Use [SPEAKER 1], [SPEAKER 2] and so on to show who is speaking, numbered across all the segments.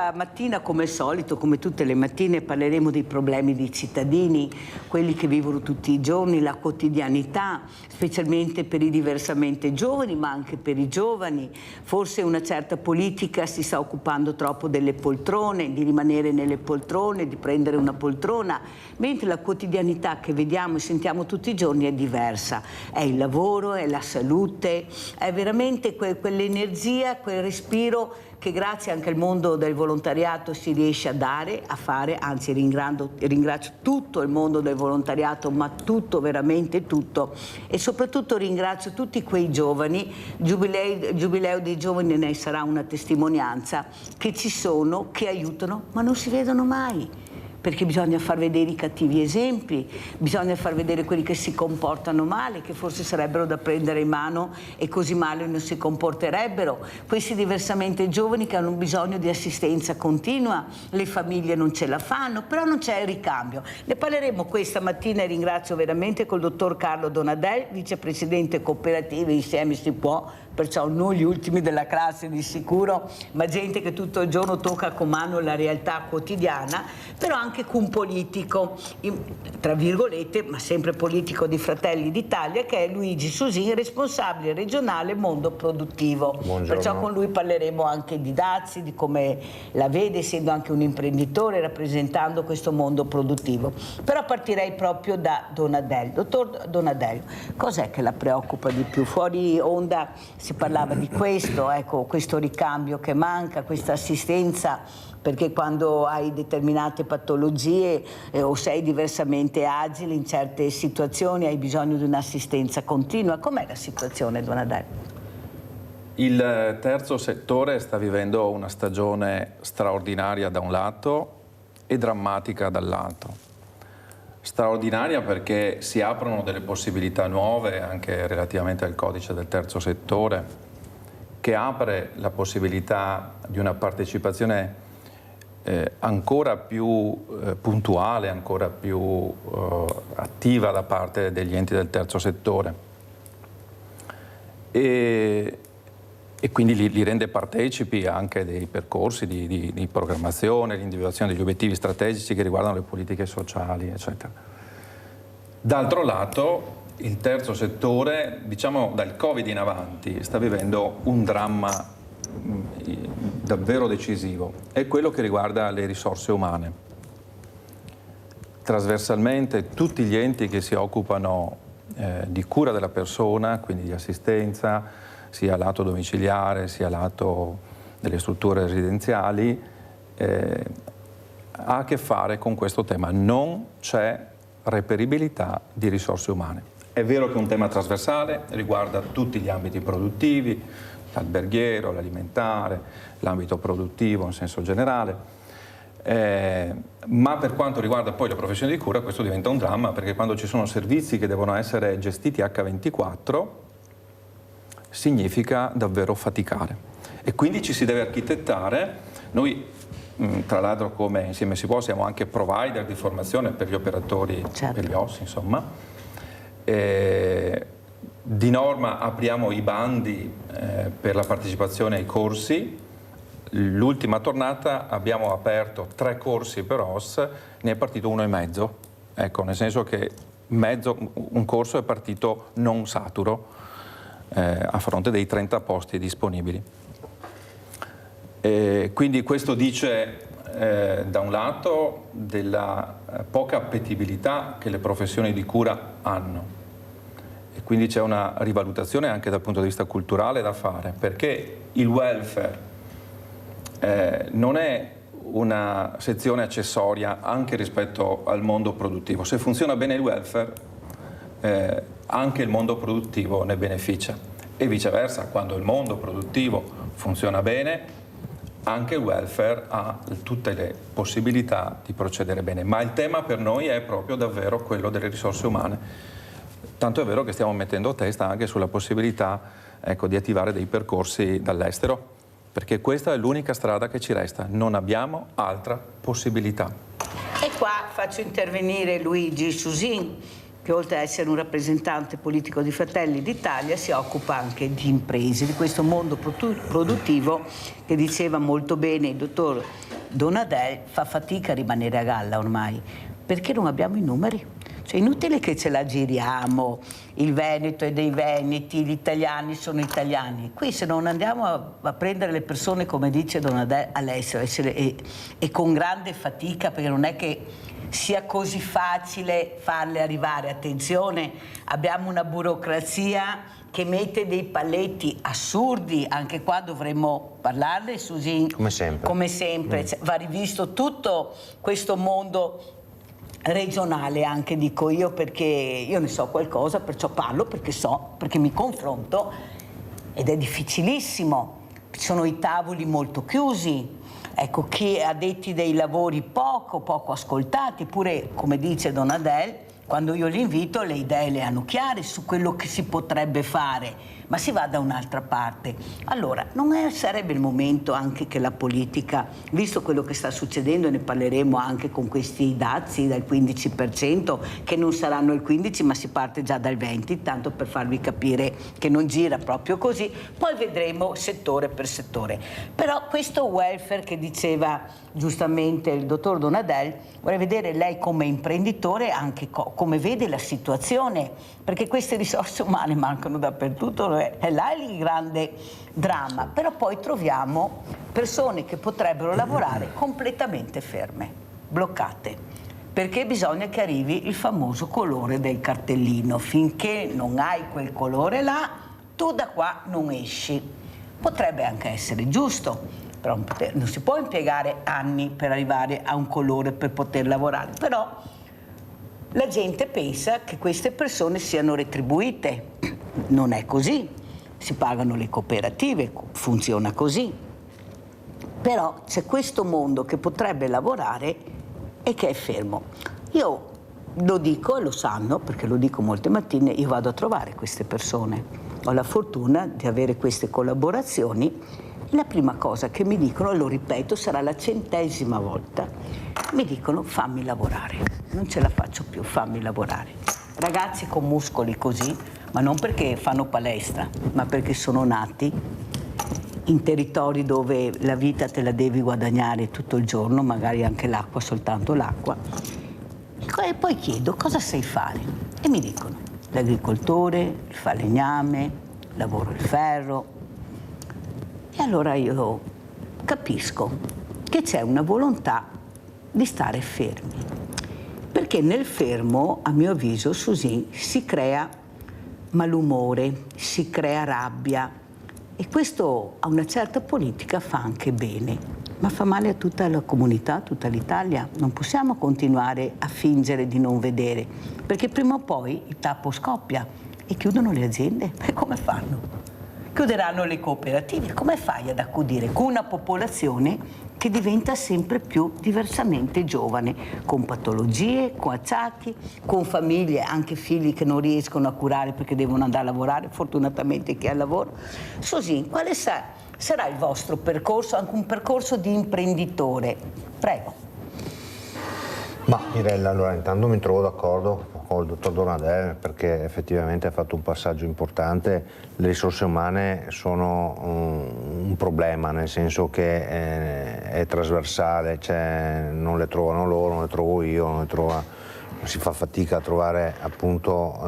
[SPEAKER 1] questa mattina, come al solito, come tutte le mattine, parleremo dei problemi dei cittadini, quelli che vivono tutti i giorni, la quotidianità, specialmente per i diversamente giovani, ma anche per i giovani. Forse una certa politica si sta occupando troppo delle poltrone, di rimanere nelle poltrone, di prendere una poltrona, mentre la quotidianità che vediamo e sentiamo tutti i giorni è diversa. È il lavoro, è la salute, è veramente quell'energia, quel respiro che grazie anche al mondo del volontariato si riesce a dare, a fare, anzi ringrazio tutto il mondo del volontariato, ma tutto, veramente tutto, e soprattutto ringrazio tutti quei giovani, Giubileo dei giovani ne sarà una testimonianza, che ci sono, che aiutano, ma non si vedono mai. Perché bisogna far vedere i cattivi esempi, bisogna far vedere quelli che si comportano male, che forse sarebbero da prendere in mano e così male non si comporterebbero. Questi diversamente giovani che hanno bisogno di assistenza continua, le famiglie non ce la fanno, però non c'è il ricambio. Ne parleremo questa mattina e ringrazio veramente col dottor Carlo Donadel, vicepresidente cooperative Insieme si può, perciò non gli ultimi della classe di sicuro, ma gente che tutto il giorno tocca con mano la realtà quotidiana, però anche un politico, tra virgolette, ma sempre politico di Fratelli d'Italia, che è Luigi Susin, responsabile regionale mondo produttivo.
[SPEAKER 2] Buongiorno.
[SPEAKER 1] Perciò con lui parleremo anche di Dazzi, di come la vede, essendo anche un imprenditore, rappresentando questo mondo produttivo. Però partirei proprio da Donadel. Dottor Donadel, cos'è che la preoccupa di più? Fuori onda si parlava di questo, ecco, questo ricambio che manca, questa assistenza, perché quando hai determinate patologie o sei diversamente agile in certe situazioni hai bisogno di un'assistenza continua. Com'è la situazione, Donadel?
[SPEAKER 3] Il terzo settore sta vivendo una stagione straordinaria da un lato e drammatica dall'altro. Straordinaria perché si aprono delle possibilità nuove anche relativamente al codice del terzo settore, che apre la possibilità di una partecipazione ancora più puntuale, ancora più attiva da parte degli enti del terzo settore e quindi li rende partecipi anche dei percorsi di programmazione, l'individuazione degli obiettivi strategici che riguardano le politiche sociali, eccetera. D'altro lato, il terzo settore, diciamo dal Covid in avanti, sta vivendo un dramma davvero decisivo, è quello che riguarda le risorse umane. Trasversalmente tutti gli enti che si occupano di cura della persona, quindi di assistenza, sia lato domiciliare, sia lato delle strutture residenziali, ha a che fare con questo tema. Non c'è reperibilità di risorse umane. È vero che è un tema trasversale, riguarda tutti gli ambiti produttivi, l'alberghiero, l'alimentare, l'ambito produttivo in senso generale, ma per quanto riguarda poi la professione di cura questo diventa un dramma, perché quando ci sono servizi che devono essere gestiti H24 significa davvero faticare e quindi ci si deve architettare. Noi tra l'altro come Insieme si può siamo anche provider di formazione per gli operatori, certo, per gli OSS, insomma. Di norma apriamo i bandi per la partecipazione ai corsi. L'ultima tornata abbiamo aperto 3 corsi per OSS, ne è partito 1,5. Ecco, nel senso che un corso è partito non saturo a fronte dei 30 posti disponibili. Quindi questo dice da un lato della poca appetibilità che le professioni di cura hanno. E quindi c'è una rivalutazione anche dal punto di vista culturale da fare, perché il welfare non è una sezione accessoria anche rispetto al mondo produttivo. Se funziona bene il welfare, anche il mondo produttivo ne beneficia e viceversa, quando il mondo produttivo funziona bene, anche il welfare ha tutte le possibilità di procedere bene. Ma il tema per noi è proprio davvero quello delle risorse umane. Tanto è vero che stiamo mettendo testa anche sulla possibilità, ecco, di attivare dei percorsi dall'estero, perché questa è l'unica strada che ci resta, non abbiamo altra possibilità.
[SPEAKER 1] E qua faccio intervenire Luigi Susin, che oltre ad essere un rappresentante politico di Fratelli d'Italia si occupa anche di imprese, di questo mondo produttivo che diceva molto bene il dottor Donadel fa fatica a rimanere a galla ormai, perché non abbiamo i numeri. Cioè, inutile che ce la giriamo, il Veneto è dei veneti, gli italiani sono italiani. Qui se non andiamo a prendere le persone, come dice Donadel, all'estero, e con grande fatica, perché non è che sia così facile farle arrivare. Attenzione, abbiamo una burocrazia che mette dei paletti assurdi, anche qua dovremmo parlarne, Susi. Come sempre. Cioè, va rivisto tutto questo mondo regionale, anche dico io, perché io ne so qualcosa, perciò parlo, perché mi confronto, ed è difficilissimo. Ci sono i tavoli molto chiusi, ecco, chi ha addetti dei lavori poco ascoltati, pure come dice Donadel, quando io li invito le idee le hanno chiare su quello che si potrebbe fare, ma si va da un'altra parte. Allora, sarebbe il momento anche che la politica, visto quello che sta succedendo, e ne parleremo anche con questi dazi del 15%, che non saranno il 15% ma si parte già dal 20%, tanto per farvi capire che non gira proprio così, poi vedremo settore per settore. Però questo welfare che diceva giustamente il dottor Donadel, vorrei vedere lei come imprenditore anche come vede la situazione, perché queste risorse umane mancano dappertutto, è là il grande dramma. Però poi troviamo persone che potrebbero lavorare completamente ferme, bloccate, perché bisogna che arrivi il famoso colore del cartellino. Finché non hai quel colore là, tu da qua non esci. Potrebbe anche essere giusto, però non si può impiegare anni per arrivare a un colore per poter lavorare. Però la gente pensa che queste persone siano retribuite. Non è così. Si pagano le cooperative, funziona così. Però c'è questo mondo che potrebbe lavorare e che è fermo. Io lo dico e lo sanno, perché lo dico molte mattine, io vado a trovare queste persone. Ho la fortuna di avere queste collaborazioni. La prima cosa che mi dicono, e lo ripeto, sarà la 100ª volta, mi dicono: fammi lavorare, non ce la faccio più, fammi lavorare. Ragazzi con muscoli così, ma non perché fanno palestra, ma perché sono nati in territori dove la vita te la devi guadagnare tutto il giorno, magari anche l'acqua, soltanto l'acqua. E poi chiedo: cosa sai fare? E mi dicono: l'agricoltore, il falegname, lavoro il ferro. E allora io capisco che c'è una volontà di stare fermi, perché nel fermo, a mio avviso, Susi, si crea malumore, si crea rabbia, e questo a una certa politica fa anche bene, ma fa male a tutta la comunità, a tutta l'Italia. Non possiamo continuare a fingere di non vedere, perché prima o poi il tappo scoppia e chiudono le aziende. E come fanno? Chiuderanno le cooperative. Come fai ad accudire con una popolazione che diventa sempre più diversamente giovane, con patologie, con acciacchi, con famiglie, anche figli che non riescono a curare perché devono andare a lavorare, fortunatamente chi ha il lavoro. Susi, quale sarà il vostro percorso, anche un percorso di imprenditore? Prego.
[SPEAKER 2] Ma Mirella, allora intanto mi trovo d'accordo con il dottor Donadel, perché effettivamente ha fatto un passaggio importante. Le risorse umane sono un problema, nel senso che è trasversale, cioè non le trovano loro, non le trovo io, si fa fatica a trovare appunto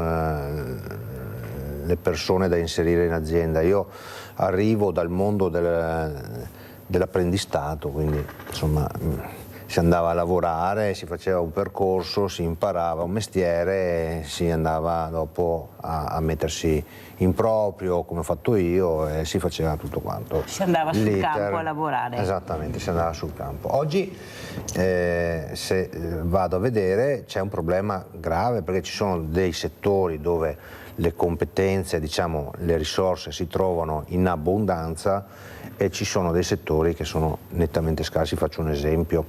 [SPEAKER 2] le persone da inserire in azienda. Io arrivo dal mondo dell'apprendistato, quindi insomma si andava a lavorare, si faceva un percorso, si imparava un mestiere e si andava dopo a mettersi in proprio, come ho fatto io, e si faceva tutto quanto.
[SPEAKER 1] Si andava sul campo a lavorare.
[SPEAKER 2] Esattamente, si andava sul campo. Oggi, se vado a vedere, c'è un problema grave, perché ci sono dei settori dove le competenze, diciamo, le risorse si trovano in abbondanza, e ci sono dei settori che sono nettamente scarsi. Faccio un esempio: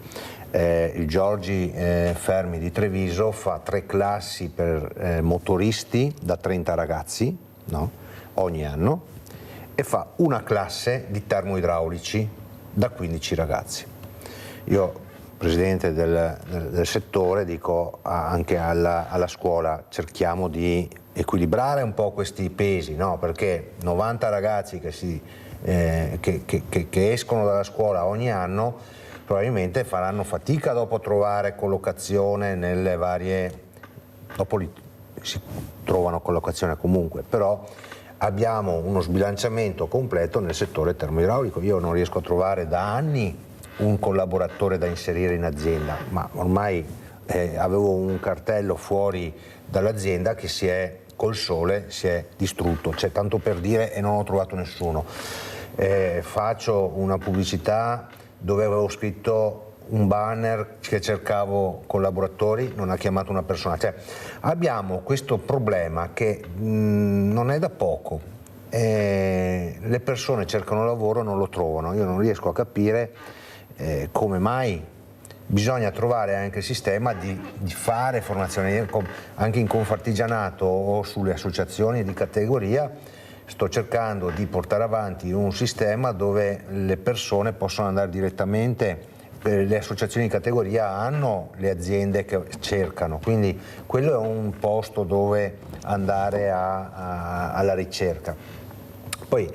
[SPEAKER 2] il Giorgi Fermi di Treviso fa 3 classi per motoristi da 30 ragazzi, no? Ogni anno, e fa una classe di termoidraulici da 15 ragazzi. Io, presidente del settore, dico anche alla scuola: cerchiamo di equilibrare un po' questi pesi, no? Perché 90 ragazzi che escono dalla scuola ogni anno probabilmente faranno fatica dopo a trovare collocazione nelle varie, dopo si trovano collocazione comunque, però abbiamo uno sbilanciamento completo nel settore termoidraulico. Io non riesco a trovare da anni un collaboratore da inserire in azienda, ma ormai avevo un cartello fuori dall'azienda che col sole si è distrutto, cioè tanto per dire, e non ho trovato nessuno. Faccio una pubblicità dove avevo scritto un banner che cercavo collaboratori, non ha chiamato una persona. Cioè, abbiamo questo problema che non è da poco. Le persone cercano lavoro e non lo trovano. Io non riesco a capire come mai. Bisogna trovare anche il sistema di fare formazione anche in Confartigianato o sulle associazioni di categoria. Sto cercando di portare avanti un sistema dove le persone possono andare direttamente, le associazioni di categoria hanno le aziende che cercano, quindi quello è un posto dove andare alla ricerca. Poi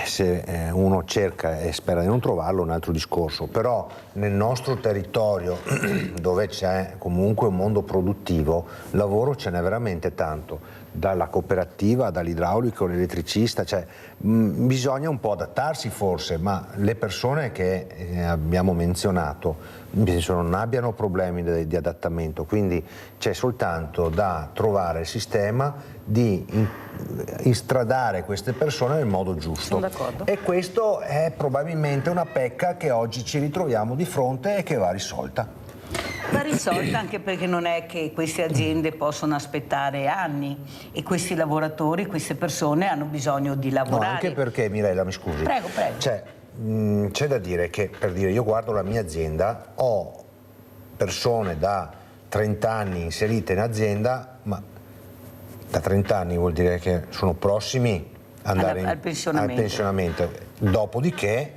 [SPEAKER 2] se uno cerca e spera di non trovarlo è un altro discorso, però nel nostro territorio dove c'è comunque un mondo produttivo, lavoro ce n'è veramente tanto, dalla cooperativa, dall'idraulico, all'elettricista, cioè bisogna un po' adattarsi forse, ma le persone che abbiamo menzionato penso non abbiano problemi di adattamento, quindi c'è soltanto da trovare il sistema di instradare queste persone nel modo giusto.
[SPEAKER 1] Sono d'accordo.
[SPEAKER 2] E questo è probabilmente una pecca che oggi ci ritroviamo di fronte e che va risolta.
[SPEAKER 1] Va risolta anche perché non è che queste aziende possono aspettare anni e questi lavoratori, queste persone hanno bisogno di lavorare.
[SPEAKER 2] No, anche perché, Mirella, mi scusi.
[SPEAKER 1] Prego, prego.
[SPEAKER 2] C'è da dire che, per dire, io guardo la mia azienda, ho persone da 30 anni inserite in azienda, ma da 30 anni vuol dire che sono prossimi ad andare
[SPEAKER 1] al pensionamento.
[SPEAKER 2] Dopodiché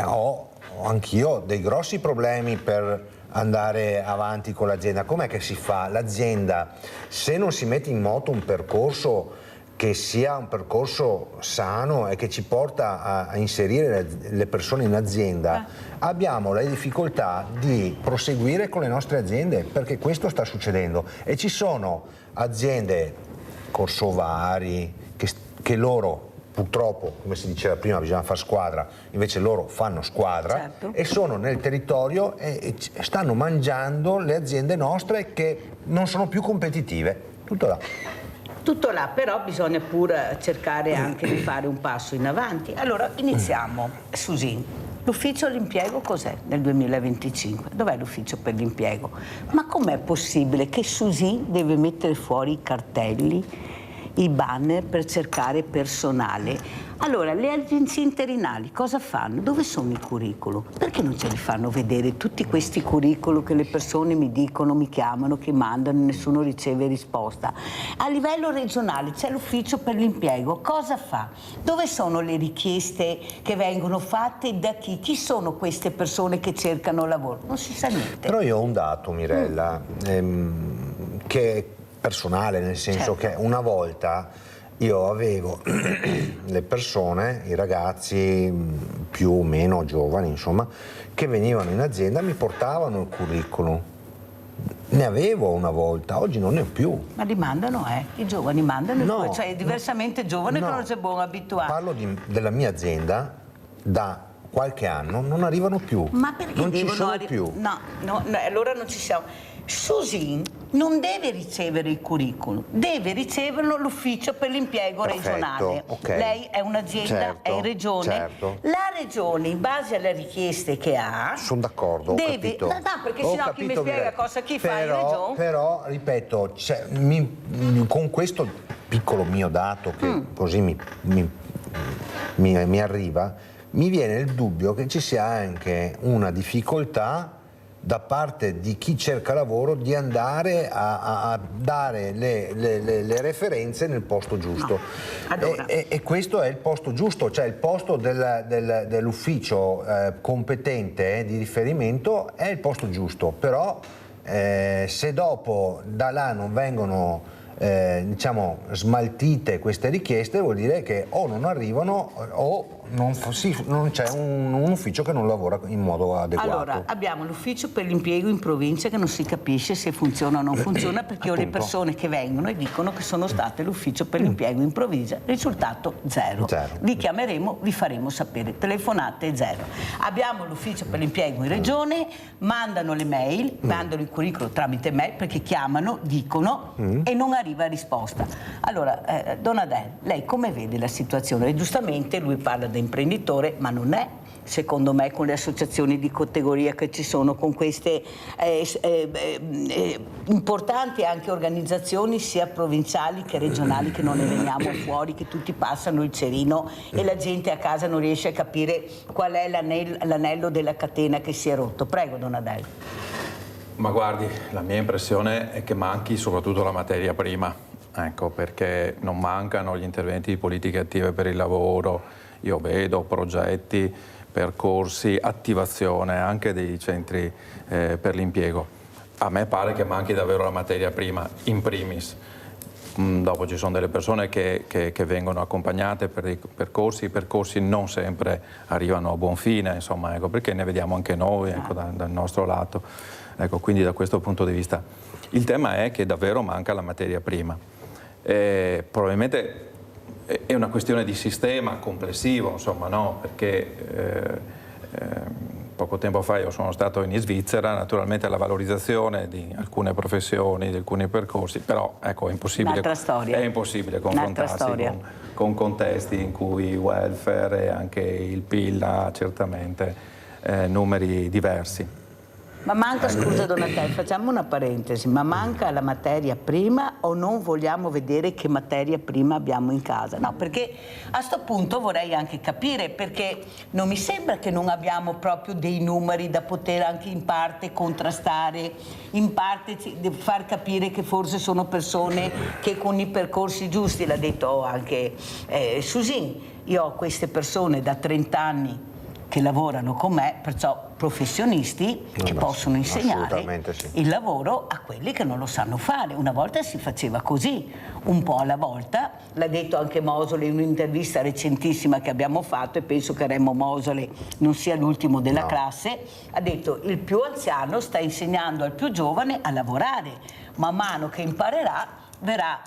[SPEAKER 2] ho anch'io dei grossi problemi per andare avanti con l'azienda. Com'è che si fa? L'azienda, se non si mette in moto un percorso che sia un percorso sano e che ci porta a inserire le persone in azienda, abbiamo la difficoltà di proseguire con le nostre aziende, perché questo sta succedendo. E ci sono aziende corsovari che loro, purtroppo, come si diceva prima, bisogna fare squadra, invece loro fanno squadra,
[SPEAKER 1] certo,
[SPEAKER 2] e sono nel territorio e stanno mangiando le aziende nostre che non sono più competitive. Tutto là.
[SPEAKER 1] Tutto là, però bisogna pure cercare anche di fare un passo in avanti. Allora iniziamo. Susin, l'ufficio all'impiego cos'è nel 2025? Dov'è l'ufficio per l'impiego? Ma com'è possibile che Susin deve mettere fuori i cartelli, i banner per cercare personale? Allora, le agenzie interinali cosa fanno? Dove sono i curriculum? Perché non ce li fanno vedere tutti questi curriculum che le persone mi dicono, mi chiamano, che mandano e nessuno riceve risposta? A livello regionale c'è l'ufficio per l'impiego, cosa fa? Dove sono le richieste che vengono fatte e da chi? Chi sono queste persone che cercano lavoro? Non si sa niente.
[SPEAKER 2] Però io ho un dato, Mirella, che è personale, nel senso, certo, che una volta io avevo le persone, i ragazzi più o meno giovani, insomma, che venivano in azienda, mi portavano il curriculum. Ne avevo una volta, oggi non ne ho più.
[SPEAKER 1] Ma li mandano, i giovani mandano,
[SPEAKER 2] no,
[SPEAKER 1] cioè diversamente giovane che non c'è buon abituato.
[SPEAKER 2] Parlo della mia azienda, da qualche anno non arrivano più.
[SPEAKER 1] Ma perché
[SPEAKER 2] non
[SPEAKER 1] devono
[SPEAKER 2] ci sono più?
[SPEAKER 1] No, allora non ci siamo. Susin non deve ricevere il curriculum, deve riceverlo l'ufficio per l'impiego regionale.
[SPEAKER 2] Okay.
[SPEAKER 1] Lei è un'azienda,
[SPEAKER 2] certo,
[SPEAKER 1] è in regione.
[SPEAKER 2] Certo.
[SPEAKER 1] La regione, in base alle richieste che ha,
[SPEAKER 2] sono d'accordo,
[SPEAKER 1] deve,
[SPEAKER 2] ho capito.
[SPEAKER 1] No, perché sennò chi mi spiega cosa chi fa in regione?
[SPEAKER 2] Però, ripeto, con questo piccolo mio dato che così mi arriva, mi viene il dubbio che ci sia anche una difficoltà da parte di chi cerca lavoro di andare a dare le referenze nel posto giusto.
[SPEAKER 1] No. Allora.
[SPEAKER 2] E questo è il posto giusto, cioè il posto dell'ufficio competente di riferimento è il posto giusto, però se dopo da là non vengono diciamo smaltite queste richieste, vuol dire che o non arrivano o non c'è un ufficio che non lavora in modo adeguato.
[SPEAKER 1] Allora, abbiamo l'ufficio per l'impiego in provincia che non si capisce se funziona o non funziona, perché ho le persone che vengono e dicono che sono state l'ufficio per l'impiego in provincia, risultato zero. Vi chiameremo, vi faremo sapere, telefonate zero. Abbiamo l'ufficio per l'impiego in regione, mandano le mail, mandano il curriculum tramite mail perché chiamano, dicono e non arriva risposta. Allora, Don Adel, lei come vede la situazione? Giustamente lui parla da imprenditore, ma non è, secondo me, con le associazioni di categoria che ci sono, con queste importanti anche organizzazioni sia provinciali che regionali, che non ne veniamo fuori, che tutti passano il cerino e la gente a casa non riesce a capire qual è l'anello della catena che si è rotto. Prego, Don Adel.
[SPEAKER 3] Ma guardi, la mia impressione è che manchi soprattutto la materia prima, ecco, perché non mancano gli interventi di politiche attive per il lavoro. Io vedo progetti, percorsi, attivazione anche dei centri per l'impiego. A me pare che manchi davvero la materia prima, in primis. Dopo ci sono delle persone che vengono accompagnate per i percorsi non sempre arrivano a buon fine, insomma, ecco, perché ne vediamo anche noi, ecco, dal nostro lato. Ecco, quindi da questo punto di vista il tema è che davvero manca la materia prima. Probabilmente è una questione di sistema complessivo, insomma, no? Perché poco tempo fa io sono stato in Svizzera, naturalmente la valorizzazione di alcune professioni, di alcuni percorsi, però ecco, è impossibile confrontarsi con contesti in cui il welfare e anche il PIL ha certamente numeri diversi.
[SPEAKER 1] Ma manca, scusa Donatello, facciamo una parentesi, ma manca la materia prima o non vogliamo vedere che materia prima abbiamo in casa? No, perché a sto punto vorrei anche capire, perché non mi sembra che non abbiamo proprio dei numeri da poter anche in parte contrastare, in parte far capire che forse sono persone che con i percorsi giusti, l'ha detto anche Susin, io ho queste persone da 30 anni che lavorano con me, perciò professionisti che possono insegnare il lavoro a quelli che non lo sanno fare. Una volta si faceva così, un po' alla volta, l'ha detto anche Mosole in un'intervista recentissima che abbiamo fatto, e penso che Remo Mosole non sia l'ultimo della classe, ha detto il più anziano sta insegnando al più giovane a lavorare, man mano che imparerà verrà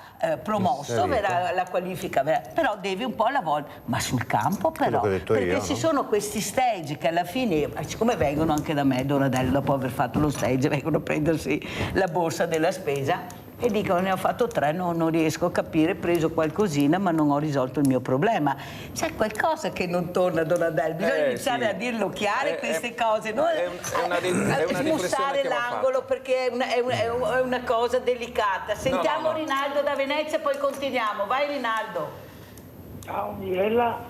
[SPEAKER 1] promosso, verrà la qualifica, però devi un po' alla volta, ma sul campo però, perché ci sono questi stage che alla fine, siccome vengono anche da me, Donatello, dopo aver fatto lo stage, vengono a prendersi la borsa della spesa e dicono ne ho fatto 3, non riesco a capire, preso qualcosina ma non ho risolto il mio problema. C'è qualcosa che non torna, Donatello, bisogna iniziare a dirlo chiare queste cose, non smussare l'angolo, perché è una cosa delicata. Sentiamo Rinaldo da Venezia, poi continuiamo. Vai Rinaldo.
[SPEAKER 4] Ciao Mirella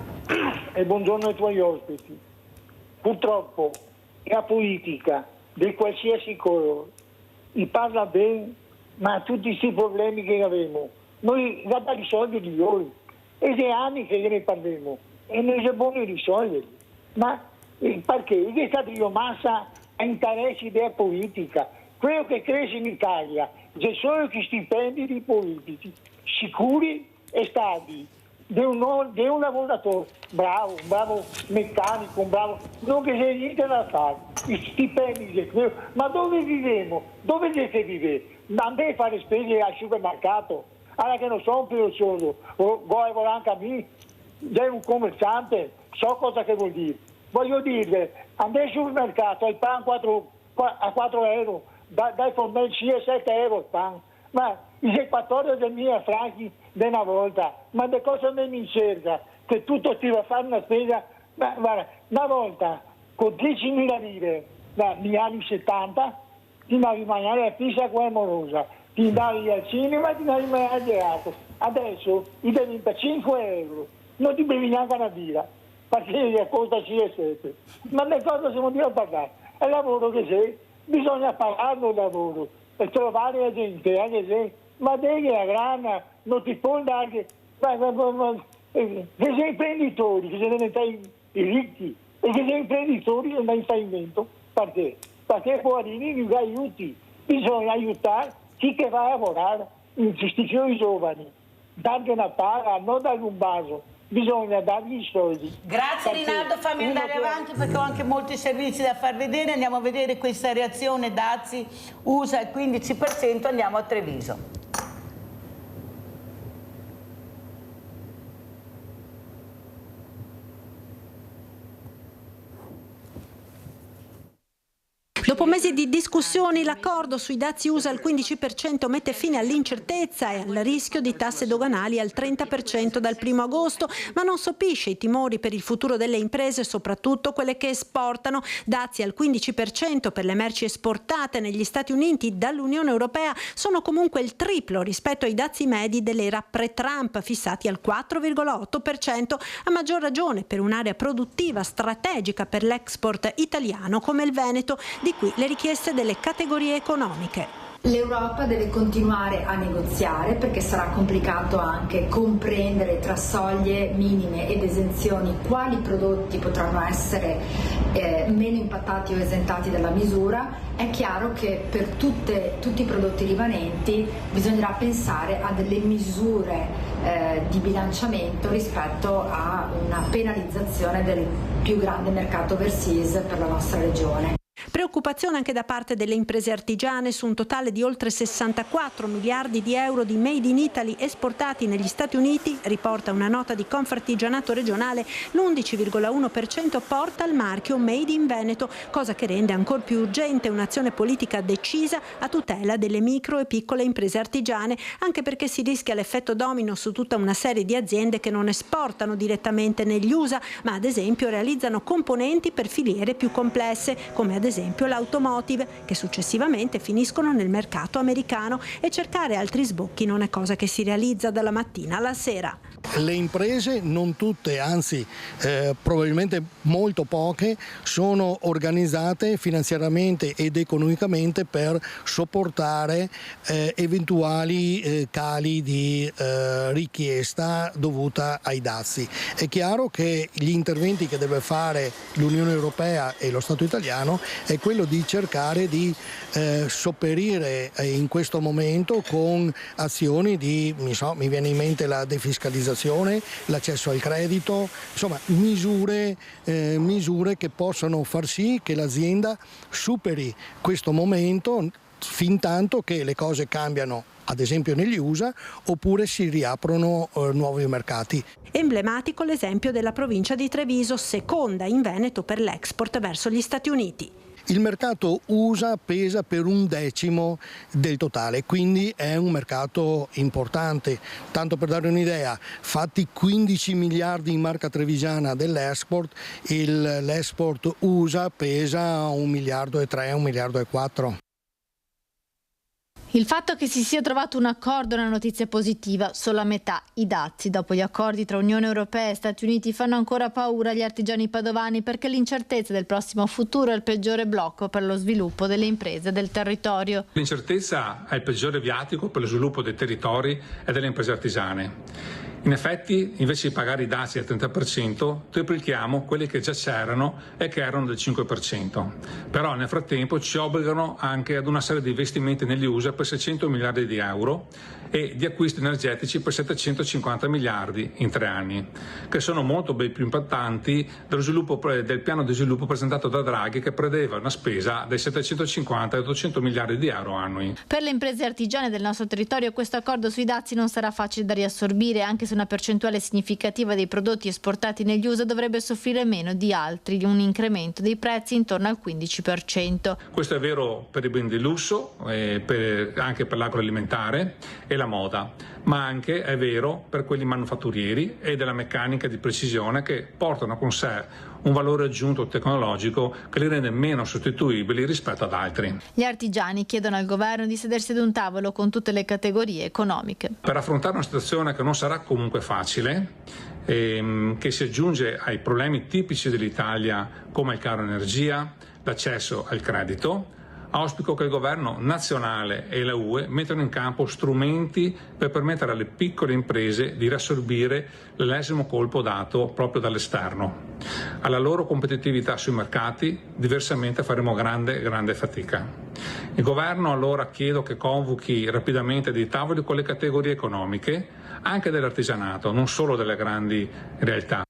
[SPEAKER 4] e buongiorno ai tuoi ospiti. Purtroppo la politica di qualsiasi colore mi parla bene, ma tutti questi problemi che abbiamo noi da risolverli noi, e da anni che ne parliamo e noi siamo buoni a risolverli, ma perché è stata rimasta a interessi della politica. Quello che cresce in Italia ci sono gli stipendi di politici sicuri e stabili di un lavoratore bravo, un bravo meccanico, un bravo, non che c'è niente da fare, gli stipendi, ma dove viviamo? Dove dovete vivere? Andate a fare spese al supermercato, allora che non sono più solo, voglio anche a me, sei un commerciante, so cosa che vuol dire. Voglio dire, andate al supermercato, il pan a 4 euro, dai formaggi a 7 euro il pan, ma i 14.000 franchi di una volta, ma di cosa mi cerca? Che tutto ti va a fare una spesa, ma guarda, una volta con 10.000 lire negli anni 70 ti andavi a mangiare la pizza con amorosa, ti andavi al cinema e ti andavi a mangiare il gelato. Adesso ti devi per 5 euro, non ti bevi neanche una birra, perché costa 7. Ma di cosa siamo a parlare? È il lavoro che c'è, bisogna pagarlo il lavoro e trovare la gente, anche se, ma devi la grana, non ti può dare, che sei imprenditori, che sono diventati ricchi, e che sei imprenditori che non fai invento, perché? Perché poverini non aiuti, bisogna aiutare chi che va a lavorare in questi giovani, dargli una paga, non dargli un vaso, bisogna dargli i soldi.
[SPEAKER 1] Grazie
[SPEAKER 4] Perché
[SPEAKER 1] Rinaldo, fammi
[SPEAKER 4] uno
[SPEAKER 1] andare
[SPEAKER 4] che-
[SPEAKER 1] avanti perché ho anche molti servizi da far vedere. Andiamo a vedere questa reazione Dazi USA il 15%, andiamo a Treviso.
[SPEAKER 5] Dopo mesi di discussioni, l'accordo sui dazi USA al 15% mette fine all'incertezza e al rischio di tasse doganali al 30% dal 1 agosto, ma non soppisce i timori per il futuro delle imprese, soprattutto quelle che esportano. Dazi al 15% per le merci esportate negli Stati Uniti dall'Unione Europea sono comunque il triplo rispetto ai dazi medi dell'era pre-Trump, fissati al 4,8%, a maggior ragione per un'area produttiva strategica per l'export italiano come il Veneto, di qui le richieste delle categorie economiche.
[SPEAKER 6] L'Europa deve continuare a negoziare perché sarà complicato anche comprendere tra soglie minime ed esenzioni quali prodotti potranno essere meno impattati o esentati dalla misura. È chiaro che per tutti i prodotti rimanenti bisognerà pensare a delle misure di bilanciamento rispetto a una penalizzazione del più grande mercato overseas per la nostra regione.
[SPEAKER 5] Preoccupazione anche da parte delle imprese artigiane su un totale di oltre 64 miliardi di euro di Made in Italy esportati negli Stati Uniti, riporta una nota di Confartigianato regionale, l'11,1% porta il marchio Made in Veneto, cosa che rende ancora più urgente un'azione politica decisa a tutela delle micro e piccole imprese artigiane, anche perché si rischia l'effetto domino su tutta una serie di aziende che non esportano direttamente negli USA, ma ad esempio realizzano componenti per filiere più complesse, come ad esempio l'automotive, che successivamente finiscono nel mercato americano, e cercare altri sbocchi non è cosa che si realizza dalla mattina alla sera.
[SPEAKER 7] Le imprese, non tutte, anzi probabilmente molto poche, sono organizzate finanziariamente ed economicamente per sopportare eventuali cali di richiesta dovuta ai dazi. È chiaro che gli interventi che deve fare l'Unione Europea e lo Stato italiano è quello di cercare di sopperire in questo momento con azioni di, mi viene in mente la defiscalizzazione, l'accesso al credito, insomma misure che possano far sì che l'azienda superi questo momento fin tanto che le cose cambiano, ad esempio negli USA, oppure si riaprono nuovi mercati.
[SPEAKER 5] Emblematico l'esempio della provincia di Treviso, seconda in Veneto per l'export verso gli Stati Uniti.
[SPEAKER 7] Il mercato USA pesa per 1/10 del totale, quindi è un mercato importante. Tanto per dare un'idea, fatti 15 miliardi in marca trevigiana dell'export, l'export USA pesa 1,3 miliardi, 1,4 miliardi.
[SPEAKER 8] Il fatto che si sia trovato un accordo è una notizia positiva, solo a metà. I dazi dopo gli accordi tra Unione Europea e Stati Uniti fanno ancora paura agli artigiani padovani, perché l'incertezza del prossimo futuro è il peggiore blocco per lo sviluppo delle imprese del territorio.
[SPEAKER 9] L'incertezza è il peggiore viatico per lo sviluppo dei territori e delle imprese artigiane. In effetti, invece di pagare i dazi al 30%, triplichiamo quelli che già c'erano e che erano del 5%. Però nel frattempo ci obbligano anche ad una serie di investimenti negli USA per 600 miliardi di euro e di acquisti energetici per 750 miliardi in 3 anni, che sono molto ben più impattanti del piano di sviluppo presentato da Draghi, che prevedeva una spesa dai 750 ai 800 miliardi di euro annui.
[SPEAKER 8] Per le imprese artigiane del nostro territorio questo accordo sui dazi non sarà facile da riassorbire, anche se una percentuale significativa dei prodotti esportati negli USA dovrebbe soffrire meno di altri, un incremento dei prezzi intorno al 15%.
[SPEAKER 9] Questo è vero per i beni di lusso, anche per l'agroalimentare e la moda, ma anche è vero per quelli manufatturieri e della meccanica di precisione, che portano con sé un valore aggiunto tecnologico che li rende meno sostituibili rispetto ad altri.
[SPEAKER 8] Gli artigiani chiedono al governo di sedersi ad un tavolo con tutte le categorie economiche.
[SPEAKER 9] Per affrontare una situazione che non sarà comunque facile, che si aggiunge ai problemi tipici dell'Italia come il caro energia, l'accesso al credito, auspico che il governo nazionale e la UE mettano in campo strumenti per permettere alle piccole imprese di riassorbire l'ennesimo colpo dato proprio dall'esterno. Alla loro competitività sui mercati, diversamente faremo grande fatica. Il governo allora chiedo che convochi rapidamente dei tavoli con le categorie economiche, anche dell'artigianato, non solo delle grandi realtà.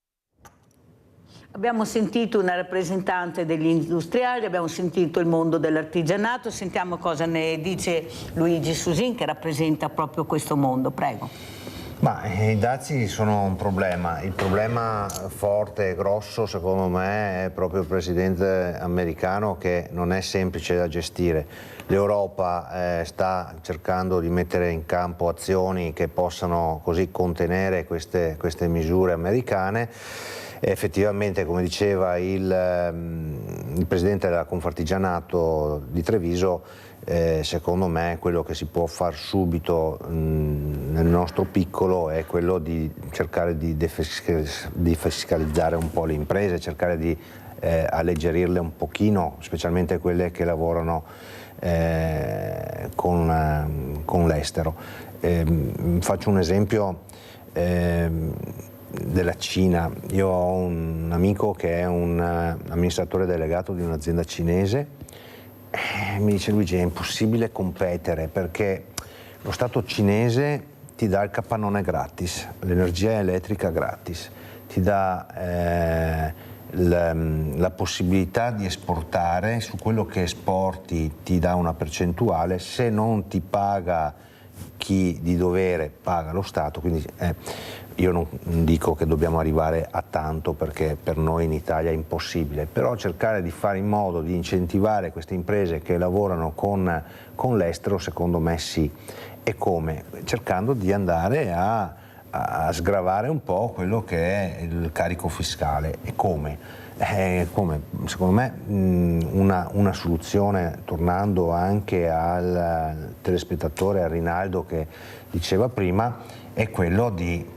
[SPEAKER 1] Abbiamo sentito una rappresentante degli industriali, abbiamo sentito il mondo dell'artigianato, sentiamo cosa ne dice Luigi Susin che rappresenta proprio questo mondo. Prego.
[SPEAKER 2] Ma i dazi sono un problema. Il problema forte e grosso secondo me è proprio il presidente americano, che non è semplice da gestire. L'Europa sta cercando di mettere in campo azioni che possano così contenere queste misure americane. Effettivamente, come diceva il presidente della Confartigianato di Treviso, secondo me quello che si può far subito nel nostro piccolo è quello di cercare di defiscalizzare un po' le imprese, cercare di alleggerirle un pochino, specialmente quelle che lavorano con l'estero. Faccio un esempio della Cina. Io ho un amico che è un amministratore delegato di un'azienda cinese. Mi dice: Luigi, è impossibile competere perché lo Stato cinese ti dà il capannone gratis, l'energia elettrica gratis, ti dà la possibilità di esportare, su quello che esporti ti dà una percentuale, se non ti paga chi di dovere paga lo Stato, quindi io non dico che dobbiamo arrivare a tanto, perché per noi in Italia è impossibile, però cercare di fare in modo di incentivare queste imprese che lavorano con l'estero, secondo me sì. E come? Cercando di andare a sgravare un po' quello che è il carico fiscale. E come? Secondo me una soluzione, tornando anche al telespettatore, a Rinaldo che diceva prima, è quello di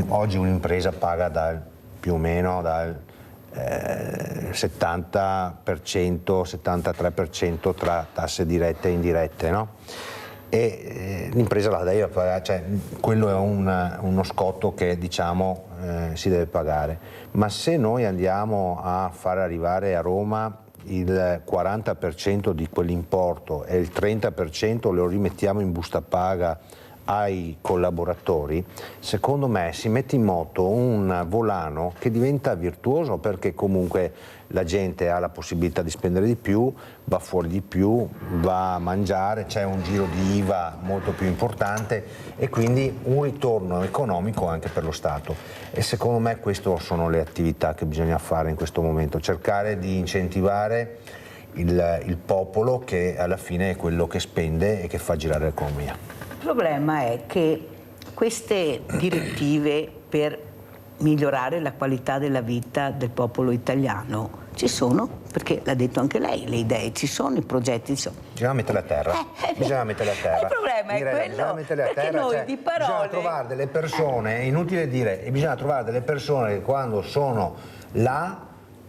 [SPEAKER 2] oggi un'impresa paga più o meno dal 70%, 73% tra tasse dirette e indirette, no? E l'impresa la deve pagare, cioè quello è uno scotto che diciamo si deve pagare. Ma se noi andiamo a far arrivare a Roma il 40% di quell'importo e il 30% lo rimettiamo in busta paga ai collaboratori, secondo me si mette in moto un volano che diventa virtuoso, perché comunque la gente ha la possibilità di spendere di più, va fuori di più, va a mangiare, c'è un giro di IVA molto più importante e quindi un ritorno economico anche per lo Stato. E secondo me queste sono le attività che bisogna fare in questo momento, cercare di incentivare il popolo, che alla fine è quello che spende e che fa girare l'economia.
[SPEAKER 1] Il problema è che queste direttive per migliorare la qualità della vita del popolo italiano ci sono, perché l'ha detto anche lei, le idee ci sono, i progetti ci sono.
[SPEAKER 2] Bisogna metterle a terra. Bisogna metterle a terra.
[SPEAKER 1] Il problema è quello, perché noi di parole...
[SPEAKER 2] Bisogna trovare delle persone, è inutile dire, bisogna trovare delle persone che quando sono là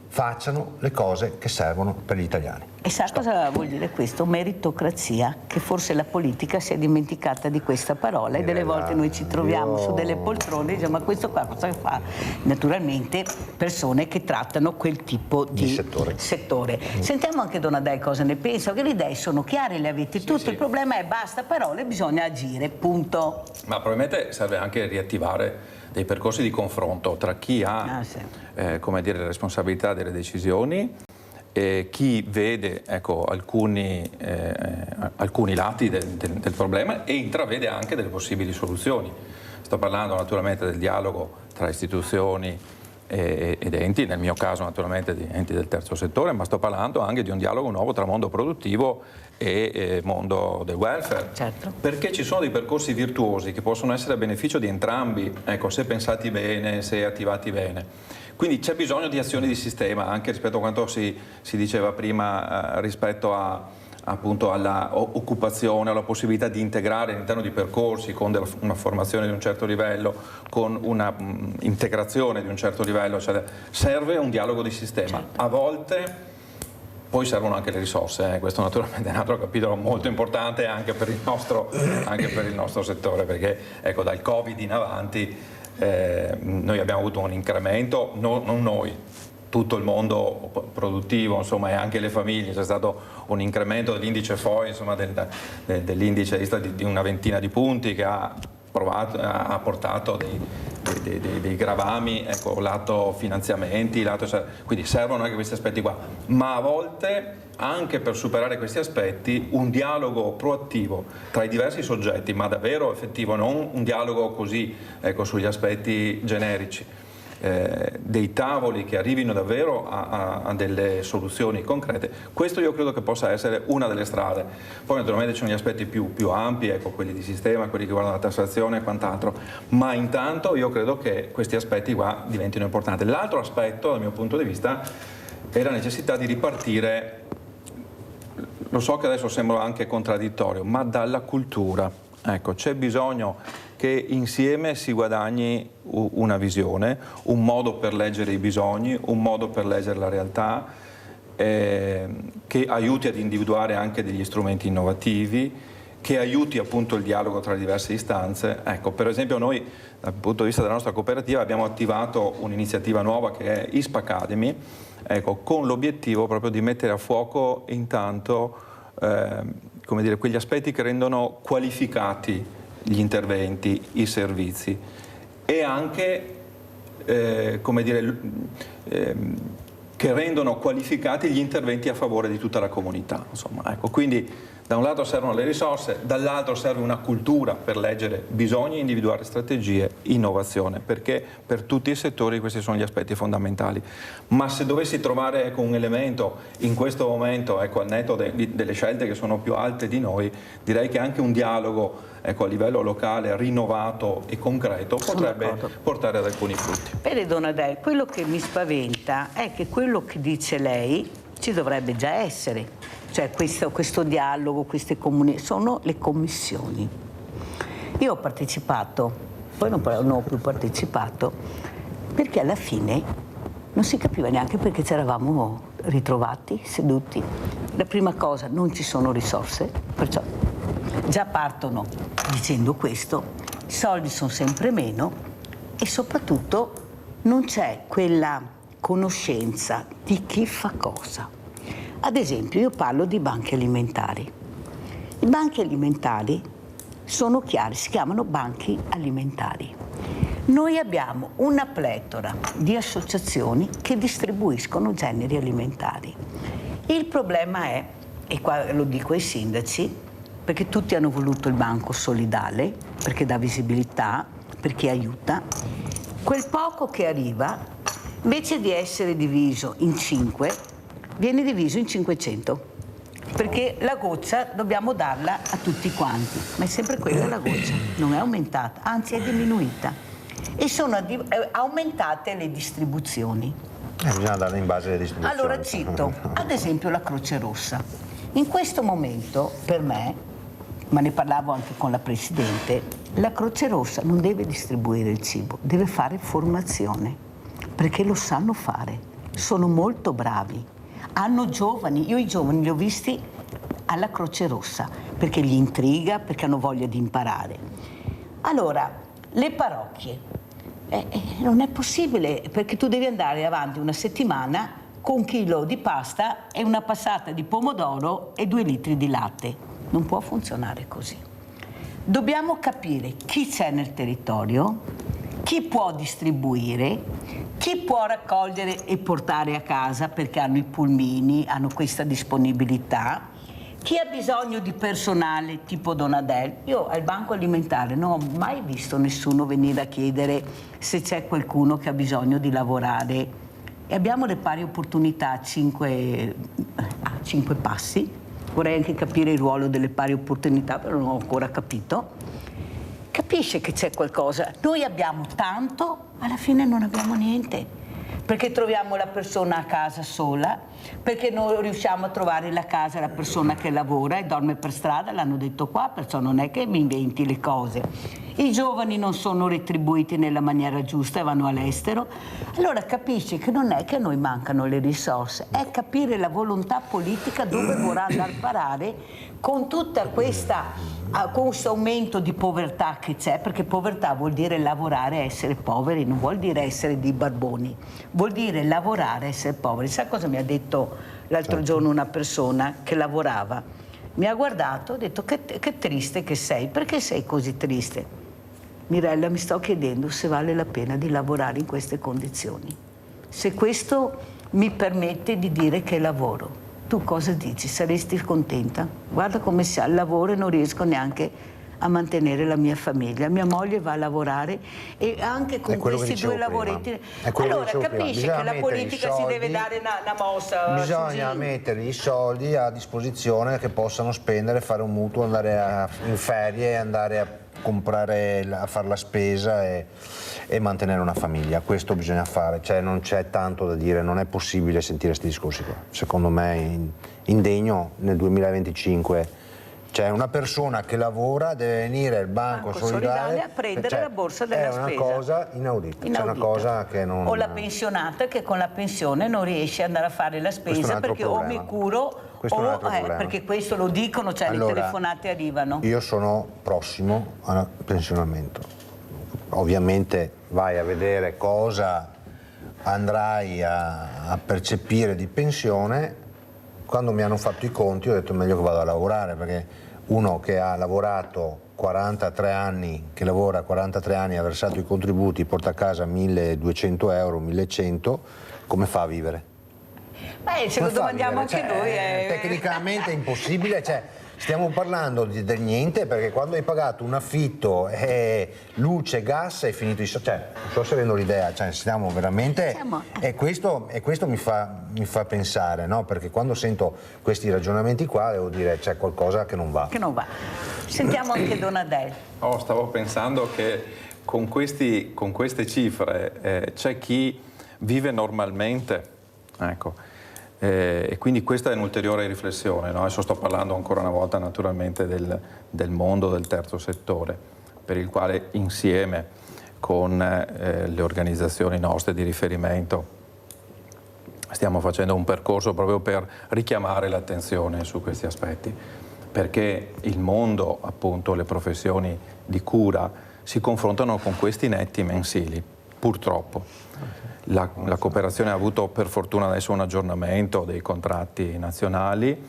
[SPEAKER 2] facciano le cose che servono per gli italiani.
[SPEAKER 1] E sa cosa vuol dire questo? Meritocrazia, che forse la politica si è dimenticata di questa parola e delle volte noi ci troviamo su delle poltrone e diciamo: ma questo qua cosa fa? Naturalmente persone che trattano quel tipo di settore. Sentiamo anche Donadei cosa ne pensa, che le idee sono chiare, le avete tutte, il problema è basta parole, bisogna agire, punto.
[SPEAKER 3] Ma probabilmente serve anche riattivare dei percorsi di confronto tra chi ha come dire, responsabilità delle decisioni, chi vede alcuni lati del problema e intravede anche delle possibili soluzioni. Sto parlando naturalmente del dialogo tra istituzioni ed enti, nel mio caso naturalmente di enti del terzo settore, ma sto parlando anche di un dialogo nuovo tra mondo produttivo e mondo del welfare, perché ci sono dei percorsi virtuosi che possono essere a beneficio di entrambi, se pensati bene, se attivati bene. Quindi c'è bisogno di azioni di sistema, anche rispetto a quanto si diceva prima, rispetto appunto alla occupazione, alla possibilità di integrare all'interno di percorsi con una formazione di un certo livello, con una integrazione di un certo livello, cioè serve un dialogo di sistema. A volte poi servono anche le risorse, questo naturalmente è un altro capitolo molto importante anche per il nostro settore, perché dal Covid in avanti noi abbiamo avuto un incremento, non noi, tutto il mondo produttivo, insomma, e anche le famiglie, c'è stato un incremento dell'indice FOI, insomma, dell'indice di una ventina di punti, che ha ha portato dei gravami, ecco, lato finanziamenti, quindi servono anche questi aspetti qua, ma a volte anche per superare questi aspetti un dialogo proattivo tra i diversi soggetti, ma davvero effettivo, non un dialogo così, ecco, sugli aspetti generici, dei tavoli che arrivino davvero a delle soluzioni concrete. Questo io credo che possa essere una delle strade. Poi naturalmente ci sono gli aspetti più ampi, ecco, quelli di sistema, quelli che riguardano la tassazione e quant'altro, ma intanto io credo che questi aspetti qua diventino importanti. L'altro aspetto dal mio punto di vista è la necessità di ripartire, lo so che adesso sembra anche contraddittorio, ma dalla cultura. Ecco, c'è bisogno che insieme si guadagni una visione, un modo per leggere i bisogni, un modo per leggere la realtà, che aiuti ad individuare anche degli strumenti innovativi, che aiuti appunto il dialogo tra le diverse istanze. Ecco, per esempio noi dal punto di vista della nostra cooperativa abbiamo attivato un'iniziativa nuova che è ISP Academy, ecco, con l'obiettivo proprio di mettere a fuoco intanto come dire, quegli aspetti che rendono qualificati gli interventi, i servizi, e anche come dire, che rendono qualificati gli interventi a favore di tutta la comunità. Insomma, ecco, quindi da un lato servono le risorse, dall'altro serve una cultura per leggere bisogni, individuare strategie, innovazione, perché per tutti i settori questi sono gli aspetti fondamentali. Ma se dovessi trovare, ecco, un elemento in questo momento, ecco, al netto delle scelte che sono più alte di noi, direi che anche un dialogo, ecco, a livello locale rinnovato e concreto potrebbe portare ad alcuni frutti.
[SPEAKER 1] Bene, Donadel, quello che mi spaventa è che quello che dice lei ci dovrebbe già essere, cioè questo dialogo, queste sono le commissioni. Io ho partecipato, poi non ho più partecipato, perché alla fine non si capiva neanche perché ci eravamo ritrovati, seduti. La prima cosa, non ci sono risorse, perciò già partono dicendo questo, i soldi sono sempre meno e soprattutto non c'è quella conoscenza di chi fa cosa. Ad esempio, io parlo di banche alimentari. I banchi alimentari sono chiari, si chiamano banchi alimentari. Noi abbiamo una pletora di associazioni che distribuiscono generi alimentari. Il problema è, e qua lo dico ai sindaci, perché tutti hanno voluto il banco solidale, perché dà visibilità, perché aiuta, quel poco che arriva, invece di essere diviso in 5, viene diviso in 500, perché la goccia dobbiamo darla a tutti quanti, ma è sempre quella la goccia, non è aumentata, anzi è diminuita, e sono aumentate le distribuzioni.
[SPEAKER 2] Bisogna darle in base alle distribuzioni.
[SPEAKER 1] Allora cito, ad esempio, la Croce Rossa. In questo momento, per me, ma ne parlavo anche con la Presidente, la Croce Rossa non deve distribuire il cibo, deve fare formazione, perché lo sanno fare, sono molto bravi, hanno giovani, io i giovani li ho visti alla Croce Rossa, perché gli intriga, perché hanno voglia di imparare. Allora, le parrocchie, non è possibile, perché tu devi andare avanti una settimana con 1 chilo di pasta e una passata di pomodoro e 2 litri di latte, non può funzionare così. Dobbiamo capire chi c'è nel territorio, chi può distribuire, chi può raccogliere e portare a casa perché hanno i pulmini, hanno questa disponibilità, chi ha bisogno di personale tipo Donadel. Io al banco alimentare non ho mai visto nessuno venire a chiedere se c'è qualcuno che ha bisogno di lavorare, e abbiamo le pari opportunità a 5 passi. Vorrei anche capire il ruolo delle pari opportunità, però non ho ancora capito. Capisce che c'è qualcosa. Noi abbiamo tanto, alla fine non abbiamo niente, perché troviamo la persona a casa sola, perché non riusciamo a trovare la casa la persona che lavora e dorme per strada, l'hanno detto qua, perciò non è che mi inventi le cose. I giovani non sono retribuiti nella maniera giusta e vanno all'estero. Allora capisci che non è che a noi mancano le risorse, è capire la volontà politica dove vorrà andare a parare con tutta questo aumento di povertà che c'è, perché povertà vuol dire lavorare e essere poveri, non vuol dire essere dei barboni, vuol dire lavorare e essere poveri. Sai cosa mi ha detto l'altro giorno una persona che lavorava? Mi ha guardato, ha detto che triste che sei, perché sei così triste? Mirella, mi sto chiedendo se vale la pena di lavorare in queste condizioni. Se questo mi permette di dire che lavoro. Tu cosa dici? Saresti contenta? Guarda come sia al lavoro e non riesco neanche a mantenere la mia famiglia. Mia moglie va a lavorare e anche con questi due lavoretti. Allora capisci che la politica si deve dare una mossa.
[SPEAKER 2] Bisogna mettere i soldi a disposizione che possano spendere, fare un mutuo, andare in ferie, andare a comprare, a fare la spesa e mantenere una famiglia. Questo bisogna fare, cioè non c'è tanto da dire, non è possibile sentire questi discorsi qua. Secondo me è indegno nel 2025. Cioè una persona che lavora deve venire al Banco Solidale
[SPEAKER 1] a prendere la borsa della spesa.
[SPEAKER 2] È una cosa inaudita. C'è una cosa che non...
[SPEAKER 1] O la pensionata che con la pensione non riesce ad andare a fare la spesa perché o mi curo o perché questo lo dicono, cioè allora, le telefonate arrivano.
[SPEAKER 2] Io sono prossimo al pensionamento. Ovviamente vai a vedere cosa andrai a percepire di pensione. Quando mi hanno fatto i conti ho detto meglio che vado a lavorare, perché uno che ha lavorato 43 anni, che lavora 43 anni, ha versato i contributi, porta a casa 1.200 euro, 1.100, come fa a vivere?
[SPEAKER 1] Beh, ce lo domandiamo anche noi.
[SPEAKER 2] Tecnicamente è impossibile, cioè, stiamo parlando del niente, perché quando hai pagato un affitto, luce, gas, è finito i soldi. Cioè, non so se rendo l'idea, cioè, stiamo veramente... E questo mi fa pensare, no? Perché quando sento questi ragionamenti qua, devo dire c'è qualcosa che non va.
[SPEAKER 1] Che non va. Sentiamo anche Donadel.
[SPEAKER 3] Stavo pensando che con queste cifre c'è chi vive normalmente, ecco. E quindi questa è un'ulteriore riflessione, no? Adesso sto parlando ancora una volta naturalmente del mondo del terzo settore, per il quale insieme con le organizzazioni nostre di riferimento stiamo facendo un percorso proprio per richiamare l'attenzione su questi aspetti, perché il mondo, appunto, le professioni di cura si confrontano con questi netti mensili, purtroppo. La cooperazione ha avuto per fortuna adesso un aggiornamento dei contratti nazionali.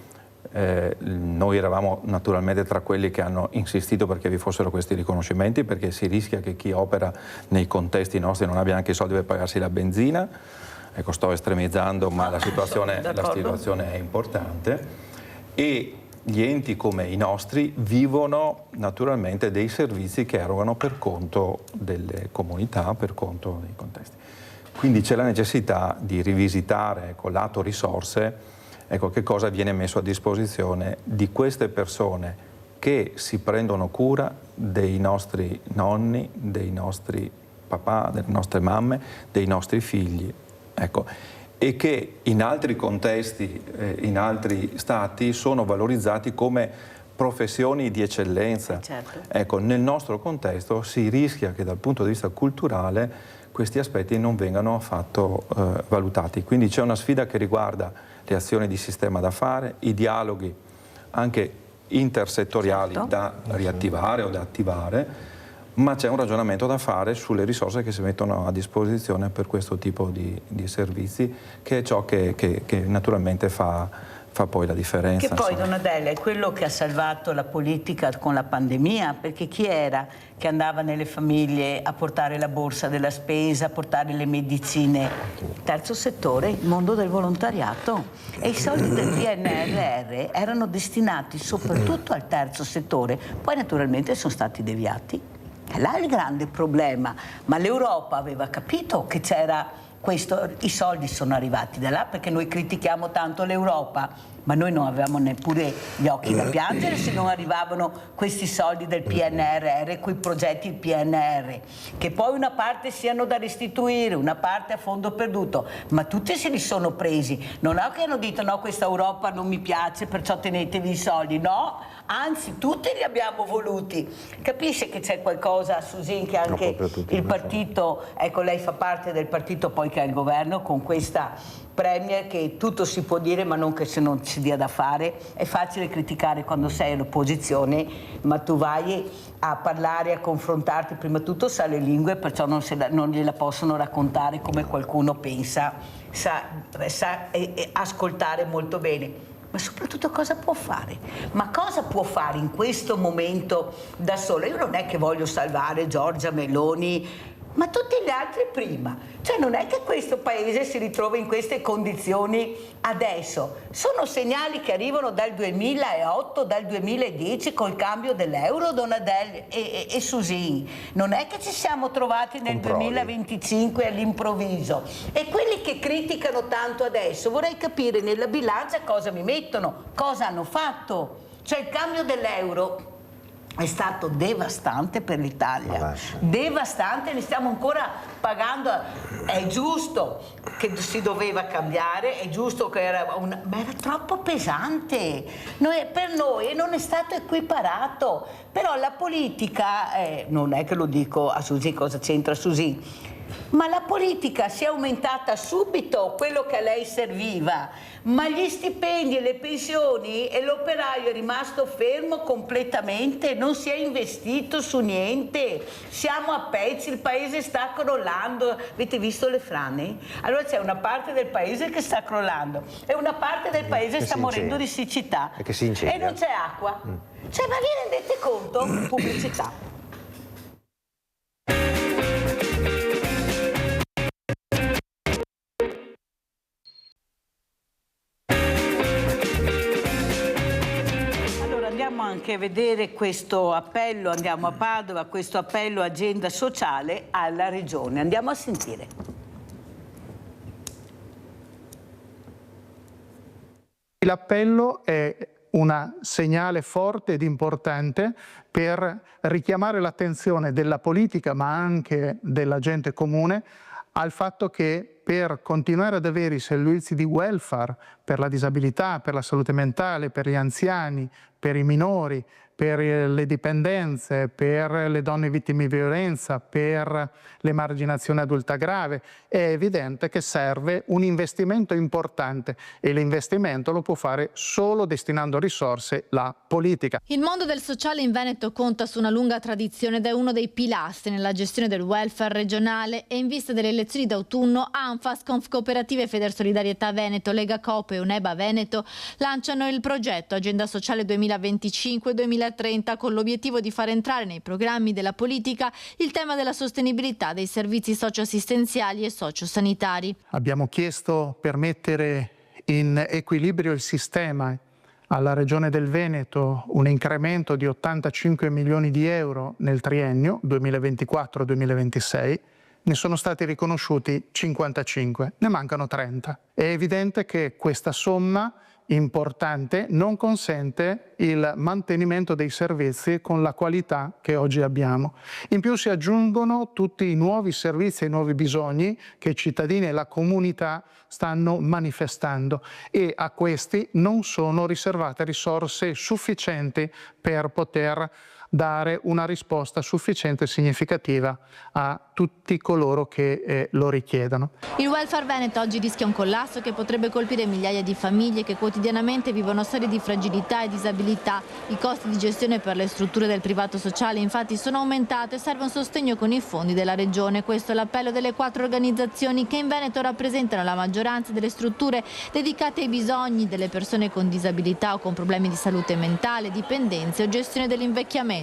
[SPEAKER 3] Noi eravamo naturalmente tra quelli che hanno insistito perché vi fossero questi riconoscimenti, perché si rischia che chi opera nei contesti nostri non abbia anche i soldi per pagarsi la benzina. Ecco, sto estremizzando, ma la situazione è importante. E gli enti come i nostri vivono naturalmente dei servizi che erogano per conto delle comunità, per conto dei contesti. Quindi c'è la necessità di rivisitare col lato risorse, ecco, che cosa viene messo a disposizione di queste persone che si prendono cura dei nostri nonni, dei nostri papà, delle nostre mamme, dei nostri figli, ecco, e che in altri contesti, in altri stati sono valorizzati come professioni di eccellenza.
[SPEAKER 1] Certo.
[SPEAKER 3] Ecco, nel nostro contesto si rischia che dal punto di vista culturale questi aspetti non vengano affatto valutati. Quindi c'è una sfida che riguarda le azioni di sistema da fare, i dialoghi anche intersettoriali da riattivare o da attivare, ma c'è un ragionamento da fare sulle risorse che si mettono a disposizione per questo tipo di servizi, che è ciò che naturalmente fa poi la differenza.
[SPEAKER 1] Che poi, Donadella, è quello che ha salvato la politica con la pandemia, perché chi era che andava nelle famiglie a portare la borsa della spesa, a portare le medicine? Il terzo settore, il mondo del volontariato. E i soldi del PNRR erano destinati soprattutto al terzo settore, poi naturalmente sono stati deviati. È là il grande problema, ma l'Europa aveva capito che c'era questo, i soldi sono arrivati da là, perché noi critichiamo tanto l'Europa, ma noi non avevamo neppure gli occhi da piangere se non arrivavano questi soldi del PNRR, quei progetti del PNR, che poi una parte siano da restituire, una parte a fondo perduto, ma tutti se li sono presi. Non è che hanno detto no, questa Europa non mi piace, perciò tenetevi i soldi, no, anzi tutti li abbiamo voluti. Capisce che c'è qualcosa, Susin, che anche il partito, ecco, lei fa parte del partito poi che ha il governo, con questa Premier, che tutto si può dire ma non che se non si dia da fare. È facile criticare quando sei all'opposizione, ma tu vai a parlare, a confrontarti, prima di tutto sa le lingue, perciò non gliela possono raccontare come qualcuno pensa, sa ascoltare molto bene. ma soprattutto cosa può fare? Ma cosa può fare in questo momento da sola? Io non è che voglio salvare Giorgia Meloni, ma tutti gli altri prima. Cioè non è che questo paese si ritrova in queste condizioni adesso. Sono segnali che arrivano dal 2008, dal 2010 col cambio dell'euro, Donadel e Susin. Non è che ci siamo trovati nel 2025 all'improvviso. E quelli che criticano tanto adesso, vorrei capire nella bilancia cosa mi mettono, cosa hanno fatto. Cioè il cambio dell'euro è stato devastante per l'Italia, devastante, ne stiamo ancora pagando. È giusto che si doveva cambiare, è giusto che ma era troppo pesante, per noi non è stato equiparato. Però la politica, non è che lo dico a Susi, cosa c'entra Susi, ma la politica si è aumentata subito quello che a lei serviva, ma gli stipendi e le pensioni, e l'operaio è rimasto fermo completamente, non si è investito su niente, siamo a pezzi, il paese sta crollando. Avete visto le frane? Allora c'è una parte del paese che sta crollando e una parte del paese sta morendo di siccità e non c'è acqua. Cioè, ma vi rendete conto? Pubblicità. Andiamo anche a vedere questo appello, andiamo a Padova, questo appello agenda sociale alla Regione. Andiamo a sentire.
[SPEAKER 10] L'appello è un segnale forte ed importante per richiamare l'attenzione della politica, ma anche della gente comune, al fatto che per continuare ad avere i servizi di welfare per la disabilità, per la salute mentale, per gli anziani, per i minori, per le dipendenze, per le donne vittime di violenza, per l'emarginazione adulta grave, è evidente che serve un investimento importante e l'investimento lo può fare solo destinando risorse la politica.
[SPEAKER 8] Il mondo del sociale in Veneto conta su una lunga tradizione ed è uno dei pilastri nella gestione del welfare regionale e in vista delle elezioni d'autunno ANFAS, Confcooperative Federsolidarietà Veneto, Lega Coop e Uneba Veneto lanciano il progetto Agenda Sociale 2025-2030 con l'obiettivo di far entrare nei programmi della politica il tema della sostenibilità dei servizi socioassistenziali e sociosanitari.
[SPEAKER 10] Abbiamo chiesto per mettere in equilibrio il sistema alla Regione del Veneto un incremento di 85 milioni di euro nel triennio 2024-2026. Ne sono stati riconosciuti 55, ne mancano 30. È evidente che questa somma importante non consente il mantenimento dei servizi con la qualità che oggi abbiamo. In più si aggiungono tutti i nuovi servizi e i nuovi bisogni che i cittadini e la comunità stanno manifestando e a questi non sono riservate risorse sufficienti per poter dare una risposta sufficiente e significativa a tutti coloro che lo richiedono.
[SPEAKER 8] Il welfare veneto oggi rischia un collasso che potrebbe colpire migliaia di famiglie che quotidianamente vivono serie di fragilità e disabilità. I costi di gestione per le strutture del privato sociale infatti sono aumentati e serve un sostegno con i fondi della Regione. Questo è l'appello delle 4 organizzazioni che in Veneto rappresentano la maggioranza delle strutture dedicate ai bisogni delle persone con disabilità o con problemi di salute mentale, dipendenze o gestione dell'invecchiamento.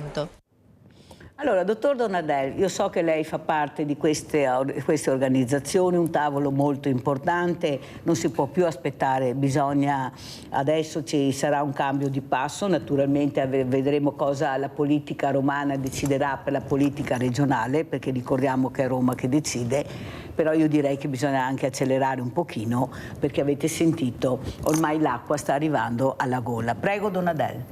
[SPEAKER 1] Allora, dottor Donadel, io so che lei fa parte di queste organizzazioni, un tavolo molto importante, non si può più aspettare, adesso ci sarà un cambio di passo, naturalmente vedremo cosa la politica romana deciderà per la politica regionale, perché ricordiamo che è Roma che decide, però io direi che bisogna anche accelerare un pochino, perché avete sentito, ormai l'acqua sta arrivando alla gola. Prego, Donadel.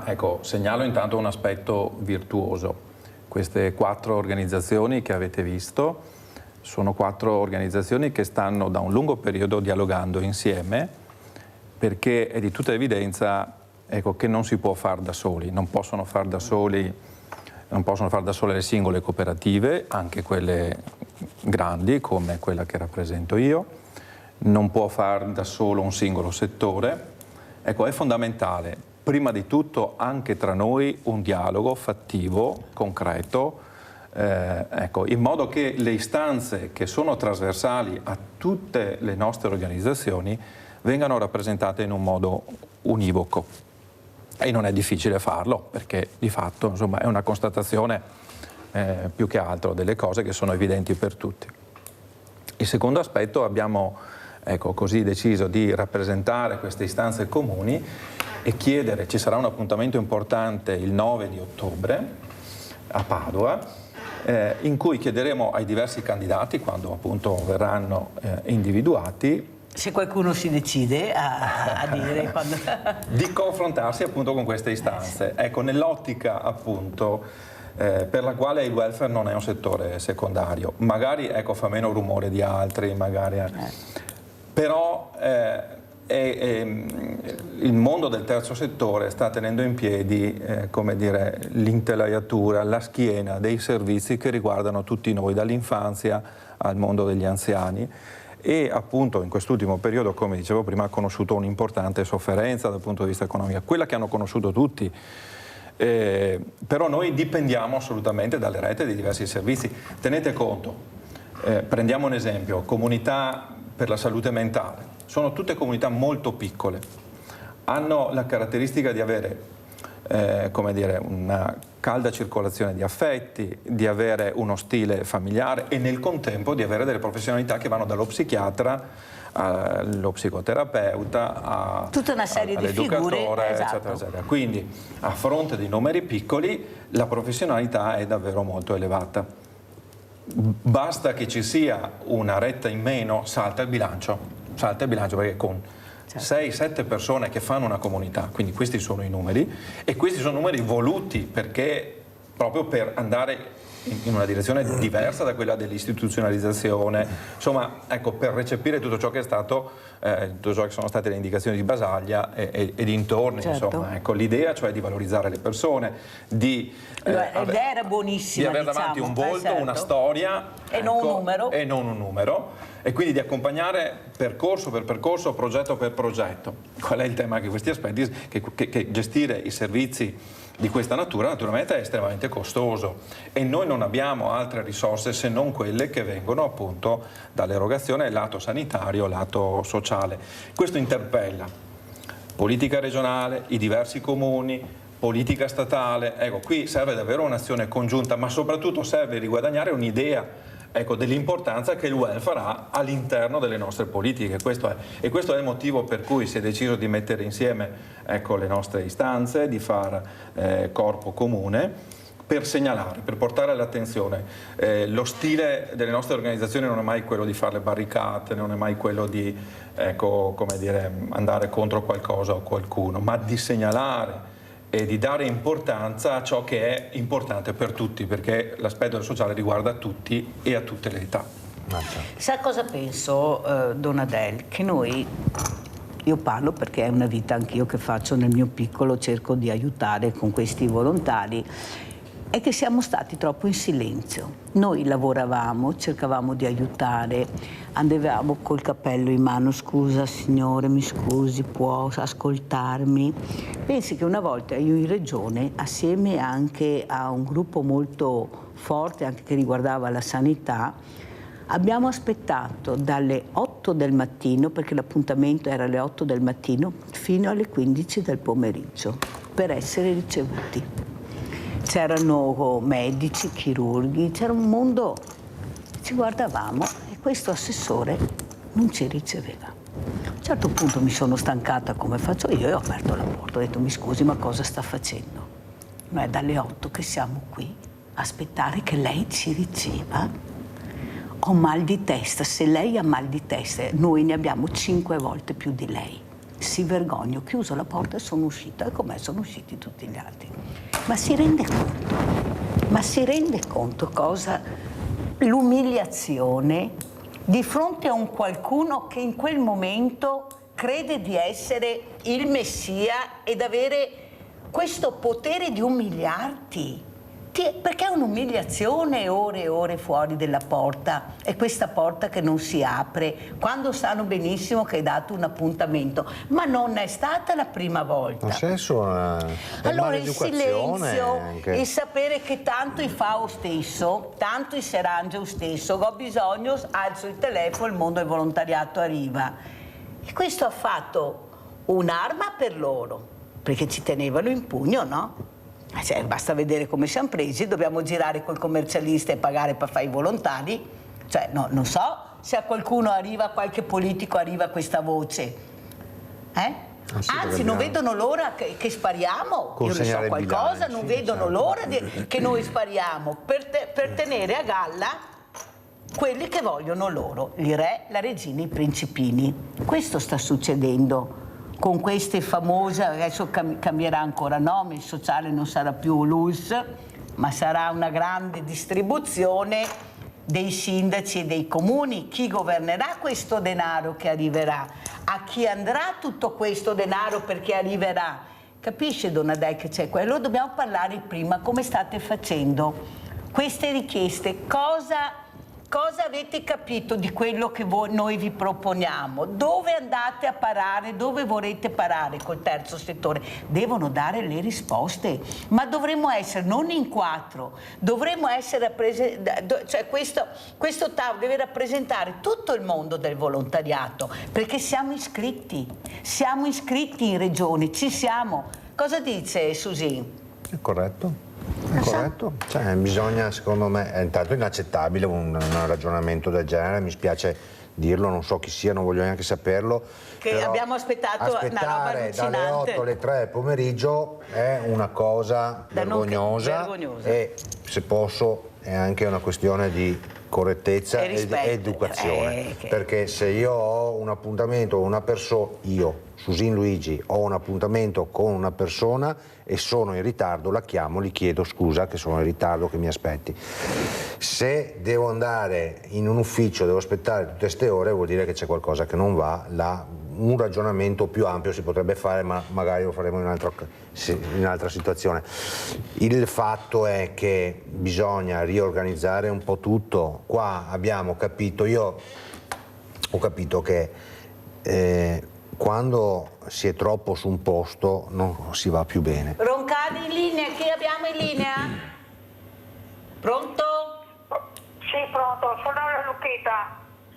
[SPEAKER 3] Ecco, segnalo intanto un aspetto virtuoso. Queste 4 organizzazioni che avete visto sono 4 organizzazioni che stanno da un lungo periodo dialogando insieme, perché è di tutta evidenza che non si può fare da soli, non possono fare da sole le singole cooperative, anche quelle grandi come quella che rappresento io, non può fare da solo un singolo settore. Ecco, è fondamentale prima di tutto anche tra noi un dialogo fattivo, concreto, in modo che le istanze che sono trasversali a tutte le nostre organizzazioni vengano rappresentate in un modo univoco. E non è difficile farlo, perché di fatto insomma, è una constatazione più che altro delle cose che sono evidenti per tutti. Il secondo aspetto, abbiamo così deciso di rappresentare queste istanze comuni e chiedere, ci sarà un appuntamento importante il 9 di ottobre a Padova, in cui chiederemo ai diversi candidati, quando appunto verranno individuati,
[SPEAKER 1] se qualcuno si decide a dire quando...
[SPEAKER 3] di confrontarsi appunto con queste istanze. Ecco, nell'ottica appunto per la quale il welfare non è un settore secondario. Magari fa meno rumore di altri, magari, però il mondo del terzo settore sta tenendo in piedi come dire, l'intelaiatura, la schiena dei servizi che riguardano tutti noi, dall'infanzia al mondo degli anziani. E appunto in quest'ultimo periodo, come dicevo prima, ha conosciuto un'importante sofferenza dal punto di vista economico, quella che hanno conosciuto tutti. Però noi dipendiamo assolutamente dalle reti dei diversi servizi. Tenete conto, prendiamo un esempio, comunità per la salute mentale, sono tutte comunità molto piccole, hanno la caratteristica di avere come dire, una calda circolazione di affetti, di avere uno stile familiare e nel contempo di avere delle professionalità che vanno dallo psichiatra allo psicoterapeuta
[SPEAKER 1] tutta una serie di figure,
[SPEAKER 3] eccetera, eccetera. Quindi a fronte di numeri piccoli la professionalità è davvero molto elevata. Basta che ci sia una retta in meno, salta il bilancio perché con 6-7 persone che fanno una comunità, quindi questi sono i numeri, e questi sono numeri voluti perché proprio per andare in una direzione diversa da quella dell'istituzionalizzazione, insomma, ecco, per recepire tutto ciò che è stato, tutto ciò che sono state le indicazioni di Basaglia e dintorni, insomma, ecco, l'idea cioè di valorizzare le persone,
[SPEAKER 1] l'idea era buonissima,
[SPEAKER 3] di avere davanti un volto, una storia
[SPEAKER 1] e non
[SPEAKER 3] un numero, e quindi di accompagnare percorso per percorso, progetto per progetto. Qual è il tema? Che questi aspetti, che gestire i servizi di questa natura naturalmente è estremamente costoso e noi non abbiamo altre risorse se non quelle che vengono appunto dall'erogazione lato sanitario, lato sociale. Questo interpella politica regionale, i diversi comuni, politica statale. Ecco, qui serve davvero un'azione congiunta, ma soprattutto serve riguadagnare un'idea, ecco, dell'importanza che il welfare ha all'interno delle nostre politiche. E questo è il motivo per cui si è deciso di mettere insieme, ecco, le nostre istanze, di far corpo comune per segnalare, per portare all'attenzione. Lo stile delle nostre organizzazioni non è mai quello di fare le barricate, non è mai quello di, ecco, come dire, andare contro qualcosa o qualcuno, ma di segnalare e di dare importanza a ciò che è importante per tutti, perché l'aspetto del sociale riguarda tutti e a tutte le età.
[SPEAKER 1] Sa cosa penso, Don Adel? Che io parlo perché è una vita anch'io che faccio nel mio piccolo, cerco di aiutare con questi volontari, è che siamo stati troppo in silenzio. Noi lavoravamo, cercavamo di aiutare, andavamo col cappello in mano, scusa signore, mi scusi, può ascoltarmi? Pensi che una volta io in regione, assieme anche a un gruppo molto forte, anche che riguardava la sanità, abbiamo aspettato dalle 8 del mattino, perché l'appuntamento era alle 8 del mattino, fino alle 15 del pomeriggio, per essere ricevuti. C'erano medici, chirurghi, c'era un mondo, ci guardavamo e questo assessore non ci riceveva. A un certo punto mi sono stancata come faccio io e ho aperto la porta, ho detto mi scusi ma cosa sta facendo? Noi è dalle 8 che siamo qui a aspettare che lei ci riceva. Ho mal di testa, se lei ha mal di testa noi ne abbiamo 5 volte più di lei. Si vergogna, ho chiuso la porta e sono uscita, e com'è sono usciti tutti gli altri. Ma si rende conto cosa? L'umiliazione di fronte a un qualcuno che in quel momento crede di essere il Messia ed avere questo potere di umiliarti. Perché è un'umiliazione ore e ore fuori della porta e questa porta che non si apre quando sanno benissimo che hai dato un appuntamento, ma non è stata la prima volta.
[SPEAKER 2] Non c'è solo
[SPEAKER 1] allora il silenzio, anche. Il sapere che tanto i fa lo stesso, tanto i s'arrangia lo stesso, ho bisogno, alzo il telefono, il mondo del volontariato arriva. E questo ha fatto un'arma per loro, perché ci tenevano in pugno, no? Cioè, basta vedere come siamo presi, dobbiamo girare col commercialista e pagare per fare i volontari. Cioè, no, non so se a qualcuno arriva, qualche politico arriva a questa voce. Anzi, non vedono l'ora che spariamo, io ne so qualcosa, non vedono l'ora che noi spariamo per tenere a galla quelli che vogliono loro, i re, la regina, i principini. Questo sta succedendo con queste famose, adesso cambierà ancora nome, il sociale non sarà più l'ULSS, ma sarà una grande distribuzione dei sindaci e dei comuni. Chi governerà questo denaro che arriverà? A chi andrà tutto questo denaro perché arriverà? Capisce Donadei che c'è quello? Dobbiamo parlare prima, come state facendo? Queste richieste, cosa avete capito di quello che noi vi proponiamo? Dove andate a parare? Dove vorrete parare col terzo settore? Devono dare le risposte, ma dovremmo essere non in 4, dovremmo essere cioè questo tavolo deve rappresentare tutto il mondo del volontariato, perché siamo iscritti in regione, ci siamo. Cosa dice Susi?
[SPEAKER 2] È corretto. È corretto, cioè, bisogna, secondo me, è intanto inaccettabile un ragionamento del genere, mi spiace dirlo, non so chi sia, non voglio neanche saperlo.
[SPEAKER 1] Che abbiamo aspettato una roba allucinante.
[SPEAKER 2] Dalle 8 alle 3 del pomeriggio è una cosa vergognosa e, se posso, è anche una questione di correttezza ed educazione, perché se io ho un appuntamento con una persona, io, Susin Luigi, ho un appuntamento con una persona e sono in ritardo, la chiamo, gli chiedo scusa che sono in ritardo, che mi aspetti. Se devo andare in un ufficio, devo aspettare tutte queste ore, vuol dire che c'è qualcosa che non va. Un ragionamento più ampio si potrebbe fare, ma magari lo faremo in un'altra situazione. Il fatto è che bisogna riorganizzare un po' tutto. Qua abbiamo capito, io ho capito che quando si è troppo su un posto non si va più bene.
[SPEAKER 1] Roncani in linea, chi abbiamo in linea? Pronto?
[SPEAKER 11] Sì, pronto, sono la Lucchetta.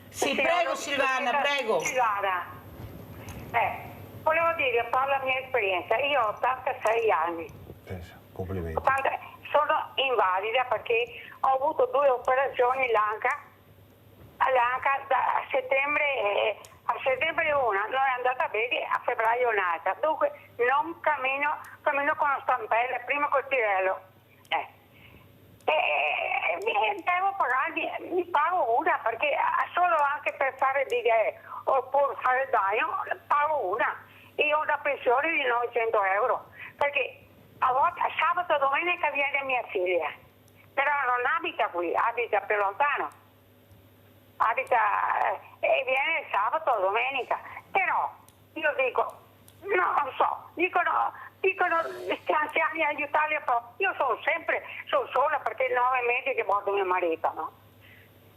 [SPEAKER 1] Sì, prego Silvana, prego.
[SPEAKER 11] Silvana, volevo dire, parlo la mia esperienza, io ho 86 anni.
[SPEAKER 2] Complimenti.
[SPEAKER 11] Sono invalida perché ho avuto 2 operazioni all'anca da settembre. A settembre una, non è andata bene, a febbraio un'altra. Dunque non cammino con lo stampello, prima col tirello. Devo pagarmi, mi pago una, perché solo anche per fare bidet oppure fare il bagno, pago una. Io ho una pensione di 900 euro, perché a volte sabato e domenica viene mia figlia, però non abita qui, abita più lontano. E viene il sabato o domenica, però io dico, non so, dicono questi anziani aiutarli un po', io sono sola perché 9 mesi che porto mio marito, no?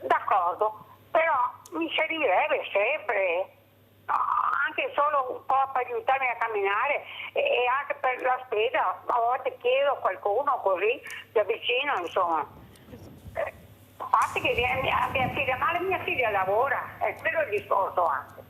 [SPEAKER 11] D'accordo, però mi servirebbe sempre, no, anche solo un po' per aiutarmi a camminare e anche per la spesa, a volte chiedo a qualcuno così da vicino, insomma. A parte che viene mia figlia, ma mia figlia lavora, è quello il discorso anche.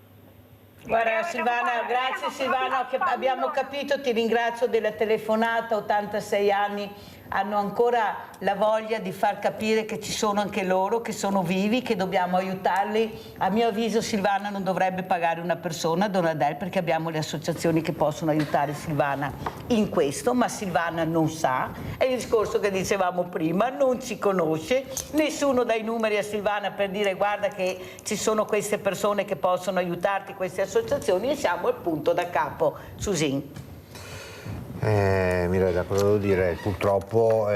[SPEAKER 1] Guarda Silvana, grazie Silvana, che abbiamo capito, ti ringrazio della telefonata, 86 anni, hanno ancora la voglia di far capire che ci sono anche loro, che sono vivi, che dobbiamo aiutarli. A mio avviso Silvana non dovrebbe pagare una persona, Donadel, perché abbiamo le associazioni che possono aiutare Silvana in questo, ma Silvana non sa, è il discorso che dicevamo prima, non ci conosce, nessuno dà i numeri a Silvana per dire guarda che ci sono queste persone che possono aiutarti, queste associazioni, e siamo al punto da capo. Susin.
[SPEAKER 2] Mirella, cosa devo dire? Purtroppo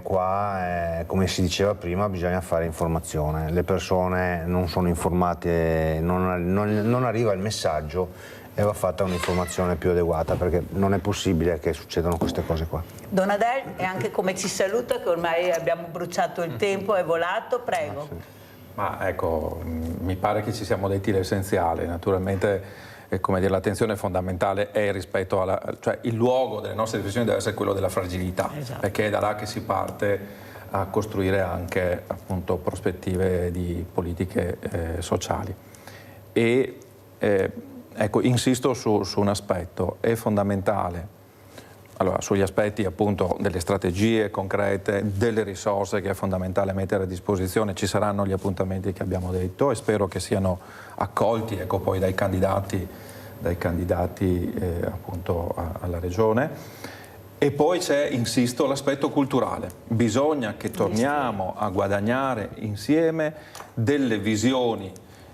[SPEAKER 2] qua, come si diceva prima, bisogna fare informazione. Le persone non sono informate, non arriva il messaggio e va fatta un'informazione più adeguata, perché non è possibile che succedano queste cose qua.
[SPEAKER 1] Donadel, e anche come ci saluta, che ormai abbiamo bruciato il tempo, è volato, prego.
[SPEAKER 3] Ma ecco, mi pare che ci siamo detti l'essenziale, naturalmente. Come dire, l'attenzione fondamentale è rispetto alla, cioè il luogo delle nostre riflessioni deve essere quello della fragilità, perché è da là che si parte a costruire anche appunto prospettive di politiche sociali. E ecco, insisto su un aspetto, è fondamentale. Allora, sugli aspetti appunto delle strategie concrete, delle risorse che è fondamentale mettere a disposizione, ci saranno gli appuntamenti che abbiamo detto e spero che siano accolti, ecco, poi dai candidati appunto alla Regione. E poi c'è, insisto, l'aspetto culturale. Bisogna che torniamo a guadagnare insieme delle visioni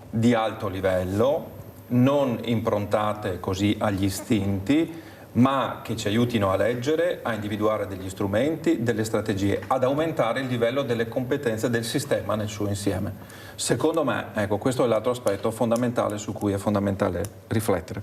[SPEAKER 3] di alto livello, non improntate così agli istinti, ma che ci aiutino a leggere, a individuare degli strumenti, delle strategie, ad aumentare il livello delle competenze del sistema nel suo insieme. Secondo me, ecco, questo è l'altro aspetto fondamentale su cui è fondamentale riflettere.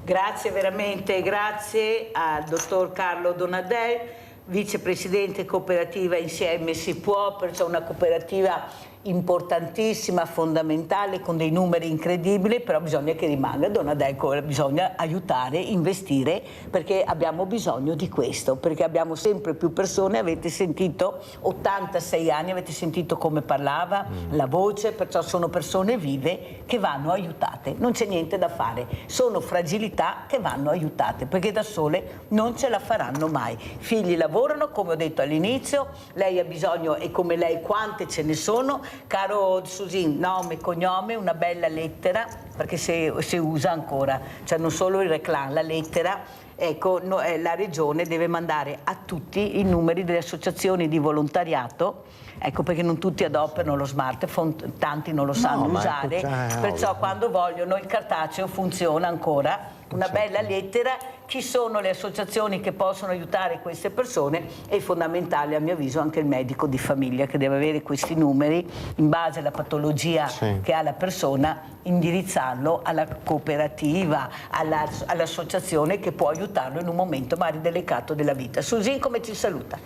[SPEAKER 1] Grazie veramente, grazie al dottor Carlo Donadel, vicepresidente cooperativa Insieme si può, perciò una cooperativa importantissima, fondamentale, con dei numeri incredibili, però bisogna che rimanga Donadel, bisogna aiutare, investire, perché abbiamo bisogno di questo, perché abbiamo sempre più persone, avete sentito, 86 anni, avete sentito come parlava, la voce, perciò sono persone vive che vanno aiutate, non c'è niente da fare, sono fragilità che vanno aiutate, perché da sole non ce la faranno mai. Figli lavorano, come ho detto all'inizio, lei ha bisogno, e come lei quante ce ne sono. Caro Susin, nome e cognome, una bella lettera, perché se usa ancora, cioè non solo il reclame, la lettera, ecco, la Regione deve mandare a tutti i numeri delle associazioni di volontariato, ecco, perché non tutti adoperano lo smartphone, tanti non lo sanno usare, perciò quando vogliono il cartaceo funziona ancora. Una bella lettera, chi sono le associazioni che possono aiutare queste persone, è fondamentale a mio avviso anche il medico di famiglia che deve avere questi numeri in base alla patologia che ha la persona, indirizzarlo alla cooperativa, all'associazione che può aiutarlo in un momento magari delicato della vita. Susin, come ci saluta?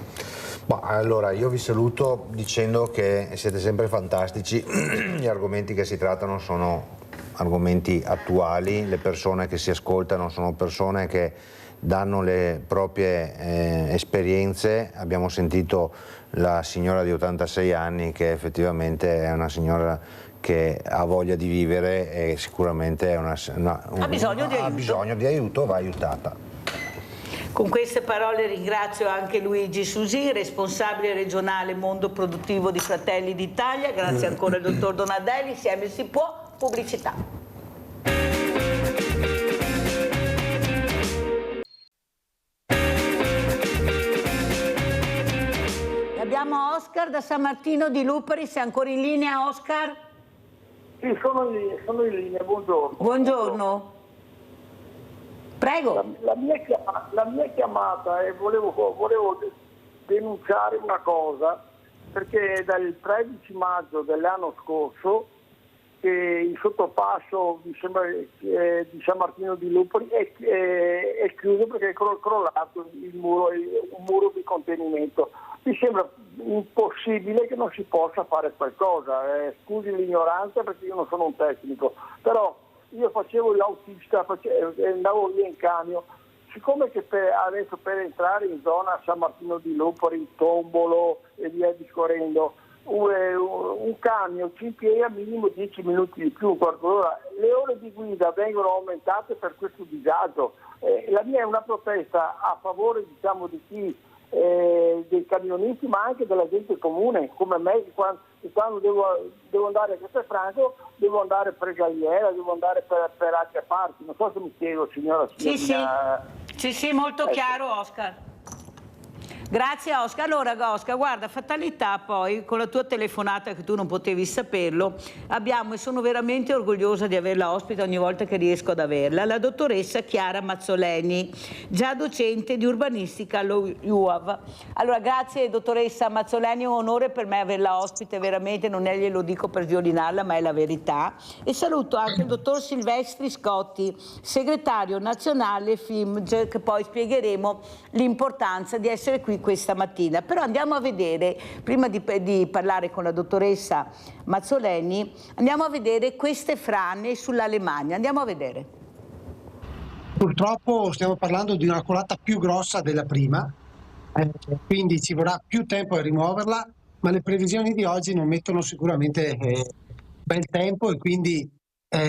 [SPEAKER 2] Allora, io vi saluto dicendo che siete sempre fantastici, gli argomenti che si trattano sono argomenti attuali, le persone che si ascoltano sono persone che danno le proprie esperienze. Abbiamo sentito la signora di 86 anni che effettivamente è una signora che ha voglia di vivere e sicuramente è ha bisogno di aiuto, va aiutata.
[SPEAKER 1] Con queste parole ringrazio anche Luigi Susin, responsabile regionale mondo produttivo di Fratelli d'Italia. Grazie ancora al dottor Donadel. Insieme si può. Pubblicità. Abbiamo Oscar da San Martino di Lupari, sei ancora in linea, Oscar?
[SPEAKER 4] Sì, sono in linea, buongiorno.
[SPEAKER 1] Buongiorno. Prego.
[SPEAKER 4] La mia chiamata è volevo denunciare una cosa, perché dal 13 maggio dell'anno scorso il sottopasso mi sembra di San Martino di Lupari è chiuso perché è crollato un muro di contenimento. Mi sembra impossibile che non si possa fare qualcosa. Scusi l'ignoranza perché io non sono un tecnico, però io facevo l'autista, andavo via in camion, siccome che adesso per entrare in zona San Martino di Lupari, Tombolo e via discorrendo, un camion ci impiega minimo 10 minuti di più, un quarto d'ora. Le ore di guida vengono aumentate per questo disagio. La mia è una protesta a favore, diciamo, di chi, dei camionisti, ma anche della gente comune come me, che quando devo andare a Castelfranco devo andare per Galliera, devo andare per altre parti. Non so se mi spiego, signora.
[SPEAKER 1] Sì, molto chiaro, Oscar. Grazie Oscar. Allora Oscar, guarda, fatalità poi, con la tua telefonata che tu non potevi saperlo, abbiamo, e sono veramente orgogliosa di averla ospite ogni volta che riesco ad averla, la dottoressa Chiara Mazzoleni, già docente di urbanistica allo UAV. Allora grazie dottoressa Mazzoleni, è un onore per me averla ospite, veramente, non è, glielo dico per violinarla, ma è la verità. E saluto anche il dottor Silvestri Scotti, segretario nazionale FIMG, che poi spiegheremo l'importanza di essere qui questa mattina. Però andiamo a vedere, prima di parlare con la dottoressa Mazzoleni, andiamo a vedere queste frane sull'Alemannia. Andiamo a vedere.
[SPEAKER 12] Purtroppo stiamo parlando di una colata più grossa della prima, quindi ci vorrà più tempo a rimuoverla, ma le previsioni di oggi non mettono sicuramente bel tempo, e quindi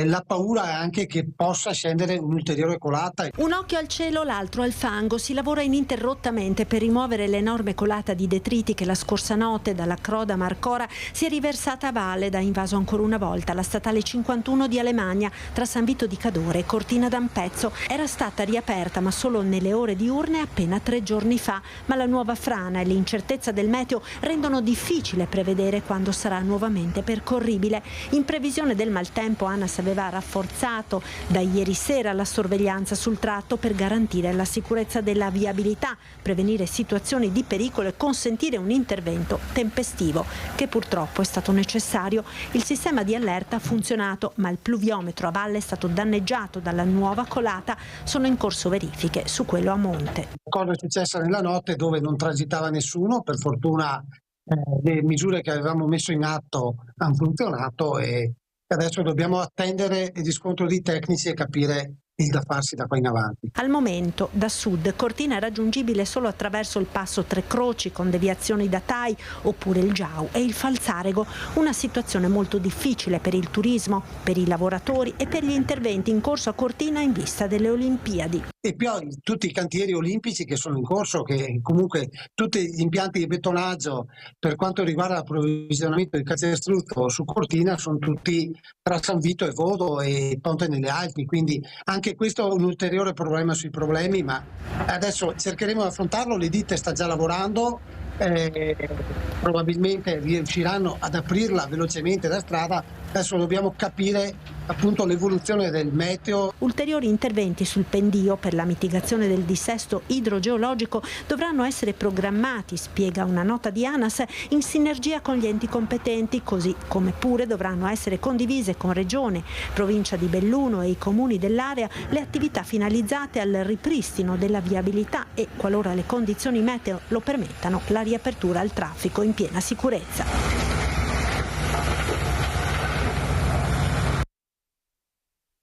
[SPEAKER 12] la paura è anche che possa scendere un'ulteriore colata.
[SPEAKER 5] Un occhio al cielo, l'altro al fango. Si lavora ininterrottamente per rimuovere l'enorme colata di detriti che la scorsa notte dalla Croda Marcora si è riversata a valle ed ha invaso ancora una volta la statale 51 di Alemagna tra San Vito di Cadore e Cortina d'Ampezzo. Era stata riaperta ma solo nelle ore diurne appena 3 giorni fa, ma la nuova frana e l'incertezza del meteo rendono difficile prevedere quando sarà nuovamente percorribile. In previsione del maltempo ANAS aveva rafforzato da ieri sera la sorveglianza sul tratto per garantire la sicurezza della viabilità, prevenire situazioni di pericolo e consentire un intervento tempestivo che purtroppo è stato necessario. Il sistema di allerta ha funzionato, ma il pluviometro a valle è stato danneggiato dalla nuova colata. Sono in corso verifiche su quello a monte.
[SPEAKER 12] Cosa è successa nella notte dove non transitava nessuno, per fortuna le misure che avevamo messo in atto hanno funzionato e adesso dobbiamo attendere il riscontro dei tecnici e capire il da farsi da qua in avanti.
[SPEAKER 5] Al momento da sud Cortina è raggiungibile solo attraverso il passo Tre Croci con deviazioni da Tai oppure il Giau e il Falzarego, una situazione molto difficile per il turismo, per i lavoratori e per gli interventi in corso a Cortina in vista delle Olimpiadi.
[SPEAKER 12] E poi tutti i cantieri olimpici che sono in corso, che comunque tutti gli impianti di betonaggio per quanto riguarda l'approvvigionamento del calcestruzzo su Cortina sono tutti tra San Vito e Vodo e Ponte nelle Alpi, quindi anche questo è un ulteriore problema sui problemi, ma adesso cercheremo di affrontarlo, le ditte sta già lavorando, probabilmente riusciranno ad aprirla velocemente la strada, adesso dobbiamo capire appunto l'evoluzione del meteo.
[SPEAKER 5] Ulteriori interventi sul pendio per la mitigazione del dissesto idrogeologico dovranno essere programmati, spiega una nota di ANAS, in sinergia con gli enti competenti, così come pure dovranno essere condivise con Regione, Provincia di Belluno e i comuni dell'area le attività finalizzate al ripristino della viabilità e, qualora le condizioni meteo lo permettano, la riapertura al traffico in piena sicurezza.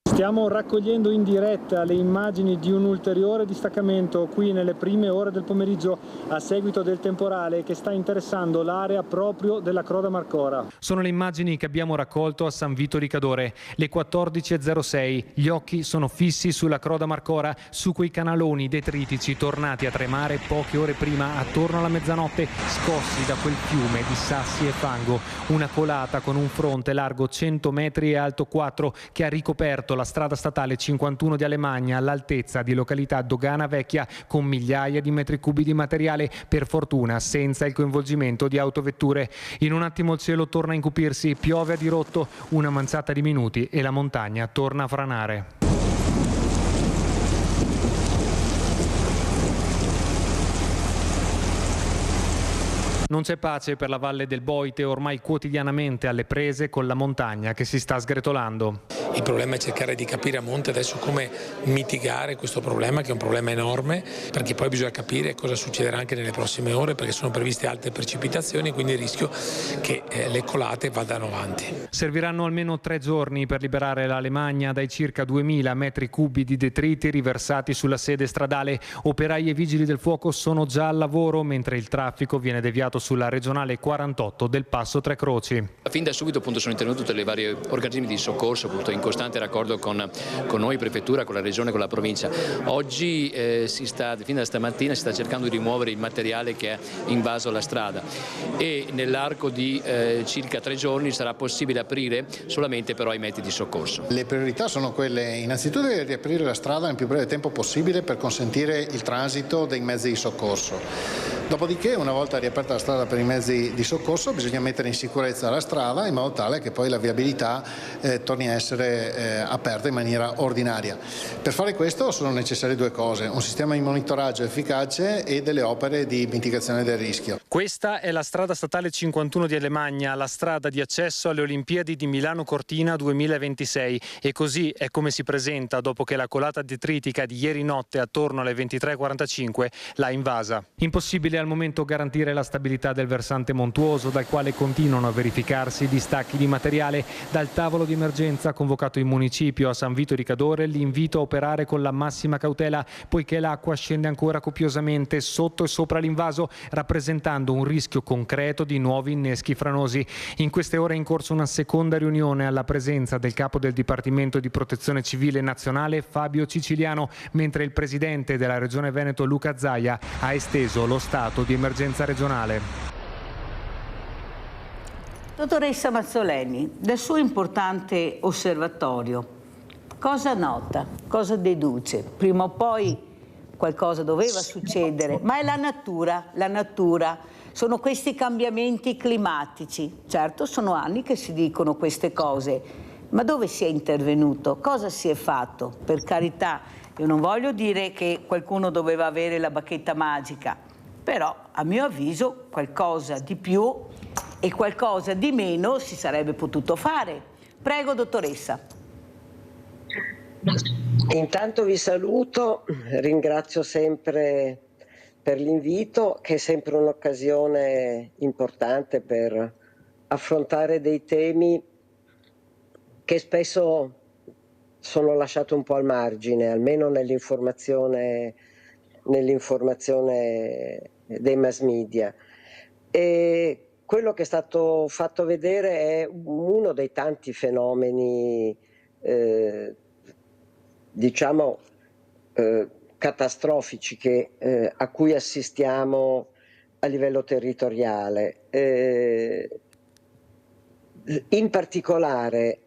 [SPEAKER 13] Stiamo raccogliendo in diretta le immagini di un ulteriore distaccamento qui nelle prime ore del pomeriggio a seguito del temporale che sta interessando l'area proprio della Croda Marcora.
[SPEAKER 14] Sono le immagini che abbiamo raccolto a San Vito di Cadore, le 14.06. Gli occhi sono fissi sulla Croda Marcora, su quei canaloni detritici tornati a tremare poche ore prima, attorno alla mezzanotte, scossi da quel fiume di sassi e fango. Una colata con un fronte largo 100 metri e alto 4 che ha ricoperto la strada statale 51 di Alemagna all'altezza di località Dogana Vecchia con migliaia di metri cubi di materiale, per fortuna senza il coinvolgimento di autovetture. In un attimo il cielo torna a incupirsi, piove a dirotto, una manciata di minuti e la montagna torna a franare. Non c'è pace per la Valle del Boite, ormai quotidianamente alle prese con la montagna che si sta sgretolando.
[SPEAKER 15] Il problema è cercare di capire a monte adesso come mitigare questo problema, che è un problema enorme, perché poi bisogna capire cosa succederà anche nelle prossime ore, perché sono previste alte precipitazioni, quindi il rischio che le colate vadano avanti.
[SPEAKER 14] Serviranno almeno 3 giorni per liberare l'Alemagna dai circa 2000 metri cubi di detriti riversati sulla sede stradale. Operai e vigili del fuoco sono già al lavoro, mentre il traffico viene deviato sulla regionale 48 del Passo Tre Croci.
[SPEAKER 16] Fin da subito appunto sono intervenuti tutti i vari organismi di soccorso, appunto in costante raccordo con noi, prefettura, con la regione, con la provincia. Oggi fin da stamattina si sta cercando di rimuovere il materiale che ha invaso la strada e nell'arco di circa 3 giorni sarà possibile aprire solamente però ai mezzi di soccorso.
[SPEAKER 17] Le priorità sono quelle innanzitutto di riaprire la strada nel più breve tempo possibile per consentire il transito dei mezzi di soccorso. Dopodiché, una volta riaperta la strada per i mezzi di soccorso, bisogna mettere in sicurezza la strada in modo tale che poi la viabilità torni a essere aperta in maniera ordinaria. Per fare questo sono necessarie 2 cose: un sistema di monitoraggio efficace e delle opere di mitigazione del rischio.
[SPEAKER 14] Questa è la strada statale 51 di Alemagna, la strada di accesso alle Olimpiadi di Milano Cortina 2026, e così è come si presenta dopo che la colata detritica di ieri notte attorno alle 23:45 l'ha invasa. Impossibile al momento garantire la stabilità del versante montuoso, dal quale continuano a verificarsi distacchi di materiale. Dal tavolo di emergenza convocato in municipio a San Vito di Cadore l'invito a operare con la massima cautela, poiché l'acqua scende ancora copiosamente sotto e sopra l'invaso, rappresentando un rischio concreto di nuovi inneschi franosi. In queste ore è in corso una seconda riunione alla presenza del capo del Dipartimento di Protezione Civile Nazionale Fabio Ciciliano, mentre il presidente della Regione Veneto Luca Zaia ha esteso lo stato di emergenza regionale.
[SPEAKER 1] Dottoressa Mazzoleni, dal suo importante osservatorio, cosa nota? Cosa deduce? Prima o poi qualcosa doveva succedere, ma è la natura. Sono questi cambiamenti climatici. Certo, sono anni che si dicono queste cose, ma dove si è intervenuto? Cosa si è fatto? Per carità, io non voglio dire che qualcuno doveva avere la bacchetta magica, però a mio avviso qualcosa di più e qualcosa di meno si sarebbe potuto fare. Prego, dottoressa.
[SPEAKER 18] Intanto vi saluto, ringrazio sempre per l'invito, che è sempre un'occasione importante per affrontare dei temi che spesso sono lasciati un po' al margine, almeno nell'informazione dei mass media. E quello che è stato fatto vedere è uno dei tanti fenomeni, catastrofici a cui assistiamo a livello territoriale. In particolare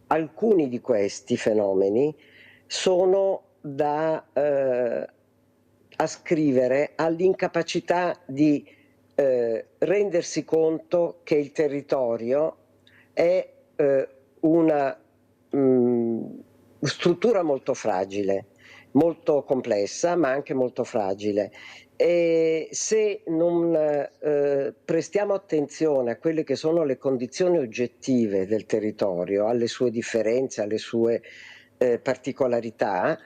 [SPEAKER 18] alcuni di questi fenomeni sono da ascrivere all'incapacità di rendersi conto che il territorio è una struttura molto fragile, molto complessa, ma anche molto fragile. E se non prestiamo attenzione a quelle che sono le condizioni oggettive del territorio, alle sue differenze, alle sue particolarità,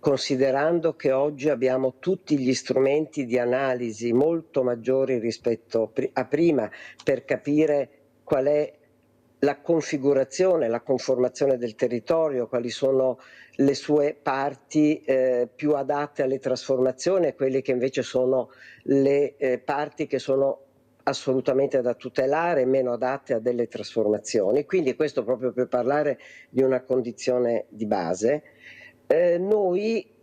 [SPEAKER 18] considerando che oggi abbiamo tutti gli strumenti di analisi molto maggiori rispetto a prima per capire qual è la configurazione, la conformazione del territorio, quali sono le sue parti più adatte alle trasformazioni e quelle che invece sono le parti che sono assolutamente da tutelare, meno adatte a delle trasformazioni. Quindi questo proprio per parlare di una condizione di base. Noi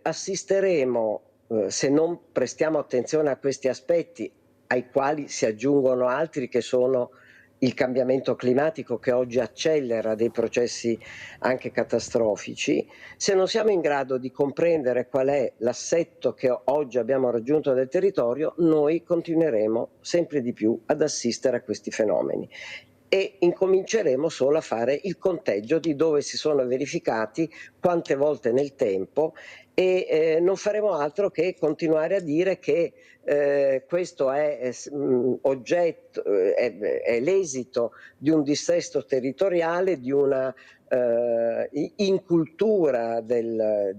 [SPEAKER 18] assisteremo, se non prestiamo attenzione a questi aspetti, ai quali si aggiungono altri che sono il cambiamento climatico, che oggi accelera dei processi anche catastrofici, se non siamo in grado di comprendere qual è l'assetto che oggi abbiamo raggiunto del territorio, noi continueremo sempre di più ad assistere a questi fenomeni e incominceremo solo a fare il conteggio di dove si sono verificati, quante volte nel tempo, e non faremo altro che continuare a dire che questo è è l'esito di un dissesto territoriale, di una incultura del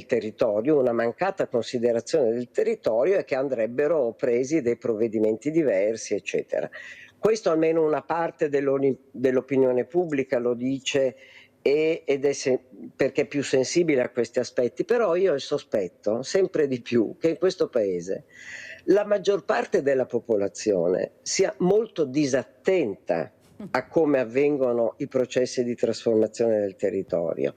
[SPEAKER 18] territorio, una mancata considerazione del territorio, e che andrebbero presi dei provvedimenti diversi, eccetera. Questo almeno una parte dell'opinione pubblica lo dice perché è più sensibile a questi aspetti, però io ho il sospetto sempre di più che in questo paese la maggior parte della popolazione sia molto disattenta a come avvengono i processi di trasformazione del territorio,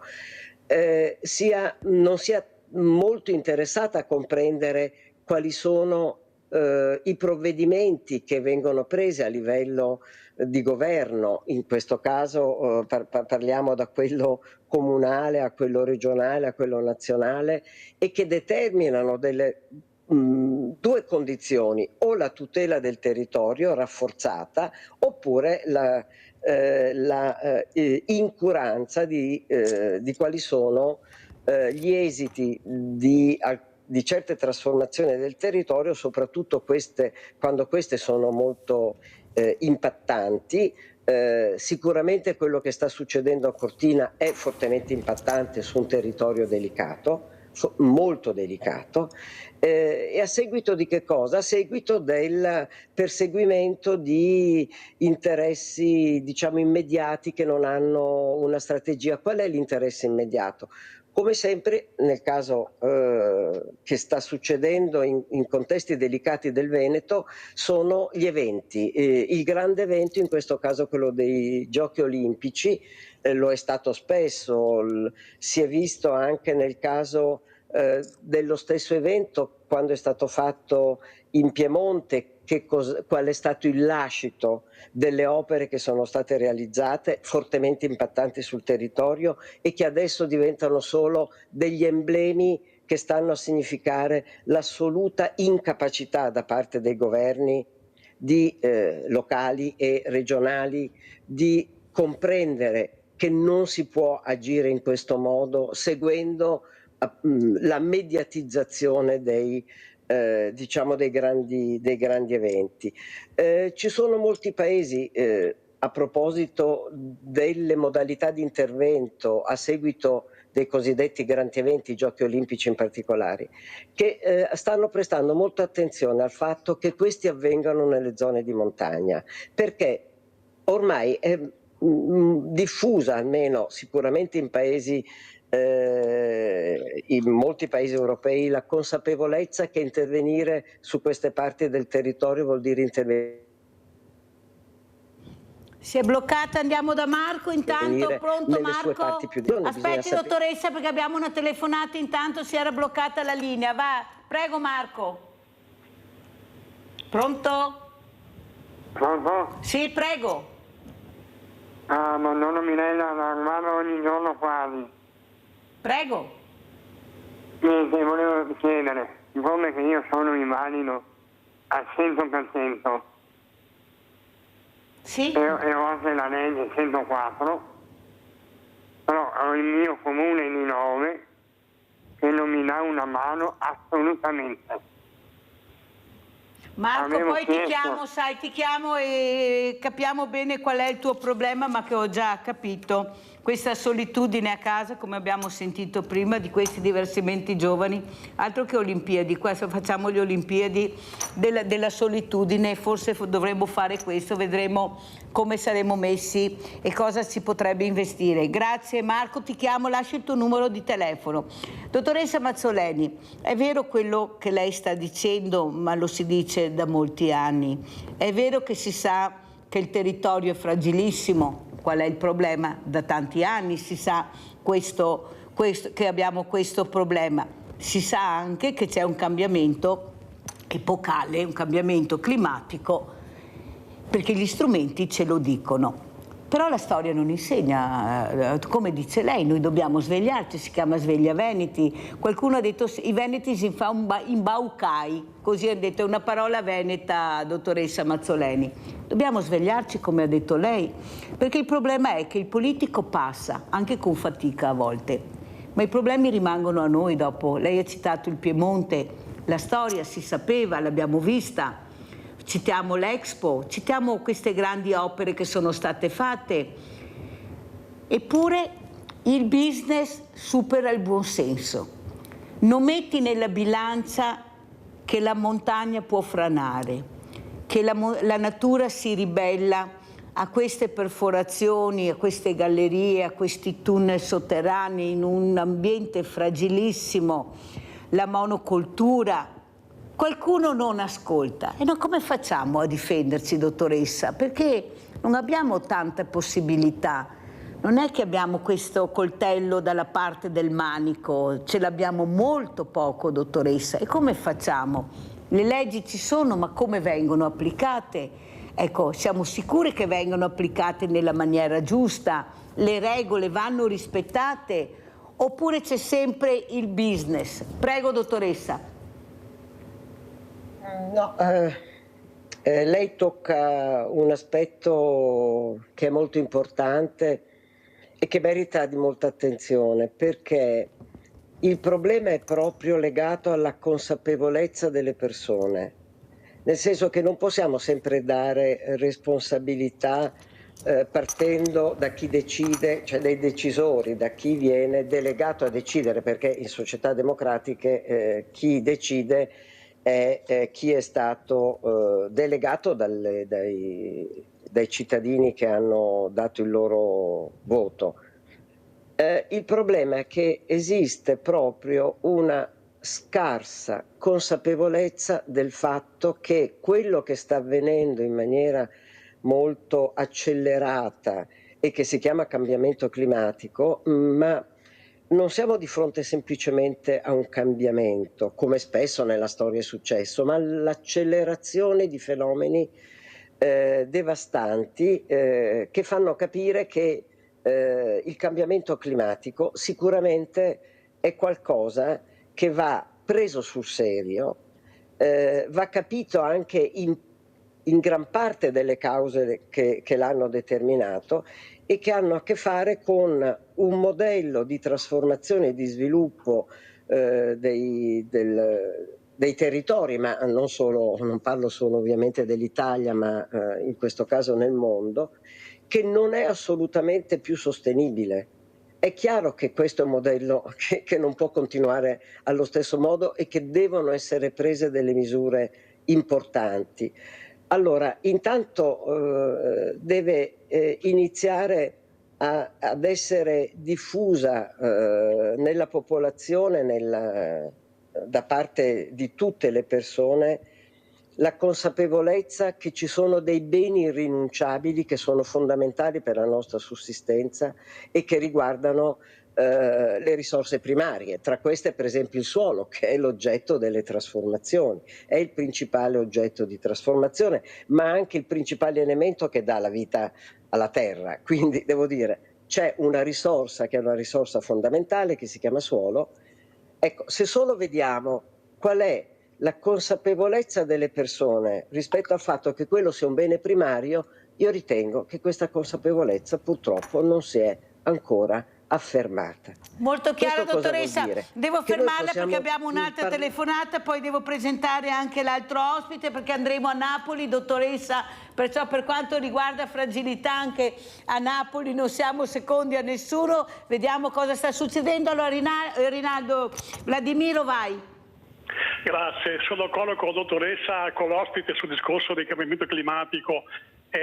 [SPEAKER 18] non sia molto interessata a comprendere quali sono i provvedimenti che vengono presi a livello di governo, in questo caso parliamo da quello comunale a quello regionale a quello nazionale, e che determinano delle due condizioni: o la tutela del territorio rafforzata, oppure la incuranza di quali sono gli esiti di certe trasformazioni del territorio, soprattutto quando queste sono molto impattanti. Sicuramente quello che sta succedendo a Cortina è fortemente impattante su un territorio delicato, molto delicato, e a seguito di che cosa? A seguito del perseguimento di interessi, diciamo, immediati che non hanno una strategia. Qual è l'interesse immediato? Come sempre nel caso che sta succedendo in contesti delicati del Veneto sono gli eventi. Il grande evento, in questo caso quello dei Giochi Olimpici, lo è stato spesso, si è visto anche nel caso dello stesso evento quando è stato fatto in Piemonte, qual è stato il lascito delle opere che sono state realizzate, fortemente impattanti sul territorio e che adesso diventano solo degli emblemi che stanno a significare l'assoluta incapacità da parte dei governi locali e regionali di comprendere che non si può agire in questo modo seguendo la mediatizzazione dei grandi eventi. Ci sono molti paesi, a proposito delle modalità di intervento a seguito dei cosiddetti grandi eventi, i Giochi Olimpici in particolare, che stanno prestando molta attenzione al fatto che questi avvengano nelle zone di montagna, perché ormai è diffusa, almeno sicuramente in molti paesi europei, la consapevolezza che intervenire su queste parti del territorio vuol dire intervenire.
[SPEAKER 1] Si è bloccata, andiamo da Marco intanto, pronto Marco? Aspetti dottoressa perché abbiamo una telefonata, intanto si era bloccata la linea, va, prego Marco. Pronto?
[SPEAKER 19] Pronto?
[SPEAKER 1] Sì, prego.
[SPEAKER 19] Buongiorno Mirella, da Armando ogni giorno quasi.
[SPEAKER 1] Prego.
[SPEAKER 19] Niente, volevo chiedere, siccome che io sono invalido al 100%,
[SPEAKER 1] sì.
[SPEAKER 19] e ho anche la legge 104, però ho il mio comune di 9 che non mi dà una mano assolutamente.
[SPEAKER 1] Marco, poi ti chiamo e capiamo bene qual è il tuo problema, ma che ho già capito. Questa solitudine a casa, come abbiamo sentito prima, di questi diversimenti giovani, altro che Olimpiadi, qua facciamo le Olimpiadi della solitudine, forse dovremmo fare questo, vedremo come saremo messi e cosa si potrebbe investire. Grazie Marco, ti chiamo, lascio il tuo numero di telefono. Dottoressa Mazzoleni, è vero quello che lei sta dicendo, ma lo si dice da molti anni, è vero che si sa che il territorio è fragilissimo. Qual è il problema? Da tanti anni si sa che abbiamo questo problema. Si sa anche che c'è un cambiamento epocale, un cambiamento climatico, perché gli strumenti ce lo dicono. Però la storia non insegna, come dice lei, noi dobbiamo svegliarci, si chiama sveglia Veneti. Qualcuno ha detto i Veneti si fa imbaucai, così ha detto, è una parola veneta, dottoressa Mazzoleni. Dobbiamo svegliarci, come ha detto lei, perché il problema è che il politico passa, anche con fatica a volte, ma i problemi rimangono a noi dopo. Lei ha citato il Piemonte, la storia si sapeva, l'abbiamo vista. Citiamo l'Expo, citiamo queste grandi opere che sono state fatte. Eppure il business supera il buonsenso. Non metti nella bilancia che la montagna può franare, che la natura si ribella a queste perforazioni, a queste gallerie, a questi tunnel sotterranei in un ambiente fragilissimo, la monocoltura. Qualcuno non ascolta. E noi come facciamo a difenderci, dottoressa? Perché non abbiamo tante possibilità. Non è che abbiamo questo coltello dalla parte del manico, ce l'abbiamo molto poco, dottoressa. E come facciamo? Le leggi ci sono, ma come vengono applicate? Ecco, siamo sicuri che vengono applicate nella maniera giusta? Le regole vanno rispettate? Oppure c'è sempre il business? Prego, dottoressa.
[SPEAKER 18] No, lei tocca un aspetto che è molto importante e che merita di molta attenzione, perché il problema è proprio legato alla consapevolezza delle persone, nel senso che non possiamo sempre dare responsabilità partendo da chi decide, cioè dai decisori, da chi viene delegato a decidere, perché in società democratiche chi decide è chi è stato delegato dai cittadini che hanno dato il loro voto. Il problema è che esiste proprio una scarsa consapevolezza del fatto che quello che sta avvenendo in maniera molto accelerata e che si chiama cambiamento climatico, ma non siamo di fronte semplicemente a un cambiamento, come spesso nella storia è successo, ma all'accelerazione di fenomeni devastanti che fanno capire che il cambiamento climatico sicuramente è qualcosa che va preso sul serio, va capito anche in gran parte delle cause che l'hanno determinato e che hanno a che fare con un modello di trasformazione e di sviluppo dei territori, ma non parlo solo ovviamente dell'Italia, ma in questo caso nel mondo, che non è assolutamente più sostenibile. È chiaro che questo è un modello che non può continuare allo stesso modo e che devono essere prese delle misure importanti. Allora, intanto deve iniziare ad essere diffusa nella popolazione, da parte di tutte le persone, la consapevolezza che ci sono dei beni irrinunciabili che sono fondamentali per la nostra sussistenza e che riguardano le risorse primarie, tra queste per esempio il suolo, che è l'oggetto delle trasformazioni, è il principale oggetto di trasformazione, ma anche il principale elemento che dà la vita alla terra. Quindi devo dire, c'è una risorsa che è una risorsa fondamentale che si chiama suolo. Ecco, se solo vediamo qual è la consapevolezza delle persone rispetto al fatto che quello sia un bene primario, io ritengo che questa consapevolezza purtroppo non si è ancora affermata.
[SPEAKER 1] Molto chiaro,
[SPEAKER 18] Questo cosa
[SPEAKER 1] dottoressa.
[SPEAKER 18] vuol dire?
[SPEAKER 1] Devo
[SPEAKER 18] Che noi
[SPEAKER 1] fermarla
[SPEAKER 18] possiamo
[SPEAKER 1] perché abbiamo un'altra telefonata, poi devo presentare anche l'altro ospite perché andremo a Napoli, dottoressa, perciò per quanto riguarda fragilità anche a Napoli non siamo secondi a nessuno, vediamo cosa sta succedendo. Allora Rinaldo Vladimiro, vai.
[SPEAKER 20] Grazie, sono d'accordo con la dottoressa, con l'ospite sul discorso del cambiamento climatico.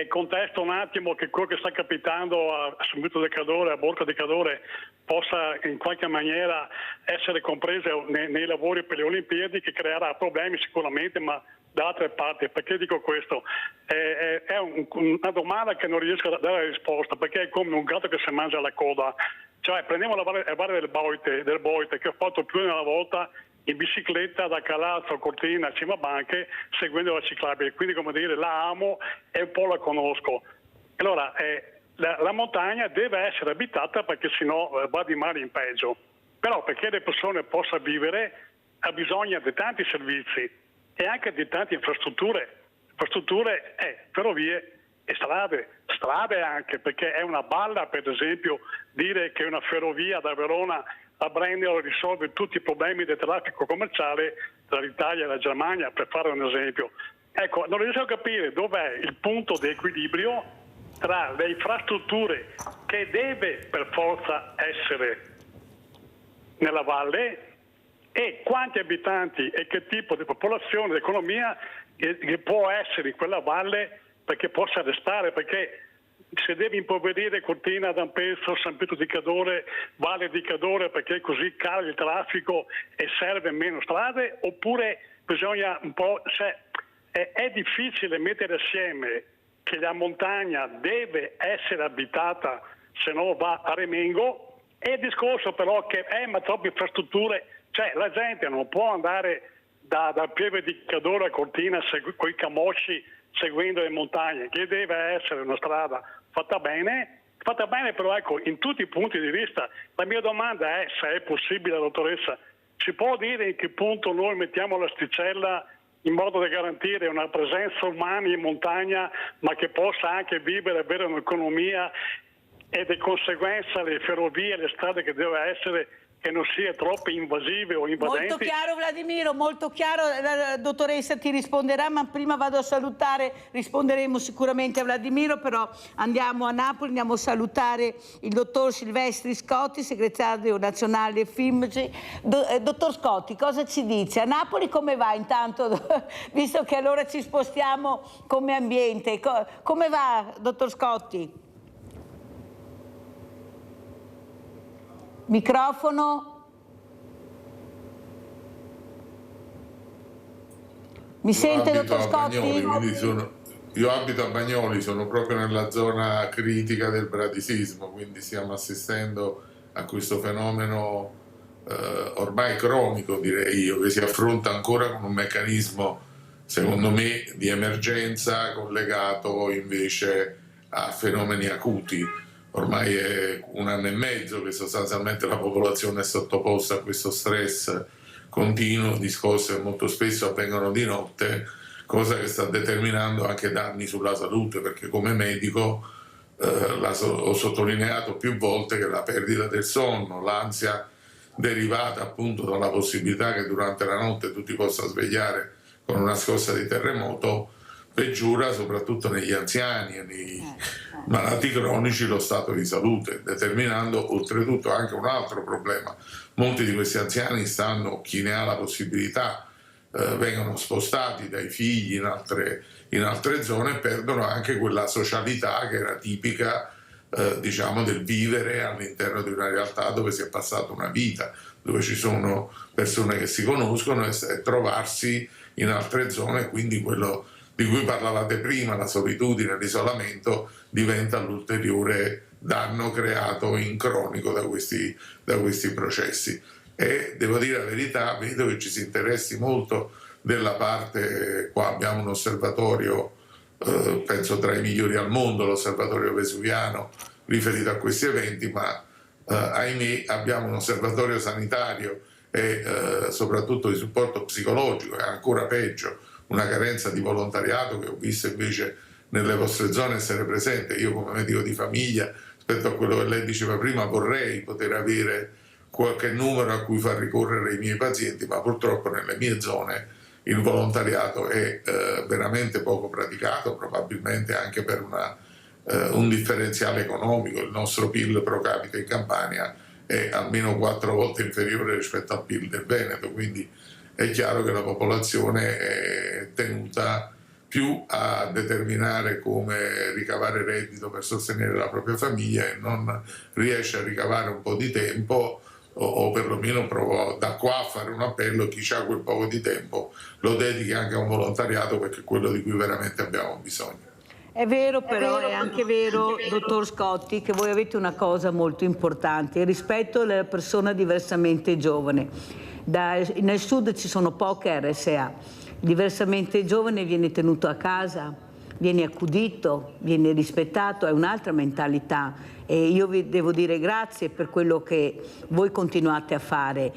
[SPEAKER 20] Contesto un attimo che quello che sta capitando a San Vito del Cadore, a Borca del Cadore, possa in qualche maniera essere compreso nei lavori per le Olimpiadi, che creerà problemi sicuramente, ma da altre parti. Perché dico questo? È una domanda che non riesco a dare risposta, perché è come un gatto che si mangia la coda. Cioè, prendiamo la valle del Boite, che ho fatto più di una volta in bicicletta da Calazzo a Cortina a Cimabanche seguendo la ciclabile, quindi come dire la amo e un po' la conosco. Allora la montagna deve essere abitata perché sennò va di male in peggio, però perché le persone possano vivere ha bisogno di tanti servizi e anche di tante infrastrutture, ferrovie e strade anche, perché è una balla per esempio dire che una ferrovia da Verona a Brennero risolve tutti i problemi del traffico commerciale tra l'Italia e la Germania, per fare un esempio. Ecco, non riesco a capire dov'è il punto di equilibrio tra le infrastrutture che deve per forza essere nella valle e quanti abitanti e che tipo di popolazione, di economia che può essere in quella valle perché possa restare, perché se devi impoverire Cortina, D'Ampezzo, San Vito di Cadore, Valle di Cadore perché così cala il traffico e serve meno strade, oppure bisogna un po', cioè, è difficile mettere assieme che la montagna deve essere abitata, se no va a remengo, e il discorso però che ma troppe infrastrutture, cioè la gente non può andare da Pieve di Cadore a Cortina con i camosci seguendo le montagne, che deve essere una strada fatta bene però ecco, in tutti i punti di vista. La mia domanda è se è possibile, dottoressa, ci può dire in che punto noi mettiamo l'asticella in modo da garantire una presenza umana in montagna ma che possa anche vivere e avere un'economia e di conseguenza le ferrovie e le strade che deve essere che non sia troppo invasive o invadenti.
[SPEAKER 1] Molto chiaro Vladimiro, molto chiaro, la dottoressa ti risponderà, ma prima vado a salutare, risponderemo sicuramente a Vladimiro, però andiamo a Napoli, andiamo a salutare il dottor Silvestri Scotti, segretario nazionale FIMG. Dottor Scotti, cosa ci dice? A Napoli come va intanto, visto che allora ci spostiamo come ambiente, come va dottor Scotti? Microfono. Mi sente dottor Scotti?
[SPEAKER 21] Io abito a Bagnoli, sono proprio nella zona critica del bradisismo, quindi stiamo assistendo a questo fenomeno ormai cronico, direi io, che si affronta ancora con un meccanismo, secondo me, di emergenza collegato invece a fenomeni acuti. Ormai è 1 anno e mezzo che sostanzialmente la popolazione è sottoposta a questo stress continuo, discorsi che molto spesso avvengono di notte, cosa che sta determinando anche danni sulla salute, perché come medico ho sottolineato più volte che la perdita del sonno, l'ansia derivata appunto dalla possibilità che durante la notte tu ti possa svegliare con una scossa di terremoto, peggiora soprattutto negli anziani e nei malati cronici lo stato di salute, determinando oltretutto anche un altro problema. Molti di questi anziani chi ne ha la possibilità, vengono spostati dai figli in altre zone e perdono anche quella socialità che era tipica diciamo del vivere all'interno di una realtà dove si è passata una vita, dove ci sono persone che si conoscono e trovarsi in altre zone, quindi quello di cui parlavate prima, la solitudine, l'isolamento, diventa l'ulteriore danno creato in cronico da questi processi. E devo dire la verità, vedo che ci si interessi molto della parte, qua abbiamo un osservatorio, penso tra i migliori al mondo, l'osservatorio vesuviano, riferito a questi eventi, ma ahimè abbiamo un osservatorio sanitario e soprattutto di supporto psicologico, e ancora peggio, una carenza di volontariato che ho visto invece nelle vostre zone essere presente. Io come medico di famiglia, rispetto a quello che lei diceva prima, vorrei poter avere qualche numero a cui far ricorrere i miei pazienti, ma purtroppo nelle mie zone il volontariato è veramente poco praticato, probabilmente anche per un differenziale economico. Il nostro PIL pro capite in Campania è almeno 4 volte inferiore rispetto al PIL del Veneto, quindi è chiaro che la popolazione è tenuta più a determinare come ricavare reddito per sostenere la propria famiglia e non riesce a ricavare un po' di tempo, o perlomeno provo da qua a fare un appello: chi ha quel poco di tempo lo dedichi anche a un volontariato, perché è quello di cui veramente abbiamo bisogno.
[SPEAKER 1] È vero, però è anche vero, dottor Scotti, che voi avete una cosa molto importante rispetto alla persona diversamente giovane. Nel sud ci sono poche RSA, diversamente giovane viene tenuto a casa, viene accudito, viene rispettato, è un'altra mentalità, e io vi devo dire grazie per quello che voi continuate a fare,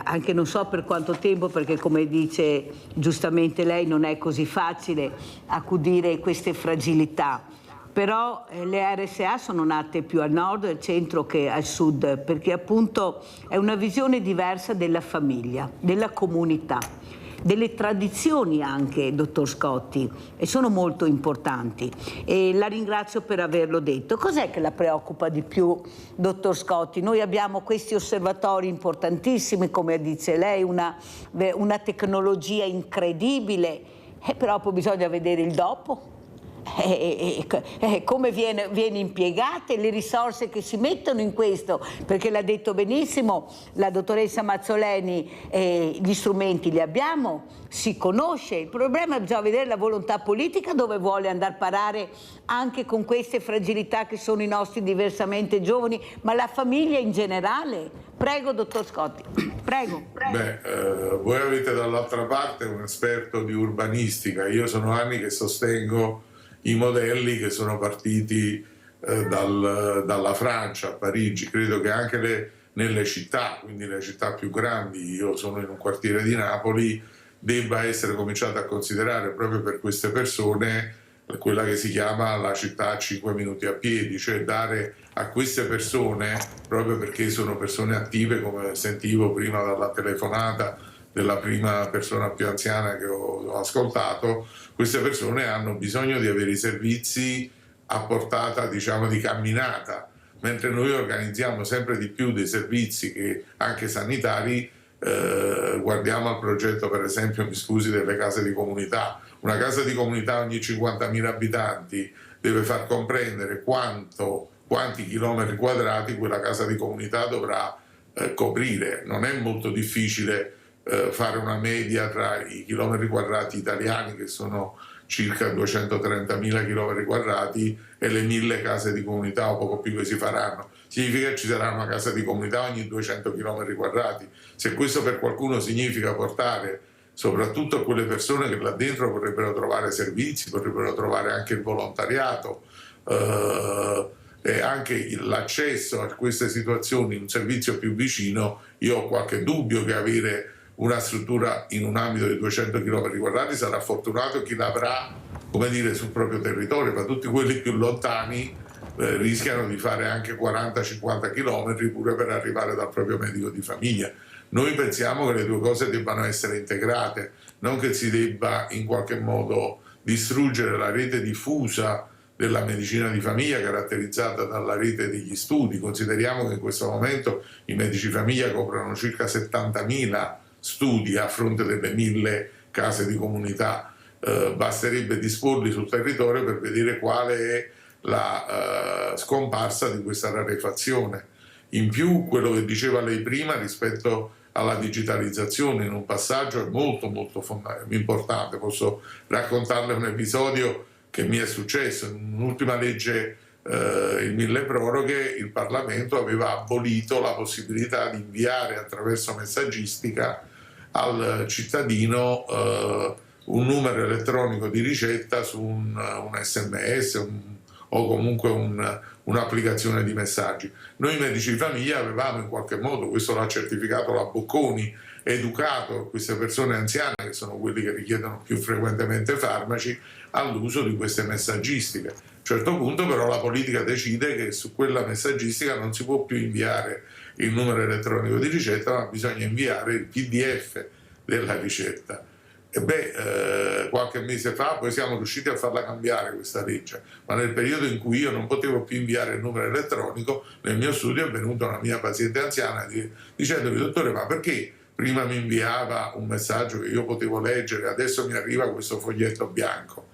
[SPEAKER 1] anche non so per quanto tempo, perché come dice giustamente lei non è così facile accudire queste fragilità. Però le RSA sono nate più al nord e al centro che al sud, perché appunto è una visione diversa della famiglia, della comunità, delle tradizioni anche, dottor Scotti, e sono molto importanti. E la ringrazio per averlo detto. Cos'è che la preoccupa di più, dottor Scotti? Noi abbiamo questi osservatori importantissimi, come dice lei, una tecnologia incredibile, però poi bisogna vedere il dopo. Come viene impiegate le risorse che si mettono in questo, perché l'ha detto benissimo la dottoressa Mazzoleni, gli strumenti li abbiamo, si conosce, il problema è bisogna vedere la volontà politica dove vuole andare a parare anche con queste fragilità che sono i nostri diversamente giovani, ma la famiglia in generale. Prego, dottor Scotti, prego.
[SPEAKER 21] Voi avete dall'altra parte un esperto di urbanistica, io sono anni che sostengo i modelli che sono partiti dalla Francia, a Parigi. Credo che anche nelle città, quindi le città più grandi, io sono in un quartiere di Napoli, debba essere cominciato a considerare proprio per queste persone quella che si chiama la città a 5 minuti a piedi, cioè dare a queste persone, proprio perché sono persone attive, come sentivo prima dalla telefonata della prima persona più anziana che ho ascoltato, queste persone hanno bisogno di avere i servizi a portata, diciamo, di camminata, mentre noi organizziamo sempre di più dei servizi che anche sanitari. Guardiamo al progetto, per esempio, mi scusi, delle case di comunità. Una casa di comunità ogni 50.000 abitanti deve far comprendere quanti chilometri quadrati quella casa di comunità dovrà coprire. Non è molto difficile fare una media tra i chilometri quadrati italiani, che sono circa 230.000 chilometri quadrati, e le 1.000 case di comunità o poco più che si faranno. Significa che ci sarà una casa di comunità ogni 200 chilometri quadrati. Se questo per qualcuno significa portare soprattutto a quelle persone che là dentro vorrebbero trovare servizi, vorrebbero trovare anche il volontariato e anche l'accesso a queste situazioni, un servizio più vicino, io ho qualche dubbio che avere una struttura in un ambito di 200 km quadrati sarà fortunato chi l'avrà, come dire, sul proprio territorio, ma tutti quelli più lontani rischiano di fare anche 40-50 km pure per arrivare dal proprio medico di famiglia. Noi pensiamo che le due cose debbano essere integrate, non che si debba in qualche modo distruggere la rete diffusa della medicina di famiglia caratterizzata dalla rete degli studi. Consideriamo che in questo momento i medici di famiglia coprono circa 70.000 studi a fronte delle 1.000 case di comunità. Basterebbe disporli sul territorio per vedere quale è la scomparsa di questa rarefazione. In più, quello che diceva lei prima rispetto alla digitalizzazione in un passaggio è molto importante. Posso raccontarle un episodio che mi è successo. In un'ultima legge, il milleproroghe, il Parlamento aveva abolito la possibilità di inviare attraverso messaggistica al cittadino un numero elettronico di ricetta su un SMS o comunque un'applicazione di messaggi. Noi medici di famiglia avevamo in qualche modo, questo l'ha certificato la Bocconi, educato queste persone anziane, che sono quelli che richiedono più frequentemente farmaci, all'uso di queste messaggistiche. A un certo punto però la politica decide che su quella messaggistica non si può più inviare il numero elettronico di ricetta, ma bisogna inviare il PDF della ricetta. E qualche mese fa poi siamo riusciti a farla cambiare questa legge, ma nel periodo in cui io non potevo più inviare il numero elettronico, nel mio studio è venuta una mia paziente anziana dicendomi: dottore, ma perché prima mi inviava un messaggio che io potevo leggere, adesso mi arriva questo foglietto bianco?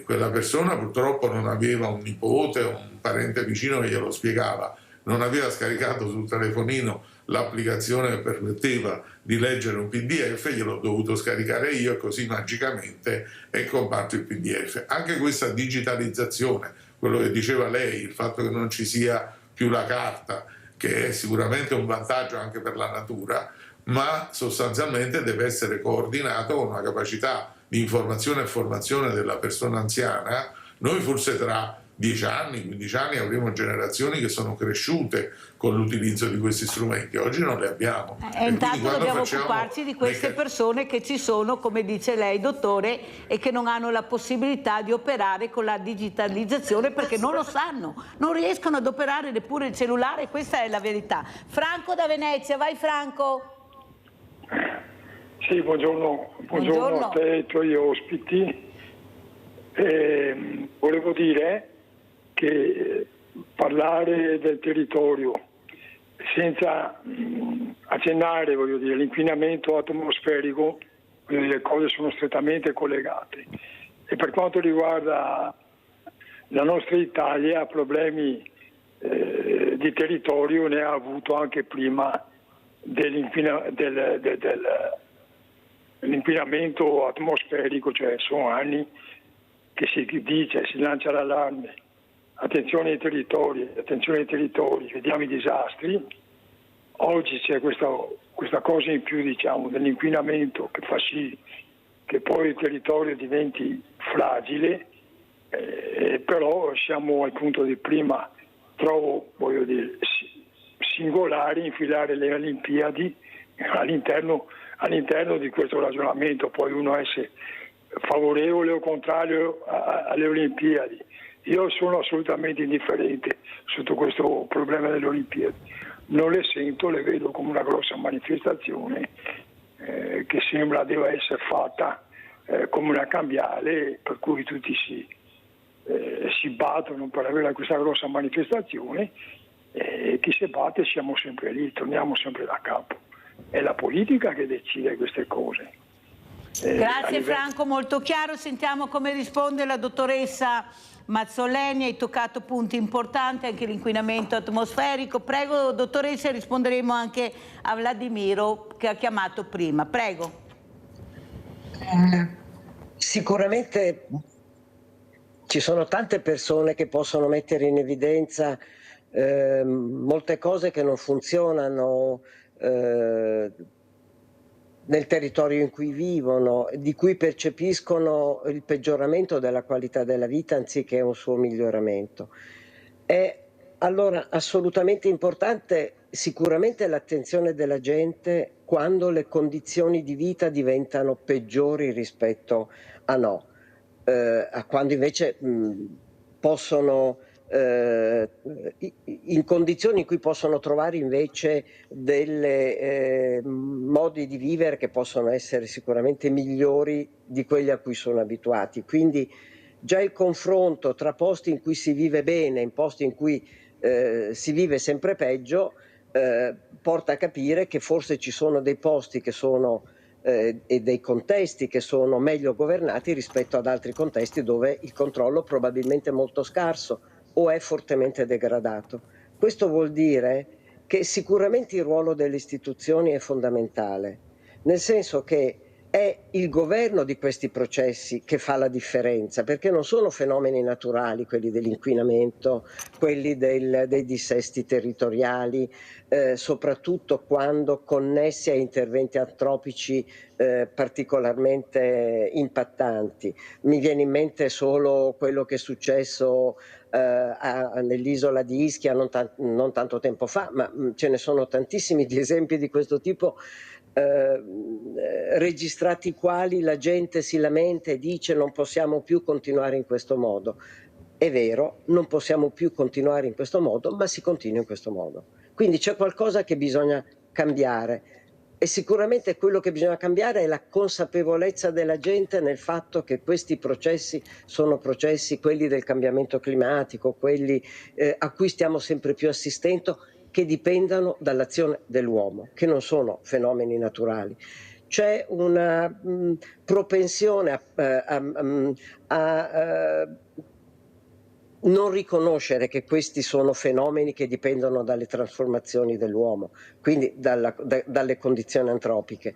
[SPEAKER 21] Quella persona purtroppo non aveva un nipote o un parente vicino che glielo spiegava, non aveva scaricato sul telefonino l'applicazione che permetteva di leggere un PDF, gliel'ho dovuto scaricare io e così magicamente è comparso il PDF. Anche questa digitalizzazione, quello che diceva lei, il fatto che non ci sia più la carta, che è sicuramente un vantaggio anche per la natura, ma sostanzialmente deve essere coordinato con una capacità di informazione e formazione della persona anziana. Noi forse tra 10 anni, 15 anni avremo generazioni che sono cresciute con l'utilizzo di questi strumenti, oggi non le abbiamo.
[SPEAKER 1] E intanto dobbiamo occuparci di queste persone che ci sono, come dice lei, dottore, e che non hanno la possibilità di operare con la digitalizzazione perché non lo sanno, non riescono ad operare neppure il cellulare, questa è la verità. Franco da Venezia, vai Franco.
[SPEAKER 6] Sì, buongiorno a te e ai tuoi ospiti. Volevo dire che parlare del territorio senza accennare, l'inquinamento atmosferico, le cose sono strettamente collegate. E per quanto riguarda la nostra Italia, problemi di territorio ne ha avuto anche prima dell'inquinamento atmosferico, cioè sono anni che si dice, si lancia l'allarme, attenzione ai territori, vediamo i disastri. Oggi c'è questa cosa in più, diciamo, dell'inquinamento che fa sì che poi il territorio diventi fragile, però siamo al punto di prima, trovo, singolare infilare le Olimpiadi all'interno di questo ragionamento. Poi uno favorevole o contrario alle Olimpiadi. Io sono assolutamente indifferente sotto questo problema delle Olimpiadi. Non le sento, le vedo come una grossa manifestazione che sembra deve essere fatta come una cambiale, per cui tutti si battono per avere questa grossa manifestazione e chi si batte siamo sempre lì, torniamo sempre da capo. È la politica che decide queste cose.
[SPEAKER 1] Grazie Franco, molto chiaro. Sentiamo come risponde la dottoressa Mazzoleni. Hai toccato punti importanti, anche l'inquinamento atmosferico. Prego dottoressa, risponderemo anche a Vladimiro che ha chiamato prima. Prego.
[SPEAKER 18] Sicuramente ci sono tante persone che possono mettere in evidenza molte cose che non funzionano nel territorio in cui vivono, di cui percepiscono il peggioramento della qualità della vita anziché un suo miglioramento. È allora assolutamente importante sicuramente l'attenzione della gente quando le condizioni di vita diventano peggiori rispetto a quando invece possono in condizioni in cui possono trovare invece delle modi di vivere che possono essere sicuramente migliori di quelli a cui sono abituati. Quindi già il confronto tra posti in cui si vive bene e posti in cui si vive sempre peggio porta a capire che forse ci sono dei posti che sono e dei contesti che sono meglio governati rispetto ad altri contesti dove il controllo probabilmente è molto scarso o è fortemente degradato. Questo vuol dire che sicuramente il ruolo delle istituzioni è fondamentale, nel senso che è il governo di questi processi che fa la differenza, perché non sono fenomeni naturali quelli dell'inquinamento, quelli dei dissesti territoriali, soprattutto quando connessi a interventi antropici particolarmente impattanti. Mi viene in mente solo quello che è successo nell'isola di Ischia non tanto tempo fa, ma ce ne sono tantissimi di esempi di questo tipo registrati, quali la gente si lamenta e dice non possiamo più continuare in questo modo. È vero, non possiamo più continuare in questo modo, ma si continua in questo modo. Quindi c'è qualcosa che bisogna cambiare e sicuramente quello che bisogna cambiare è la consapevolezza della gente nel fatto che questi processi sono processi, quelli del cambiamento climatico, quelli a cui stiamo sempre più assistendo, che dipendano dall'azione dell'uomo, che non sono fenomeni naturali. C'è una propensione a non riconoscere che questi sono fenomeni che dipendono dalle trasformazioni dell'uomo, quindi dalle condizioni antropiche,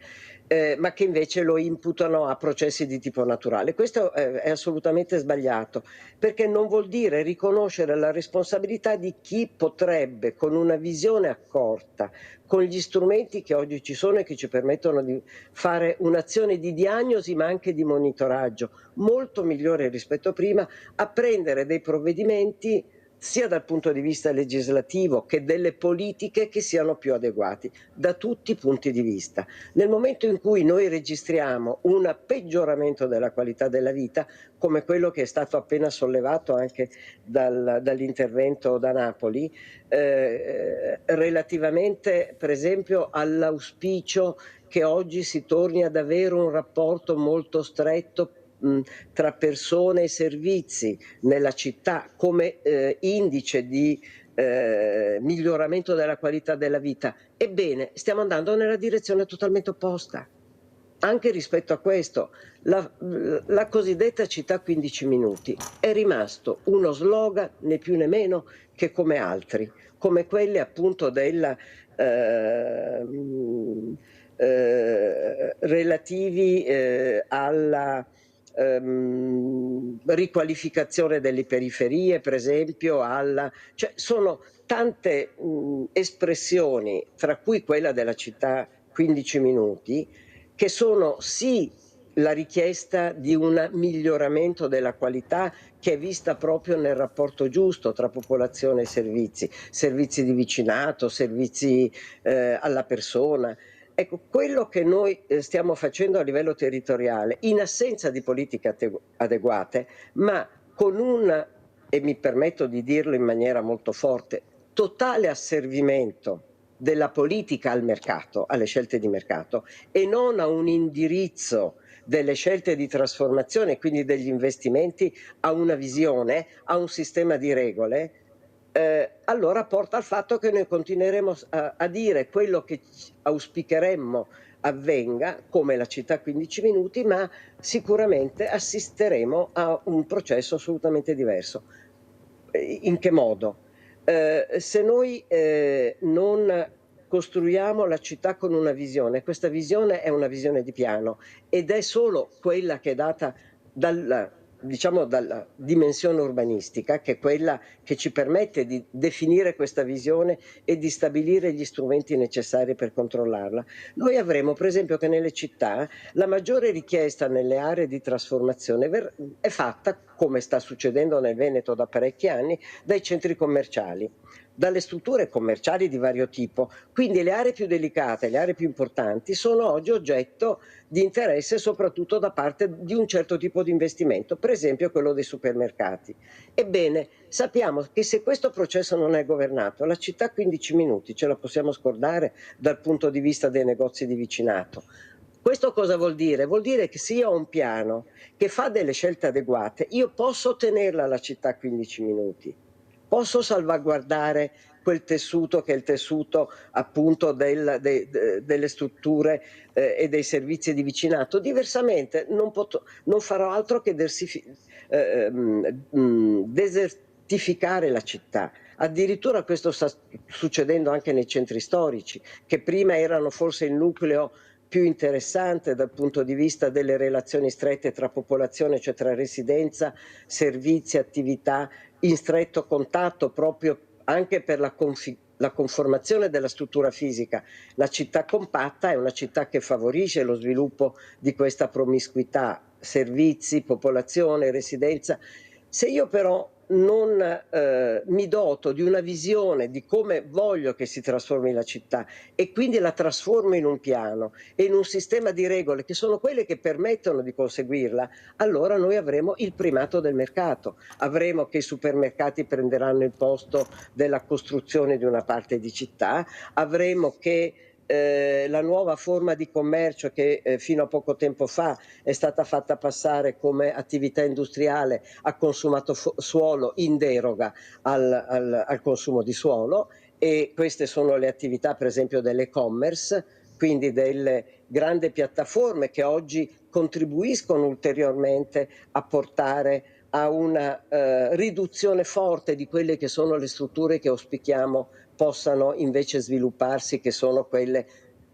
[SPEAKER 18] ma che invece lo imputano a processi di tipo naturale. Questo è assolutamente sbagliato, perché non vuol dire riconoscere la responsabilità di chi potrebbe, con una visione accorta, con gli strumenti che oggi ci sono e che ci permettono di fare un'azione di diagnosi ma anche di monitoraggio molto migliore rispetto a prima, a prendere dei provvedimenti sia dal punto di vista legislativo che delle politiche che siano più adeguati da tutti i punti di vista. Nel momento in cui noi registriamo un peggioramento della qualità della vita, come quello che è stato appena sollevato anche dall'intervento da Napoli, relativamente per esempio all'auspicio che oggi si torni ad avere un rapporto molto stretto tra persone e servizi nella città come indice di miglioramento della qualità della vita. Ebbene, stiamo andando nella direzione totalmente opposta. Anche rispetto a questo, la cosiddetta città 15 minuti è rimasto uno slogan né più né meno che come altri, come quelle appunto della relativi alla riqualificazione delle periferie, per esempio, cioè sono tante espressioni, tra cui quella della città 15 minuti, che sono sì la richiesta di un miglioramento della qualità che è vista proprio nel rapporto giusto tra popolazione e servizi di vicinato, servizi alla persona, Ecco, quello che noi stiamo facendo a livello territoriale, in assenza di politiche adeguate, ma con un, e mi permetto di dirlo in maniera molto forte, totale asservimento della politica al mercato, alle scelte di mercato, e non a un indirizzo delle scelte di trasformazione, quindi degli investimenti, a una visione, a un sistema di regole, allora porta al fatto che noi continueremo a dire quello che auspicheremmo avvenga, come la città 15 minuti, ma sicuramente assisteremo a un processo assolutamente diverso. In che modo? Se noi non costruiamo la città con una visione, questa visione è una visione di piano ed è solo quella che è data dalla dimensione urbanistica, che è quella che ci permette di definire questa visione e di stabilire gli strumenti necessari per controllarla. Noi avremo, per esempio, che nelle città la maggiore richiesta nelle aree di trasformazione è fatta, come sta succedendo nel Veneto da parecchi anni, dai centri commerciali, dalle strutture commerciali di vario tipo. Quindi le aree più delicate, le aree più importanti sono oggi oggetto di interesse soprattutto da parte di un certo tipo di investimento, per esempio quello dei supermercati. Ebbene, sappiamo che se questo processo non è governato, la città 15 minuti ce la possiamo scordare dal punto di vista dei negozi di vicinato. Questo cosa vuol dire? Vuol dire che se io ho un piano che fa delle scelte adeguate, io posso tenerla la città 15 minuti. Posso salvaguardare quel tessuto che è il tessuto appunto delle strutture e dei servizi di vicinato. Diversamente non farò altro che desertificare la città. Addirittura questo sta succedendo anche nei centri storici, che prima erano forse il nucleo più interessante dal punto di vista delle relazioni strette tra popolazione, cioè tra residenza, servizi, attività, in stretto contatto proprio anche per la conformazione della struttura fisica. La città compatta è una città che favorisce lo sviluppo di questa promiscuità, servizi, popolazione, residenza. Se io però non mi doto di una visione di come voglio che si trasformi la città e quindi la trasformo in un piano e in un sistema di regole che sono quelle che permettono di conseguirla, allora noi avremo il primato del mercato, avremo che i supermercati prenderanno il posto della costruzione di una parte di città, avremo che la nuova forma di commercio che fino a poco tempo fa è stata fatta passare come attività industriale ha consumato suolo in deroga al consumo di suolo, e queste sono le attività per esempio dell'e-commerce, quindi delle grandi piattaforme che oggi contribuiscono ulteriormente a portare a una riduzione forte di quelle che sono le strutture che auspichiamo possano invece svilupparsi, che sono quelle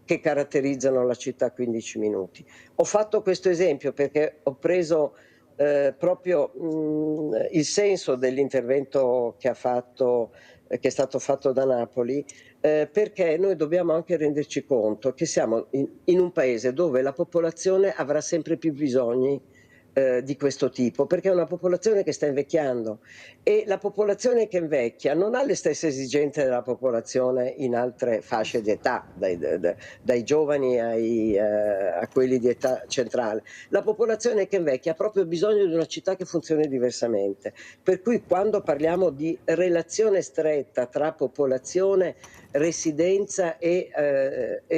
[SPEAKER 18] che caratterizzano la città 15 minuti. Ho fatto questo esempio perché ho preso proprio il senso dell'intervento che è stato fatto da Napoli, perché noi dobbiamo anche renderci conto che siamo in un paese dove la popolazione avrà sempre più bisogni di questo tipo, perché è una popolazione che sta invecchiando e la popolazione che invecchia non ha le stesse esigenze della popolazione in altre fasce di età, dai giovani a quelli di età centrale. La popolazione che invecchia ha proprio bisogno di una città che funzioni diversamente, per cui quando parliamo di relazione stretta tra popolazione, residenza e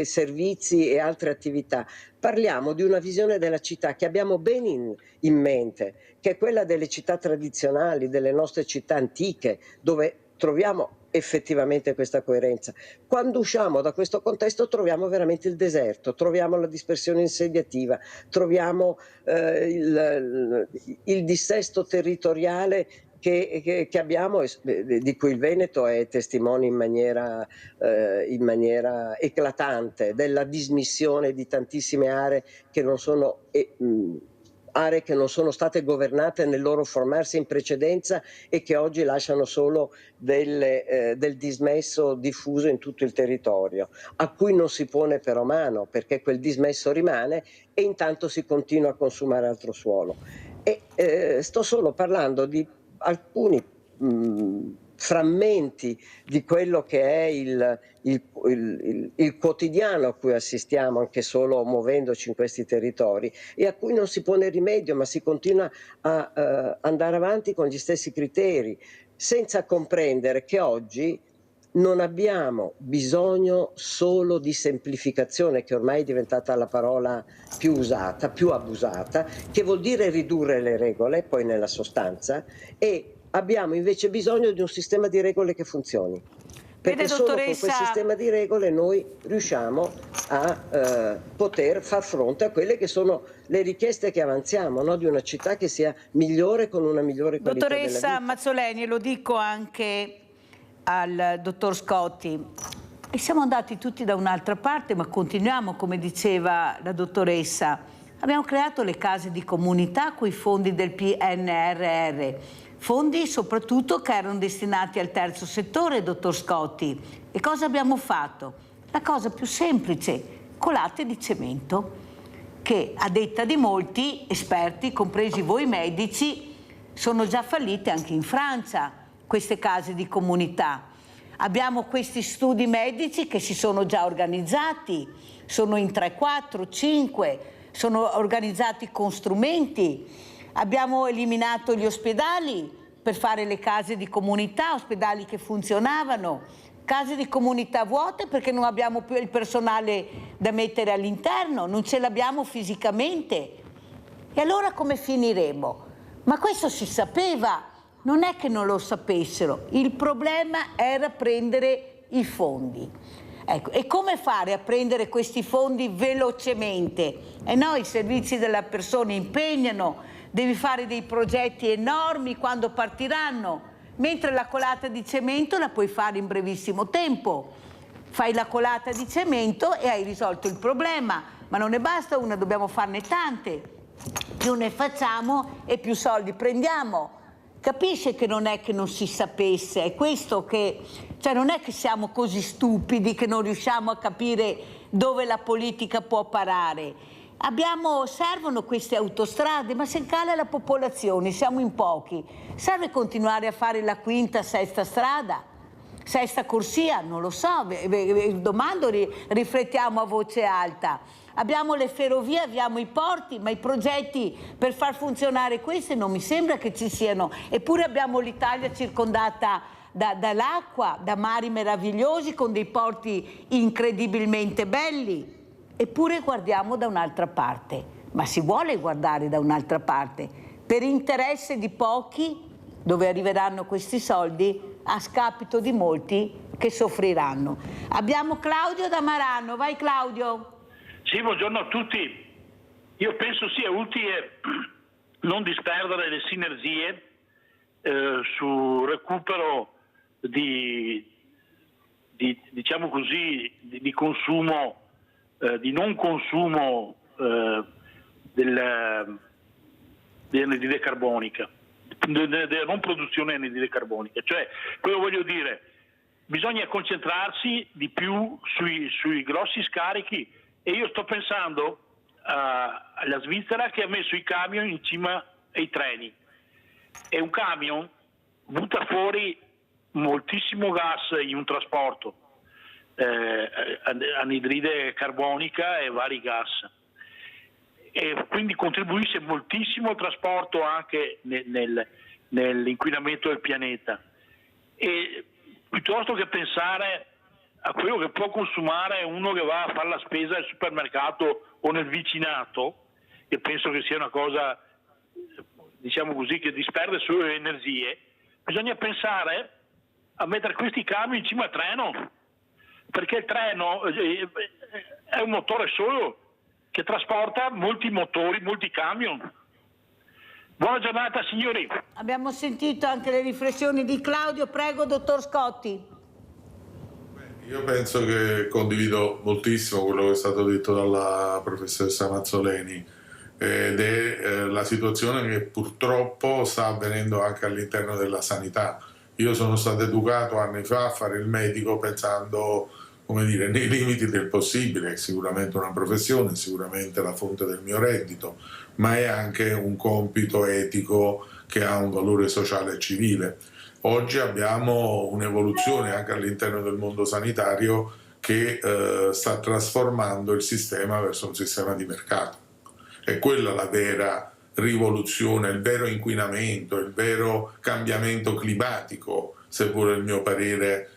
[SPEAKER 18] servizi e altre attività, parliamo di una visione della città che abbiamo ben in mente, che è quella delle città tradizionali, delle nostre città antiche, dove troviamo effettivamente questa coerenza. Quando usciamo da questo contesto troviamo veramente il deserto, troviamo la dispersione insediativa, troviamo il dissesto territoriale che abbiamo, di cui il Veneto è testimone in maniera eclatante, della dismissione di tantissime aree che non sono state governate nel loro formarsi in precedenza e che oggi lasciano solo del dismesso diffuso in tutto il territorio, a cui non si pone però mano, perché quel dismesso rimane e intanto si continua a consumare altro suolo. Sto solo parlando di alcuni frammenti di quello che è il quotidiano a cui assistiamo anche solo muovendoci in questi territori e a cui non si pone rimedio, ma si continua a andare avanti con gli stessi criteri, senza comprendere che oggi non abbiamo bisogno solo di semplificazione, che ormai è diventata la parola più usata, più abusata, che vuol dire ridurre le regole, poi nella sostanza, e abbiamo invece bisogno di un sistema di regole che funzioni. Perché solo con quel sistema di regole noi riusciamo a poter far fronte a quelle che sono le richieste che avanziamo, no? Di una città che sia migliore, con una migliore qualità della vita.
[SPEAKER 1] Dottoressa Mazzoleni, lo dico anche al dottor Scotti, e siamo andati tutti da un'altra parte, ma continuiamo, come diceva la dottoressa. Abbiamo creato le case di comunità con i fondi del PNRR, fondi soprattutto che erano destinati al terzo settore, dottor Scotti. E cosa abbiamo fatto? La cosa più semplice, colate di cemento, che a detta di molti esperti, compresi voi medici, sono già fallite anche in Francia, queste case di comunità. Abbiamo questi studi medici che si sono già organizzati, sono in 3, 4, 5, sono organizzati con strumenti. Abbiamo eliminato gli ospedali per fare le case di comunità, ospedali che funzionavano, case di comunità vuote perché non abbiamo più il personale da mettere all'interno, non ce l'abbiamo fisicamente. E allora come finiremo? Ma questo si sapeva. Non è che non lo sapessero, il problema era prendere i fondi. Ecco, e come fare a prendere questi fondi velocemente? E no, i servizi della persona impegnano, devi fare dei progetti enormi quando partiranno, mentre la colata di cemento la puoi fare in brevissimo tempo. Fai la colata di cemento e hai risolto il problema, ma non ne basta una, dobbiamo farne tante. Più ne facciamo e più soldi prendiamo. Capisce che non è che non si sapesse, è questo che, cioè non è che siamo così stupidi che non riusciamo a capire dove la politica può parare. Servono queste autostrade, ma se cala la popolazione, siamo in pochi, serve continuare a fare la quinta, sesta strada, sesta corsia, non lo so, domando, riflettiamo a voce alta. Abbiamo le ferrovie, abbiamo i porti, ma i progetti per far funzionare questi non mi sembra che ci siano. Eppure abbiamo l'Italia circondata dall'acqua, da mari meravigliosi, con dei porti incredibilmente belli. Eppure guardiamo da un'altra parte. Ma si vuole guardare da un'altra parte, per interesse di pochi, dove arriveranno questi soldi, a scapito di molti che soffriranno. Abbiamo Claudio da Marano. Vai Claudio.
[SPEAKER 7] Sì, buongiorno a tutti. Io penso sia utile non disperdere le sinergie sul recupero diciamo così, di consumo, di non consumo dell'anidride carbonica, della non produzione di anidride carbonica. Cioè, quello voglio dire, bisogna concentrarsi di più sui grossi scarichi. E io sto pensando alla Svizzera, che ha messo i camion in cima ai treni, e un camion butta fuori moltissimo gas in un trasporto, anidride carbonica e vari gas, e quindi contribuisce moltissimo al trasporto anche nell'inquinamento del pianeta. E piuttosto che pensare a quello che può consumare uno che va a fare la spesa al supermercato o nel vicinato, che penso che sia una cosa, diciamo così, che disperde solo le energie, bisogna pensare a mettere questi camion in cima al treno, perché il treno è un motore solo che trasporta molti motori, molti camion. Buona giornata signori.
[SPEAKER 1] Abbiamo sentito anche le riflessioni di Claudio, prego dottor Scotti.
[SPEAKER 21] Io penso che condivido moltissimo quello che è stato detto dalla professoressa Mazzoleni, ed è la situazione che purtroppo sta avvenendo anche all'interno della sanità. Io sono stato educato anni fa a fare il medico pensando, come dire, nei limiti del possibile, è sicuramente una professione, sicuramente la fonte del mio reddito, ma è anche un compito etico che ha un valore sociale e civile. oggi abbiamo un'evoluzione anche all'interno del mondo sanitario che sta trasformando il sistema verso un sistema di mercato. È quella la vera rivoluzione, il vero inquinamento, il vero cambiamento climatico, se vuole il mio parere,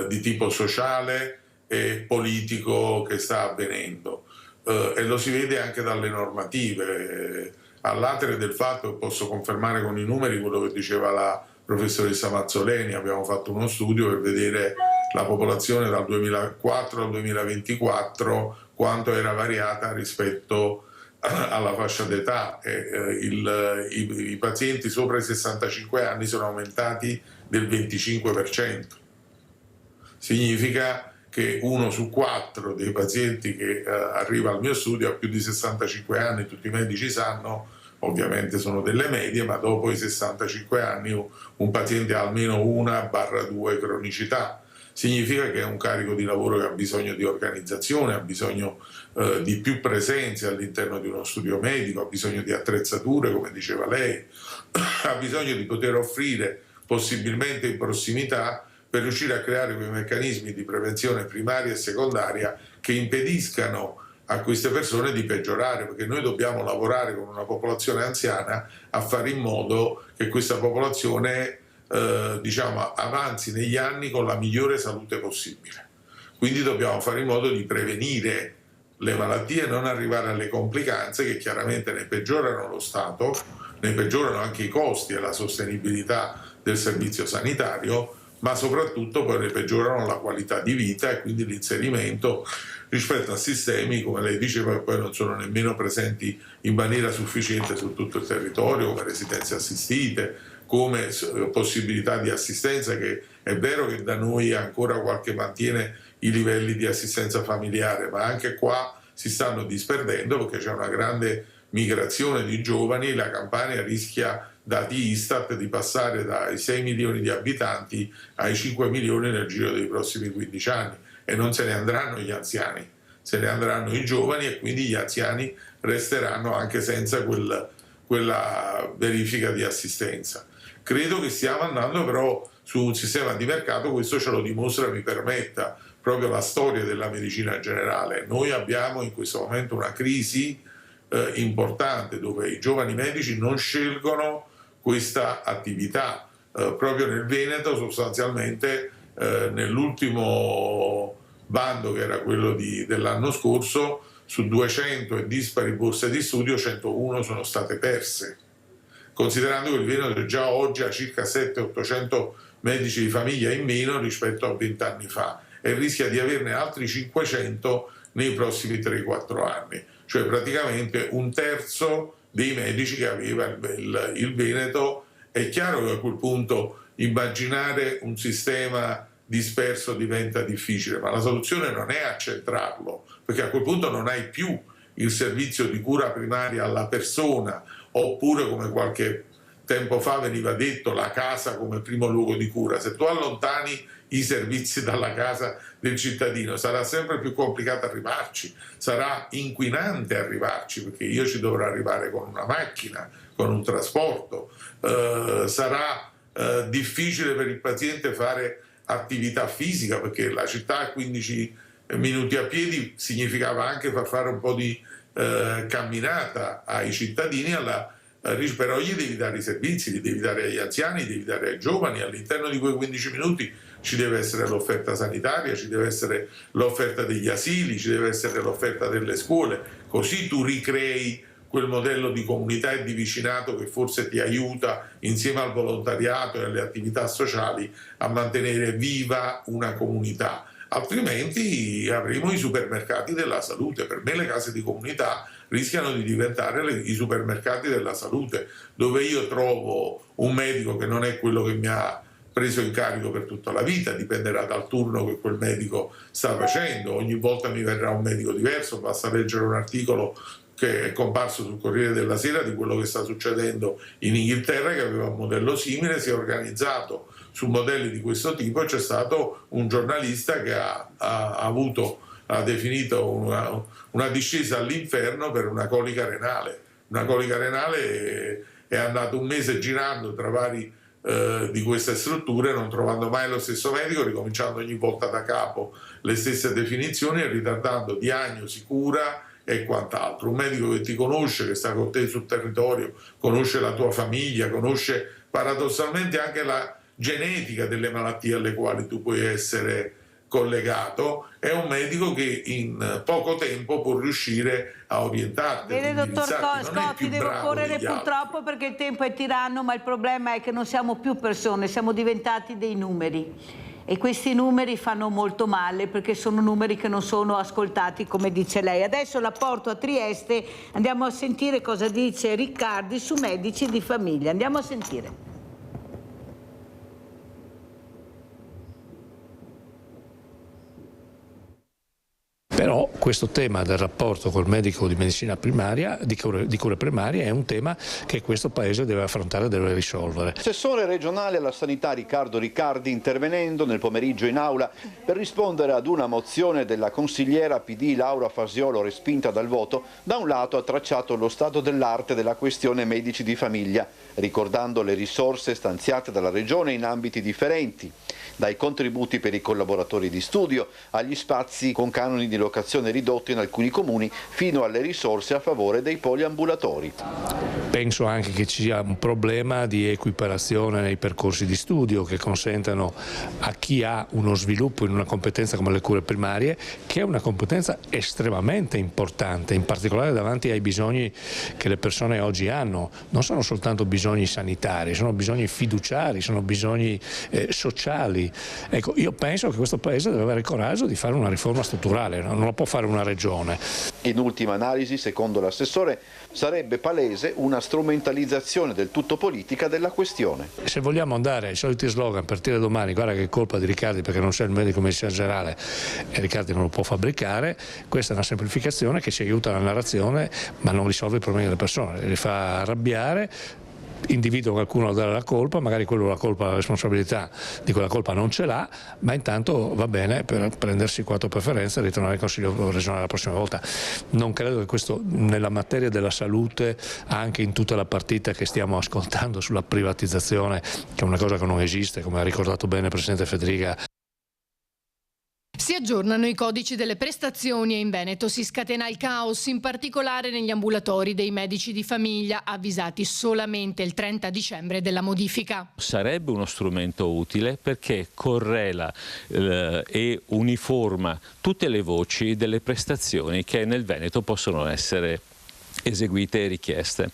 [SPEAKER 21] di tipo sociale e politico che sta avvenendo. E lo si vede anche dalle normative. All'atere del fatto, posso confermare con i numeri quello che diceva la professoressa Mazzoleni, abbiamo fatto uno studio per vedere la popolazione dal 2004 al 2024 quanto era variata rispetto alla fascia d'età. I pazienti sopra i 65 anni sono aumentati del 25%. Significa che 1 su 4 dei pazienti che arriva al mio studio ha più di 65 anni, tutti i medici sanno, ovviamente sono delle medie, ma dopo i 65 anni un paziente ha almeno 1/2 cronicità. Significa che è un carico di lavoro che ha bisogno di organizzazione, ha bisogno di più presenze all'interno di uno studio medico, ha bisogno di attrezzature, come diceva lei, ha bisogno di poter offrire possibilmente in prossimità per riuscire a creare quei meccanismi di prevenzione primaria e secondaria che impediscano a queste persone di peggiorare, perché noi dobbiamo lavorare con una popolazione anziana a fare in modo che questa popolazione avanzi negli anni con la migliore salute possibile. Quindi dobbiamo fare in modo di prevenire le malattie e non arrivare alle complicanze che chiaramente ne peggiorano lo Stato, ne peggiorano anche i costi e la sostenibilità del servizio sanitario, ma soprattutto poi ne peggiorano la qualità di vita e quindi l'inserimento rispetto a sistemi, come lei diceva, che poi non sono nemmeno presenti in maniera sufficiente su tutto il territorio, come residenze assistite, come possibilità di assistenza, che è vero che da noi ancora qualche mantiene i livelli di assistenza familiare, ma anche qua si stanno disperdendo perché c'è una grande migrazione di giovani. La Campania rischia, dati Istat, di passare dai 6 milioni di abitanti ai 5 milioni nel giro dei prossimi 15 anni, e non se ne andranno gli anziani, se ne andranno i giovani, e quindi gli anziani resteranno anche senza quella verifica di assistenza. Credo che stiamo andando però su un sistema di mercato, questo ce lo dimostra, mi permetta, proprio la storia della medicina generale. Noi abbiamo in questo momento una crisi importante dove i giovani medici non scelgono questa attività. Proprio nel Veneto sostanzialmente nell'ultimo bando, che era quello dell'anno scorso, su 200 e dispari borse di studio 101 sono state perse, considerando che il Veneto già oggi ha circa 700-800 medici di famiglia in meno rispetto a 20 anni fa e rischia di averne altri 500 nei prossimi 3-4 anni, cioè praticamente un terzo dei medici che aveva il Veneto. È chiaro che a quel punto immaginare un sistema disperso diventa difficile, ma la soluzione non è accentrarlo, perché a quel punto non hai più il servizio di cura primaria alla persona, oppure, come qualche tempo fa veniva detto, la casa come primo luogo di cura. Se tu allontani i servizi dalla casa del cittadino sarà sempre più complicato arrivarci, sarà inquinante arrivarci, perché io ci dovrò arrivare con una macchina, con un trasporto, sarà difficile per il paziente fare attività fisica, perché la città a 15 minuti a piedi significava anche far fare un po' di camminata ai cittadini, però gli devi dare i servizi, li devi dare agli anziani, li devi dare ai giovani. All'interno di quei 15 minuti ci deve essere l'offerta sanitaria, ci deve essere l'offerta degli asili, ci deve essere l'offerta delle scuole, così tu ricrei quel modello di comunità e di vicinato che forse ti aiuta, insieme al volontariato e alle attività sociali, a mantenere viva una comunità. Altrimenti avremo i supermercati della salute. Per me le case di comunità rischiano di diventare i supermercati della salute, dove io trovo un medico che non è quello che mi ha preso in carico per tutta la vita, dipenderà dal turno che quel medico sta facendo, ogni volta mi verrà un medico diverso. Basta leggere un articolo che è comparso sul Corriere della Sera di quello che sta succedendo in Inghilterra, che aveva un modello simile, si è organizzato su modelli di questo tipo, e c'è stato un giornalista che ha definito una discesa all'inferno per una colica renale. Una colica renale è andato un mese girando tra vari di queste strutture, non trovando mai lo stesso medico, ricominciando ogni volta da capo le stesse definizioni e ritardando diagnosi, cura e quant'altro. Un medico che ti conosce, che sta con te sul territorio, conosce la tua famiglia, conosce paradossalmente anche la genetica delle malattie alle quali tu puoi essere collegato, è un medico che in poco tempo può riuscire a orientarti.
[SPEAKER 1] Bene, dottor Scotti, devo correre purtroppo perché il tempo è tiranno, ma il problema è che non siamo più persone, siamo diventati dei numeri. E questi numeri fanno molto male perché sono numeri che non sono ascoltati, come dice lei. Adesso la porto a Trieste, andiamo a sentire cosa dice Riccardi su medici di famiglia. Andiamo a sentire.
[SPEAKER 9] Però questo tema del rapporto col medico di medicina primaria, di cure primarie, è un tema che questo Paese deve affrontare e deve risolvere.
[SPEAKER 22] Assessore regionale alla sanità Riccardo Riccardi, intervenendo nel pomeriggio in aula per rispondere ad una mozione della consigliera PD Laura Fasiolo respinta dal voto, da un lato ha tracciato lo stato dell'arte della questione medici di famiglia, ricordando le risorse stanziate dalla Regione in ambiti differenti, dai contributi per i collaboratori di studio agli spazi con canoni di locazione ridotti in alcuni comuni fino alle risorse a favore dei poliambulatori.
[SPEAKER 9] Penso anche che ci sia un problema di equiparazione nei percorsi di studio che consentano a chi ha uno sviluppo in una competenza come le cure primarie, che è una competenza estremamente importante, in particolare davanti ai bisogni che le persone oggi hanno. Non sono soltanto bisogni sanitari, sono bisogni fiduciari, sono bisogni sociali. Ecco, io penso che questo Paese deve avere il coraggio di fare una riforma strutturale, non lo può fare una regione.
[SPEAKER 22] In ultima analisi, secondo l'assessore, sarebbe palese una strumentalizzazione del tutto politica della questione.
[SPEAKER 9] Se vogliamo andare ai soliti slogan, partire domani, guarda che è colpa di Riccardi perché non c'è il medico medicina generale e Riccardi non lo può fabbricare, questa è una semplificazione che ci aiuta alla narrazione ma non risolve i problemi delle persone, li fa arrabbiare. Individua qualcuno a dare la colpa, magari quello la colpa, la responsabilità di quella colpa non ce l'ha, ma intanto va bene per prendersi 4 preferenze e ritornare al Consiglio regionale la prossima volta. Non credo che questo nella materia della salute, anche in tutta la partita che stiamo ascoltando sulla privatizzazione, che è una cosa che non esiste, come ha ricordato bene il Presidente Federica.
[SPEAKER 23] Si aggiornano i codici delle prestazioni e in Veneto si scatena il caos, in particolare negli ambulatori dei medici di famiglia, avvisati solamente il 30 dicembre della modifica.
[SPEAKER 24] Sarebbe uno strumento utile perché correla e uniforma tutte le voci delle prestazioni che nel Veneto possono essere eseguite e richieste.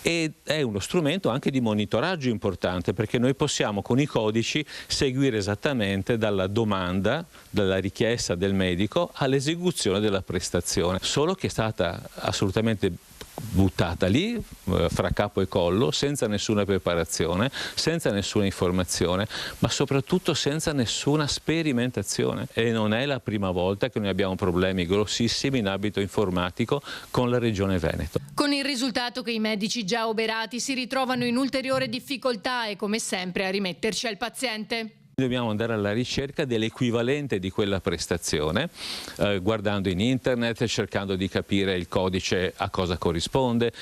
[SPEAKER 24] Ed è uno strumento anche di monitoraggio importante perché noi possiamo con i codici seguire esattamente dalla domanda, dalla richiesta del medico all'esecuzione della prestazione, solo che è stata assolutamente buttata lì fra capo e collo, senza nessuna preparazione, senza nessuna informazione, ma soprattutto senza nessuna sperimentazione. E non è la prima volta che noi abbiamo problemi grossissimi in ambito informatico con la Regione Veneto.
[SPEAKER 23] Con il risultato che i medici già oberati si ritrovano in ulteriore difficoltà e come sempre a rimetterci al paziente.
[SPEAKER 24] Dobbiamo andare alla ricerca dell'equivalente di quella prestazione, guardando in internet, cercando di capire il codice a cosa corrisponde.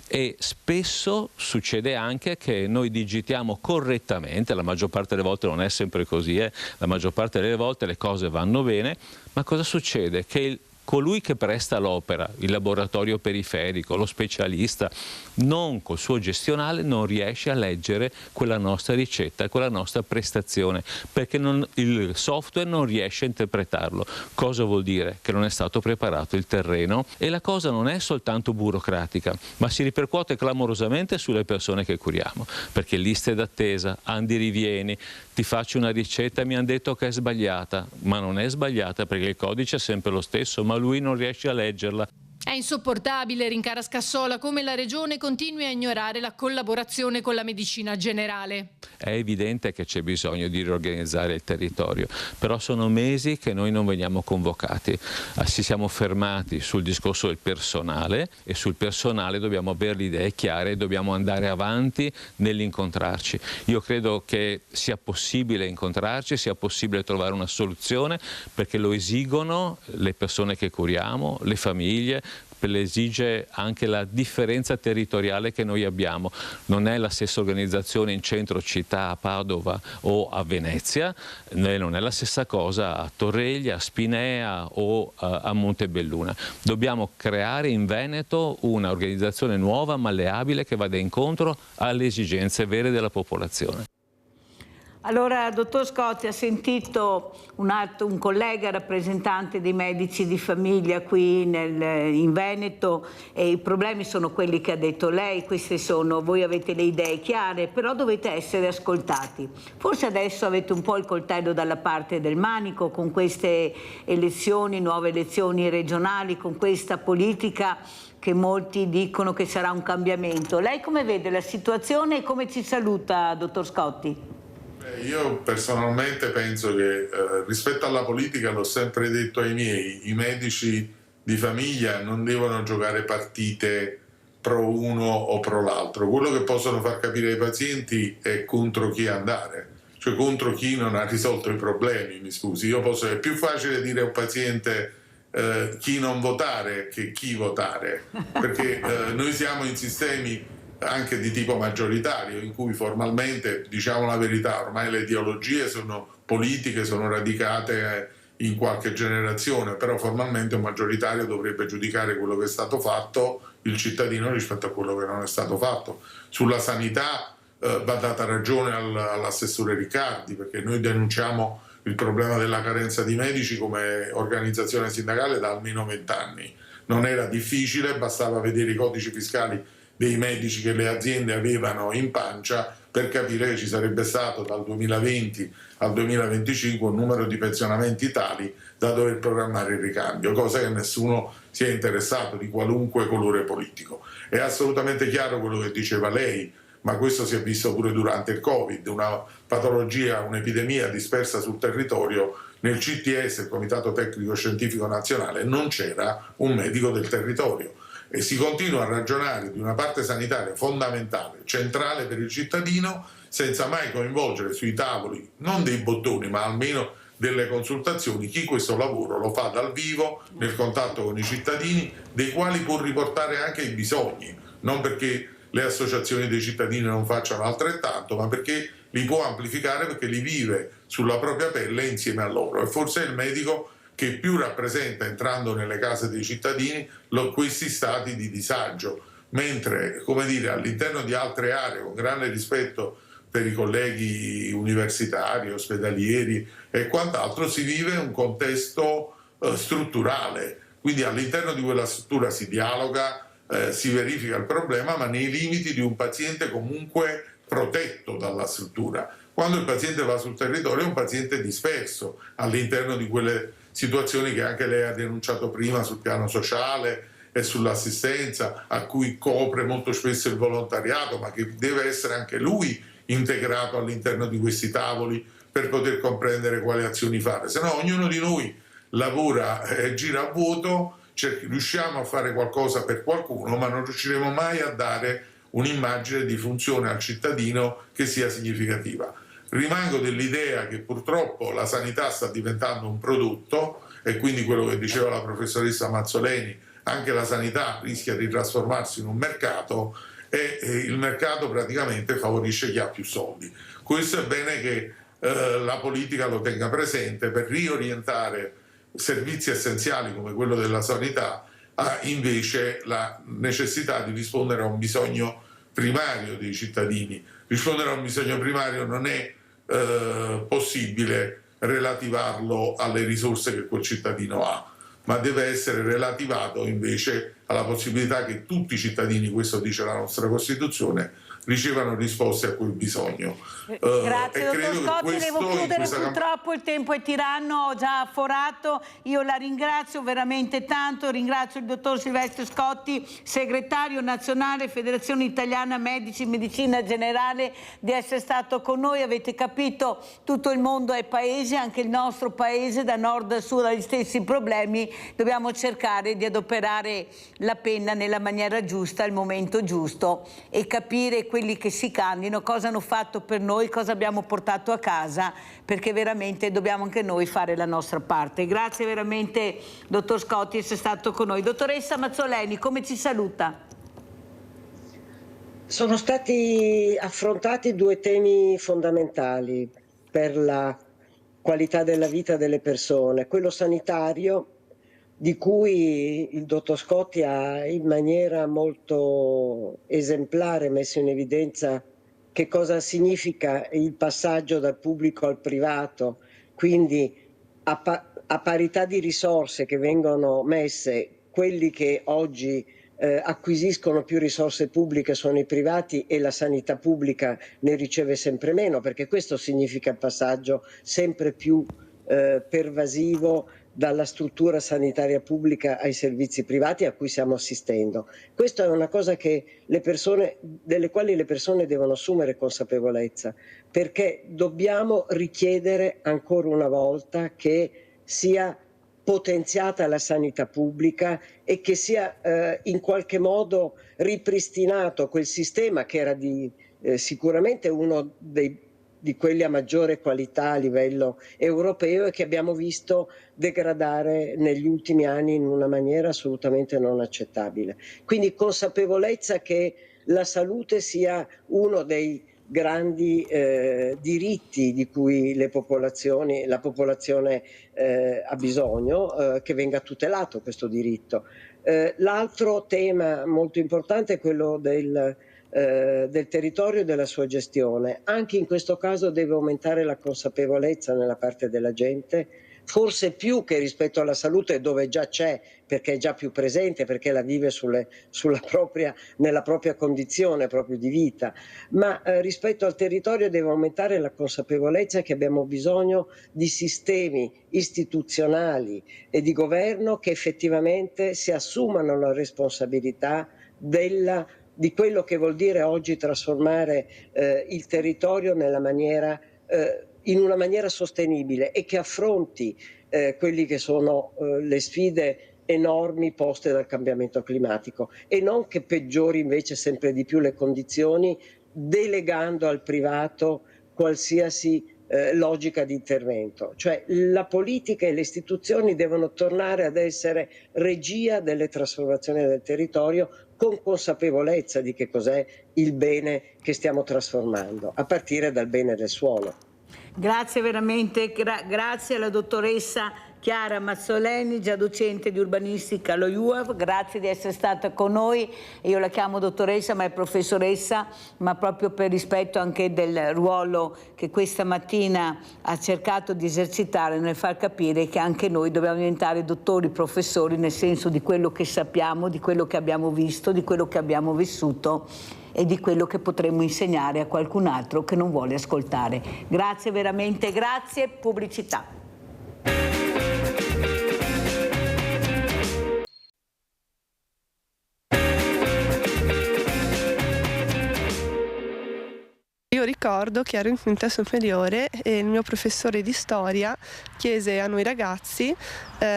[SPEAKER 24] E spesso succede anche che noi digitiamo correttamente, la maggior parte delle volte non è sempre così, la maggior parte delle volte le cose vanno bene, ma cosa succede? Che colui che presta l'opera, il laboratorio periferico, lo specialista, non col suo gestionale non riesce a leggere quella nostra ricetta, quella nostra prestazione, perché il software non riesce a interpretarlo. Cosa vuol dire? Che non è stato preparato il terreno e la cosa non è soltanto burocratica, ma si ripercuote clamorosamente sulle persone che curiamo, perché liste d'attesa, andi rivieni, ti faccio una ricetta e mi hanno detto che è sbagliata, ma non è sbagliata perché il codice è sempre lo stesso, ma lui non riesce a leggerla.
[SPEAKER 23] È insopportabile, rincara Scassola, come la Regione continui a ignorare la collaborazione con la medicina generale.
[SPEAKER 24] È evidente che c'è bisogno di riorganizzare il territorio, però sono mesi che noi non veniamo convocati. Ci siamo fermati sul discorso del personale e sul personale dobbiamo avere le idee chiare e dobbiamo andare avanti nell'incontrarci. Io credo che sia possibile incontrarci, sia possibile trovare una soluzione perché lo esigono le persone che curiamo, le famiglie, esige anche la differenza territoriale che noi abbiamo. Non è la stessa organizzazione in centro città a Padova o a Venezia, non è la stessa cosa a Torreglia, a Spinea o a Montebelluna. Dobbiamo creare in Veneto un'organizzazione nuova, malleabile, che vada incontro alle esigenze vere della popolazione.
[SPEAKER 1] Allora, dottor Scotti, ha sentito un collega rappresentante dei medici di famiglia qui in Veneto, e i problemi sono quelli che ha detto lei, queste sono, voi avete le idee chiare, però dovete essere ascoltati. Forse adesso avete un po' il coltello dalla parte del manico con queste elezioni, nuove elezioni regionali, con questa politica che molti dicono che sarà un cambiamento. Lei come vede la situazione e come ci saluta, dottor Scotti?
[SPEAKER 21] Io personalmente penso che rispetto alla politica, l'ho sempre detto ai miei, i medici di famiglia non devono giocare partite pro uno o pro l'altro. Quello che possono far capire ai pazienti è contro chi andare, cioè contro chi non ha risolto i problemi, mi scusi. È più facile dire a un paziente chi non votare che chi votare, perché noi siamo in sistemi anche di tipo maggioritario, in cui formalmente, diciamo la verità, ormai le ideologie sono politiche, sono radicate in qualche generazione, però formalmente un maggioritario dovrebbe giudicare quello che è stato fatto, il cittadino, rispetto a quello che non è stato fatto. Sulla sanità va data ragione all'assessore Riccardi, perché noi denunciamo il problema della carenza di medici come organizzazione sindacale da almeno 20 anni. Non era difficile, bastava vedere i codici fiscali dei medici che le aziende avevano in pancia per capire che ci sarebbe stato dal 2020 al 2025 un numero di pensionamenti tali da dover programmare il ricambio, cosa che nessuno si è interessato, di qualunque colore politico. È assolutamente chiaro quello che diceva lei, ma questo si è visto pure durante il Covid, una patologia, un'epidemia dispersa sul territorio. Nel CTS, il Comitato Tecnico Scientifico Nazionale, non c'era un medico del territorio. E si continua a ragionare di una parte sanitaria fondamentale, centrale per il cittadino, senza mai coinvolgere sui tavoli, non dei bottoni, ma almeno delle consultazioni, chi questo lavoro lo fa dal vivo, nel contatto con i cittadini, dei quali può riportare anche i bisogni, non perché le associazioni dei cittadini non facciano altrettanto, ma perché li può amplificare, perché li vive sulla propria pelle insieme a loro. E forse è il medico che più rappresenta, entrando nelle case dei cittadini, questi stati di disagio, mentre, come dire, all'interno di altre aree, con grande rispetto per i colleghi universitari, ospedalieri e quant'altro, si vive un contesto strutturale, quindi all'interno di quella struttura si dialoga, si verifica il problema, ma nei limiti di un paziente comunque protetto dalla struttura. Quando il paziente va sul territorio è un paziente disperso all'interno di quelle situazioni che anche lei ha denunciato prima sul piano sociale e sull'assistenza, a cui copre molto spesso il volontariato, ma che deve essere anche lui integrato all'interno di questi tavoli per poter comprendere quali azioni fare. Se no ognuno di noi lavora e gira a vuoto, riusciamo a fare qualcosa per qualcuno, ma non riusciremo mai a dare un'immagine di funzione al cittadino che sia significativa. Rimango dell'idea che purtroppo la sanità sta diventando un prodotto, e quindi quello che diceva la professoressa Mazzoleni, anche la sanità rischia di trasformarsi in un mercato, e il mercato praticamente favorisce chi ha più soldi. Questo è bene che la politica lo tenga presente per riorientare servizi essenziali come quello della sanità a invece la necessità di rispondere a un bisogno primario dei cittadini. Rispondere a un bisogno primario non è possibile relativarlo alle risorse che quel cittadino ha, ma deve essere relativato invece alla possibilità che tutti i cittadini, questo dice la nostra Costituzione, ricevano risposte a quel bisogno.
[SPEAKER 1] Grazie dottor Scotti, devo chiudere, purtroppo il tempo è tiranno, ho già afforato. Io la ringrazio veramente tanto, ringrazio il dottor Silvestro Scotti, segretario nazionale Federazione Italiana Medici Medicina Generale, di essere stato con noi. Avete capito, tutto il mondo è paese, anche il nostro paese da nord a sud ha gli stessi problemi, dobbiamo cercare di adoperare la penna nella maniera giusta al momento giusto e capire quelli che si candidano cosa hanno fatto per noi, cosa abbiamo portato a casa, perché veramente dobbiamo anche noi fare la nostra parte. Grazie veramente, dottor Scotti, di essere stato con noi. Dottoressa Mazzoleni, come ci saluta?
[SPEAKER 18] Sono stati affrontati due temi fondamentali per la qualità della vita delle persone, quello sanitario, di cui il dottor Scotti ha in maniera molto esemplare messo in evidenza che cosa significa il passaggio dal pubblico al privato, quindi a parità di risorse che vengono messe, quelli che oggi acquisiscono più risorse pubbliche sono i privati e la sanità pubblica ne riceve sempre meno, perché questo significa il passaggio sempre più pervasivo dalla struttura sanitaria pubblica ai servizi privati a cui stiamo assistendo. Questa è una cosa che delle quali le persone devono assumere consapevolezza, perché dobbiamo richiedere ancora una volta che sia potenziata la sanità pubblica e che sia in qualche modo ripristinato quel sistema che era sicuramente uno di quelli a maggiore qualità a livello europeo e che abbiamo visto degradare negli ultimi anni in una maniera assolutamente non accettabile. Quindi consapevolezza che la salute sia uno dei grandi diritti di cui la popolazione ha bisogno, che venga tutelato questo diritto. L'altro tema molto importante è quello del territorio e della sua gestione. Anche in questo caso deve aumentare la consapevolezza nella parte della gente, forse più che rispetto alla salute, dove già c'è, perché è già più presente, perché la vive nella propria condizione proprio di vita, ma rispetto al territorio deve aumentare la consapevolezza che abbiamo bisogno di sistemi istituzionali e di governo che effettivamente si assumano la responsabilità di quello che vuol dire oggi trasformare il territorio in una maniera sostenibile e che affronti quelli che sono le sfide enormi poste dal cambiamento climatico e non che peggiori invece sempre di più le condizioni delegando al privato qualsiasi logica di intervento. Cioè la politica e le istituzioni devono tornare ad essere regia delle trasformazioni del territorio con consapevolezza di che cos'è il bene che stiamo trasformando, a partire dal bene del suolo.
[SPEAKER 1] Grazie veramente, grazie alla dottoressa Chiara Mazzoleni, già docente di urbanistica allo UAV, grazie di essere stata con noi. Io la chiamo dottoressa ma è professoressa, ma proprio per rispetto anche del ruolo che questa mattina ha cercato di esercitare nel far capire che anche noi dobbiamo diventare dottori, professori, nel senso di quello che sappiamo, di quello che abbiamo visto, di quello che abbiamo vissuto e di quello che potremmo insegnare a qualcun altro che non vuole ascoltare. Grazie veramente, grazie. Pubblicità.
[SPEAKER 3] Io ricordo che ero in quinta superiore e il mio professore di storia chiese a noi ragazzi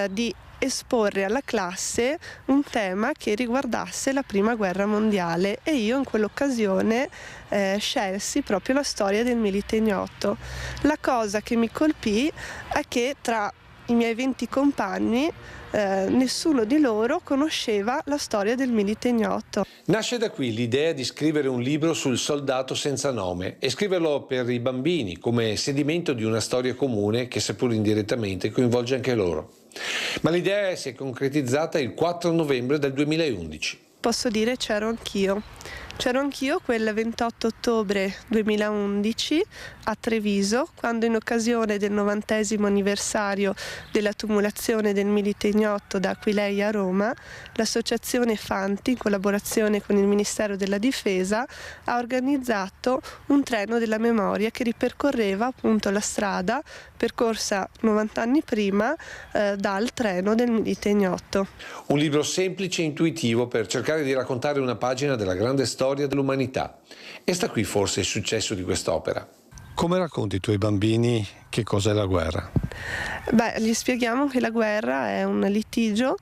[SPEAKER 3] di esporre alla classe un tema che riguardasse la prima guerra mondiale e io in quell'occasione scelsi proprio la storia del Milite Ignoto. La cosa che mi colpì è che tra i miei 20 compagni nessuno di loro conosceva la storia del Milite Ignoto.
[SPEAKER 8] Nasce da qui l'idea di scrivere un libro sul soldato senza nome e scriverlo per i bambini come sedimento di una storia comune che seppur indirettamente coinvolge anche loro. Ma l'idea si è concretizzata il 4 novembre del 2011.
[SPEAKER 3] Posso dire c'ero anch'io. C'ero anch'io quel 28 ottobre 2011 a Treviso, quando in occasione del 90° anniversario della tumulazione del Milite Ignoto da Aquileia a Roma, l'associazione Fanti, in collaborazione con il Ministero della Difesa, ha organizzato un treno della memoria che ripercorreva appunto la strada percorsa 90 anni prima dal treno del Milite Ignoto.
[SPEAKER 8] Un libro semplice e intuitivo per cercare di raccontare una pagina della grande storia dell'umanità. E sta qui forse il successo di quest'opera. Come racconti ai tuoi bambini che cos'è la guerra?
[SPEAKER 3] Beh, gli spieghiamo che la guerra è un litigio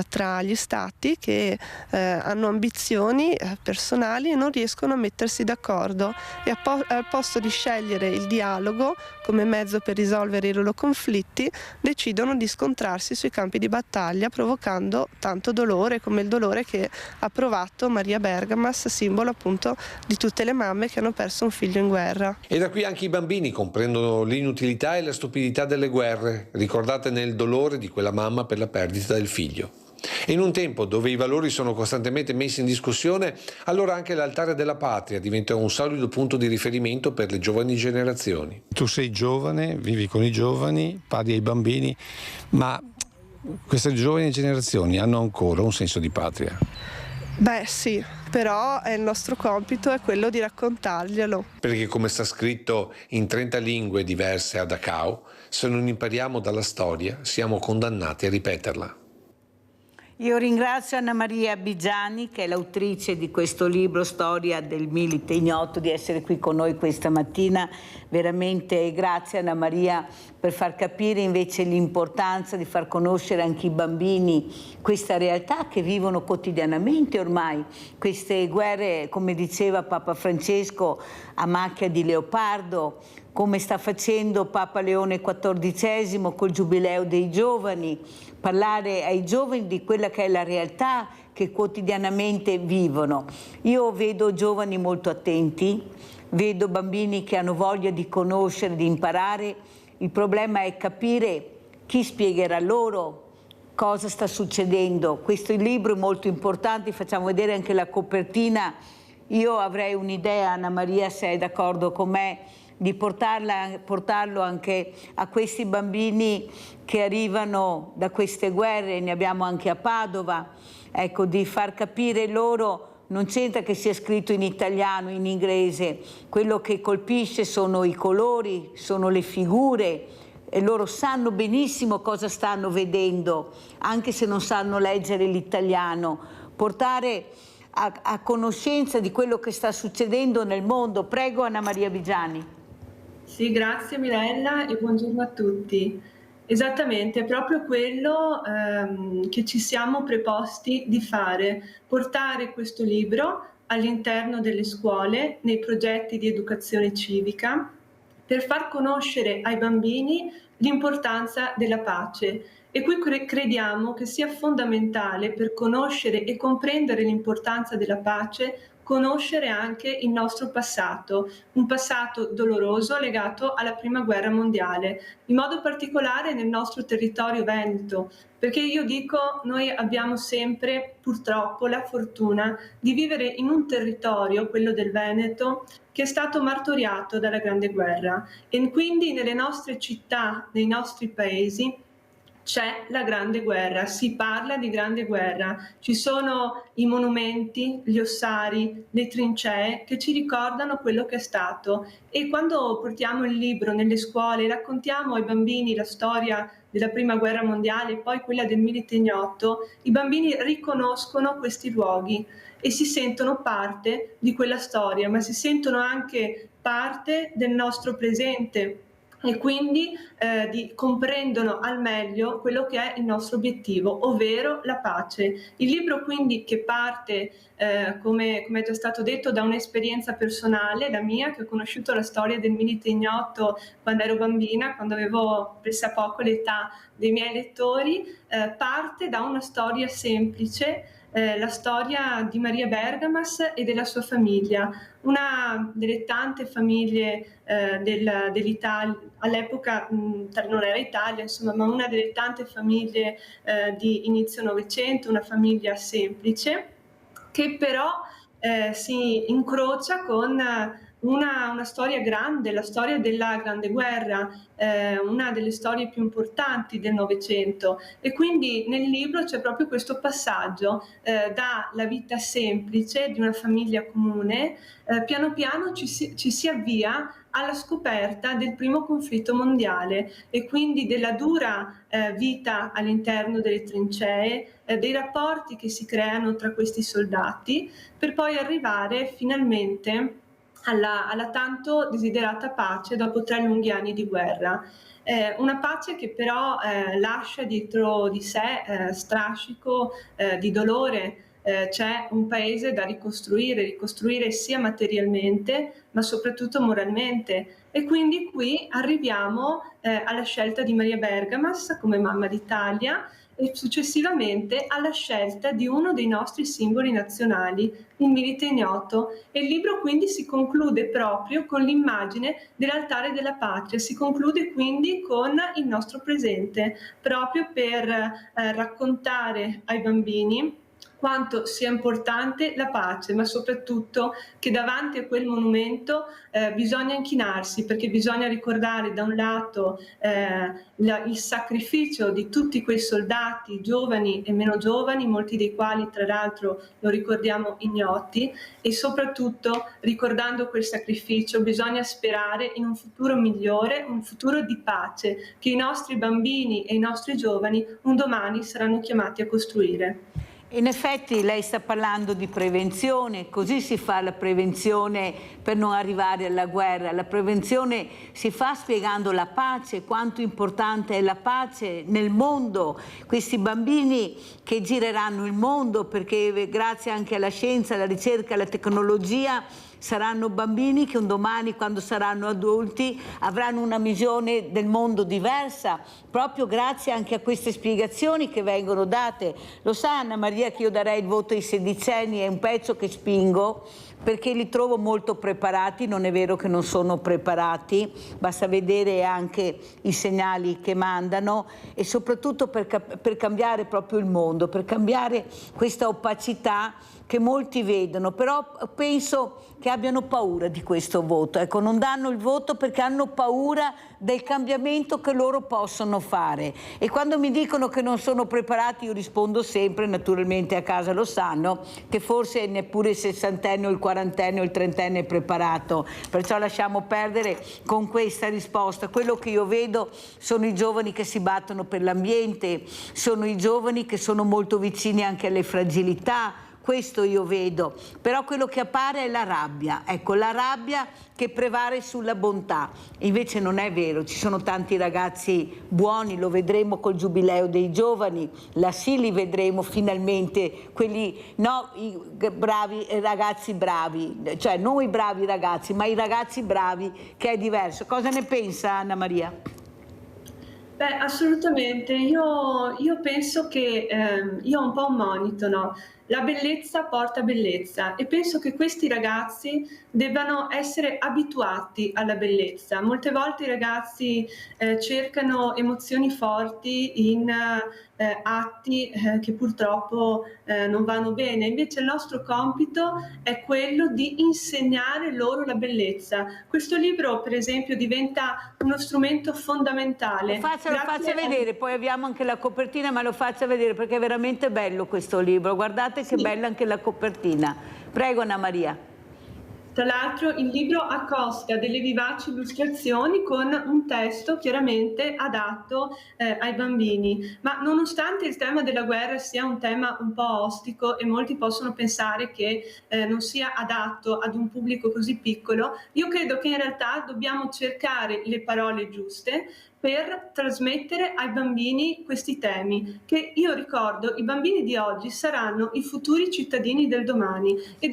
[SPEAKER 3] tra gli stati che hanno ambizioni personali e non riescono a mettersi d'accordo, e al posto di scegliere il dialogo come mezzo per risolvere i loro conflitti decidono di scontrarsi sui campi di battaglia, provocando tanto dolore come il dolore che ha provato Maria Bergamas, simbolo appunto di tutte le mamme che hanno perso un figlio in guerra.
[SPEAKER 8] E da qui anche i bambini comprendono l'inutilità e la stupidità delle guerre, ricordate nel dolore di quella mamma per la perdita del figlio. E in un tempo dove i valori sono costantemente messi in discussione, allora anche l'altare della patria diventa un solido punto di riferimento per le giovani generazioni.
[SPEAKER 2] Tu sei giovane, vivi con i giovani, parli ai bambini, ma queste giovani generazioni hanno ancora un senso di patria?
[SPEAKER 3] Beh sì, però il nostro compito è quello di raccontarglielo.
[SPEAKER 8] Perché come sta scritto in 30 lingue diverse a Dachau, se non impariamo dalla storia siamo condannati a ripeterla.
[SPEAKER 1] Io ringrazio Anna Maria Bigiani, che è l'autrice di questo libro Storia del Milite Ignoto, di essere qui con noi questa mattina. Veramente grazie Anna Maria per far capire invece l'importanza di far conoscere anche i bambini questa realtà che vivono quotidianamente ormai. Queste guerre, come diceva Papa Francesco, a macchia di leopardo, come sta facendo Papa Leone XIV col Giubileo dei Giovani, parlare ai giovani di quella che è la realtà che quotidianamente vivono. Io vedo giovani molto attenti, vedo bambini che hanno voglia di conoscere, di imparare. Il problema è capire chi spiegherà loro cosa sta succedendo. Questo libro è molto importante, facciamo vedere anche la copertina. Io avrei un'idea, Anna Maria, se è d'accordo con me, di portarlo anche a questi bambini che arrivano da queste guerre, ne abbiamo anche a Padova, ecco, di far capire loro, non c'entra che sia scritto in italiano, in inglese, quello che colpisce sono i colori, sono le figure, e loro sanno benissimo cosa stanno vedendo, anche se non sanno leggere l'italiano. Portare a conoscenza di quello che sta succedendo nel mondo. Prego Anna Maria Bigiani.
[SPEAKER 4] Sì, grazie Mirella e buongiorno a tutti. Esattamente, è proprio quello che ci siamo preposti di fare, portare questo libro all'interno delle scuole, nei progetti di educazione civica, per far conoscere ai bambini l'importanza della pace. E qui crediamo che sia fondamentale, per conoscere e comprendere l'importanza della pace, conoscere anche il nostro passato, un passato doloroso legato alla Prima Guerra Mondiale, in modo particolare nel nostro territorio veneto, perché io dico, noi abbiamo sempre purtroppo la fortuna di vivere in un territorio, quello del Veneto, che è stato martoriato dalla Grande Guerra, e quindi nelle nostre città, nei nostri paesi, c'è la Grande Guerra, si parla di Grande Guerra, ci sono i monumenti, gli ossari, le trincee che ci ricordano quello che è stato, e quando portiamo il libro nelle scuole e raccontiamo ai bambini la storia della Prima Guerra Mondiale e poi quella del Milite Ignoto, i bambini riconoscono questi luoghi e si sentono parte di quella storia, ma si sentono anche parte del nostro presente, e quindi comprendono al meglio quello che è il nostro obiettivo, ovvero la pace. Il libro quindi, che parte, come è già stato detto, da un'esperienza personale, la mia, che ho conosciuto la storia del Milite Ignoto quando ero bambina, quando avevo pressappoco l'età dei miei lettori, parte da una storia semplice, la storia di Maria Bergamas e della sua famiglia, una delle tante famiglie dell'Italia, all'epoca non era Italia, insomma, ma una delle tante famiglie di inizio Novecento, una famiglia semplice, che però si incrocia con una storia grande, la storia della Grande Guerra, una delle storie più importanti del Novecento, e quindi nel libro c'è proprio questo passaggio dalla vita semplice di una famiglia comune, piano piano ci si avvia alla scoperta del primo conflitto mondiale e quindi della dura vita all'interno delle trincee, dei rapporti che si creano tra questi soldati, per poi arrivare finalmente alla tanto desiderata pace dopo 3 lunghi anni di guerra. Una pace che però lascia dietro di sé strascico di dolore. C'è un paese da ricostruire sia materialmente ma soprattutto moralmente, e quindi qui arriviamo alla scelta di Maria Bergamas come mamma d'Italia e successivamente alla scelta di uno dei nostri simboli nazionali, il Milite Ignoto, e il libro quindi si conclude proprio con l'immagine dell'altare della patria, si conclude quindi con il nostro presente, proprio per raccontare ai bambini quanto sia importante la pace, ma soprattutto che davanti a quel monumento bisogna inchinarsi, perché bisogna ricordare da un lato il sacrificio di tutti quei soldati giovani e meno giovani, molti dei quali tra l'altro lo ricordiamo ignoti, e soprattutto ricordando quel sacrificio bisogna sperare in un futuro migliore, un futuro di pace che i nostri bambini e i nostri giovani un domani saranno chiamati a costruire.
[SPEAKER 1] In effetti lei sta parlando di prevenzione, così si fa la prevenzione per non arrivare alla guerra. La prevenzione si fa spiegando la pace, quanto importante è la pace nel mondo. Questi bambini che gireranno il mondo, perché grazie anche alla scienza, alla ricerca, alla tecnologia, saranno bambini che un domani, quando saranno adulti, avranno una visione del mondo diversa, proprio grazie anche a queste spiegazioni che vengono date. Lo sa Anna Maria che io darei il voto ai sedicenni, è un pezzo che spingo, perché li trovo molto preparati. Non è vero che non sono preparati, basta vedere anche i segnali che mandano, e soprattutto per cambiare proprio il mondo, per cambiare questa opacità che molti vedono, però penso che abbiano paura di questo voto. Ecco, non danno il voto perché hanno paura del cambiamento che loro possono fare. E quando mi dicono che non sono preparati, io rispondo sempre, naturalmente a casa lo sanno, che forse neppure il sessantenne o il quarantenne o il trentenne è preparato. Perciò lasciamo perdere con questa risposta. Quello che io vedo sono i giovani che si battono per l'ambiente, sono i giovani che sono molto vicini anche alle fragilità. Questo io vedo, però quello che appare è la rabbia, ecco, la rabbia che prevale sulla bontà. Invece non è vero, ci sono tanti ragazzi buoni, lo vedremo col giubileo dei giovani, là sì li vedremo finalmente, quelli, no, i bravi ragazzi bravi, cioè non i bravi ragazzi, ma i ragazzi bravi, che è diverso. Cosa ne pensa Anna Maria?
[SPEAKER 4] Beh, assolutamente, io penso che io ho un po' un monito, no? La bellezza porta bellezza, e penso che questi ragazzi debbano essere abituati alla bellezza. Molte volte i ragazzi cercano emozioni forti in atti che purtroppo non vanno bene, invece il nostro compito è quello di insegnare loro la bellezza. Questo libro, per esempio, diventa uno strumento fondamentale.
[SPEAKER 1] Lo faccia vedere, poi abbiamo anche la copertina, ma lo faccia vedere perché è veramente bello questo libro. Guardate che bella anche la copertina. Prego Anna Maria.
[SPEAKER 4] Tra l'altro il libro accosta delle vivaci illustrazioni con un testo chiaramente adatto ai bambini, ma nonostante il tema della guerra sia un tema un po' ostico e molti possono pensare che non sia adatto ad un pubblico così piccolo, io credo che in realtà dobbiamo cercare le parole giuste per trasmettere ai bambini questi temi, che io ricordo, i bambini di oggi saranno i futuri cittadini del domani, e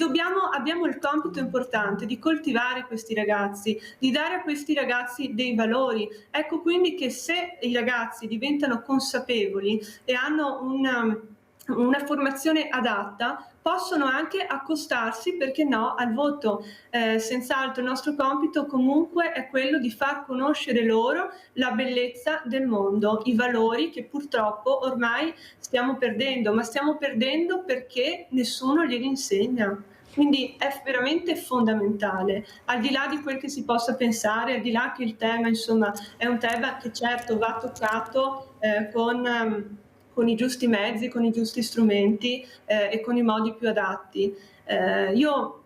[SPEAKER 4] abbiamo il compito importante di coltivare questi ragazzi, di dare a questi ragazzi dei valori. Ecco quindi che se i ragazzi diventano consapevoli e hanno una formazione adatta, possono anche accostarsi, perché no, al voto. Senz'altro il nostro compito comunque è quello di far conoscere loro la bellezza del mondo, i valori che purtroppo ormai stiamo perdendo, ma stiamo perdendo perché nessuno glieli insegna. Quindi è veramente fondamentale, al di là di quel che si possa pensare, al di là che il tema, insomma, è un tema che certo va toccato con i giusti mezzi, con i giusti strumenti e con i modi più adatti. Io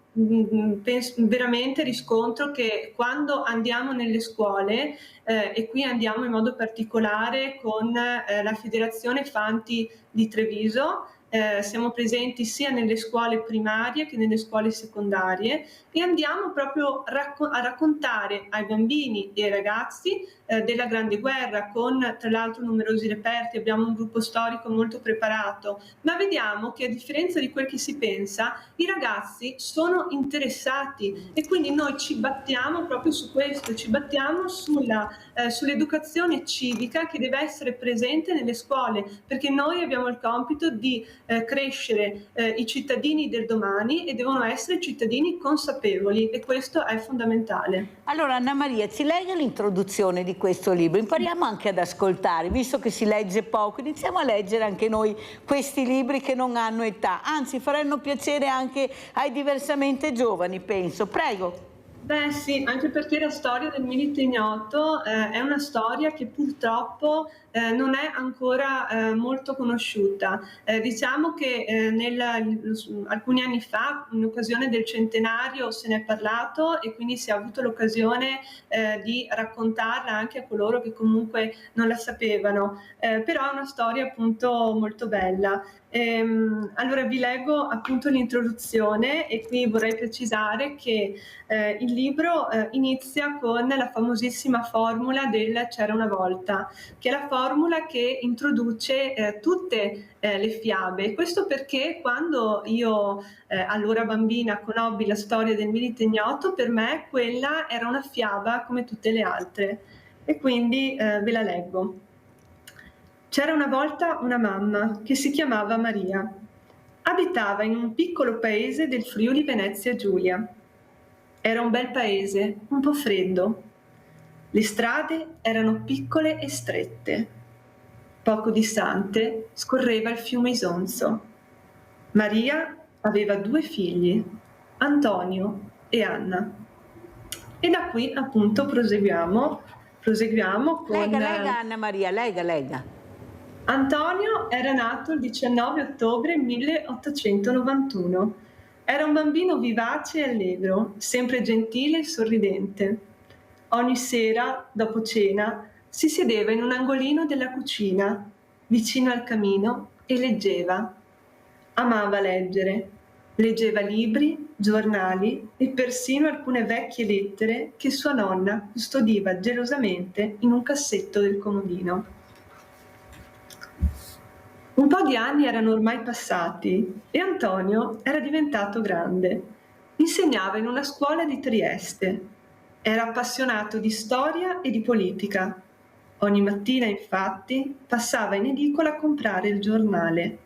[SPEAKER 4] veramente riscontro che quando andiamo nelle scuole, e qui andiamo in modo particolare con la Federazione Fanti di Treviso, siamo presenti sia nelle scuole primarie che nelle scuole secondarie e andiamo proprio a raccontare ai bambini e ai ragazzi della Grande Guerra, con tra l'altro numerosi reperti, abbiamo un gruppo storico molto preparato, ma vediamo che a differenza di quel che si pensa, i ragazzi sono interessati e quindi noi ci battiamo proprio su questo, ci battiamo sull'educazione civica che deve essere presente nelle scuole, perché noi abbiamo il compito di crescere i cittadini del domani e devono essere cittadini consapevoli e questo è fondamentale.
[SPEAKER 1] Allora Anna Maria, ci legga l'introduzione di questo libro, impariamo anche ad ascoltare, visto che si legge poco, iniziamo a leggere anche noi questi libri che non hanno età, anzi faranno piacere anche ai diversamente giovani, penso. Prego.
[SPEAKER 4] Beh sì, anche perché la storia del Milite Ignoto è una storia che purtroppo non è ancora molto conosciuta. Diciamo che alcuni anni fa, in occasione del centenario, se ne è parlato e quindi si è avuto l'occasione di raccontarla anche a coloro che comunque non la sapevano, però è una storia appunto molto bella. Allora vi leggo appunto l'introduzione e qui vorrei precisare che il libro inizia con la famosissima formula del C'era una volta, che è la formula che introduce tutte le fiabe. Questo perché quando io allora bambina conobbi la storia del Milite Ignoto, per me quella era una fiaba come tutte le altre e quindi ve la leggo. C'era una volta una mamma che si chiamava Maria. Abitava in un piccolo paese del Friuli Venezia Giulia. Era un bel paese, un po' freddo. Le strade erano piccole e strette. Poco distante scorreva il fiume Isonzo. Maria aveva 2 figli, Antonio e Anna. E da qui appunto proseguiamo con...
[SPEAKER 1] Lega Anna Maria, lega.
[SPEAKER 4] Antonio era nato il 19 ottobre 1891. Era un bambino vivace e allegro, sempre gentile e sorridente. Ogni sera, dopo cena, si sedeva in un angolino della cucina, vicino al camino, e leggeva. Amava leggere. Leggeva libri, giornali e persino alcune vecchie lettere che sua nonna custodiva gelosamente in un cassetto del comodino. Un po' di anni erano ormai passati e Antonio era diventato grande. Insegnava in una scuola di Trieste. Era appassionato di storia e di politica. Ogni mattina, infatti, passava in edicola a comprare il giornale.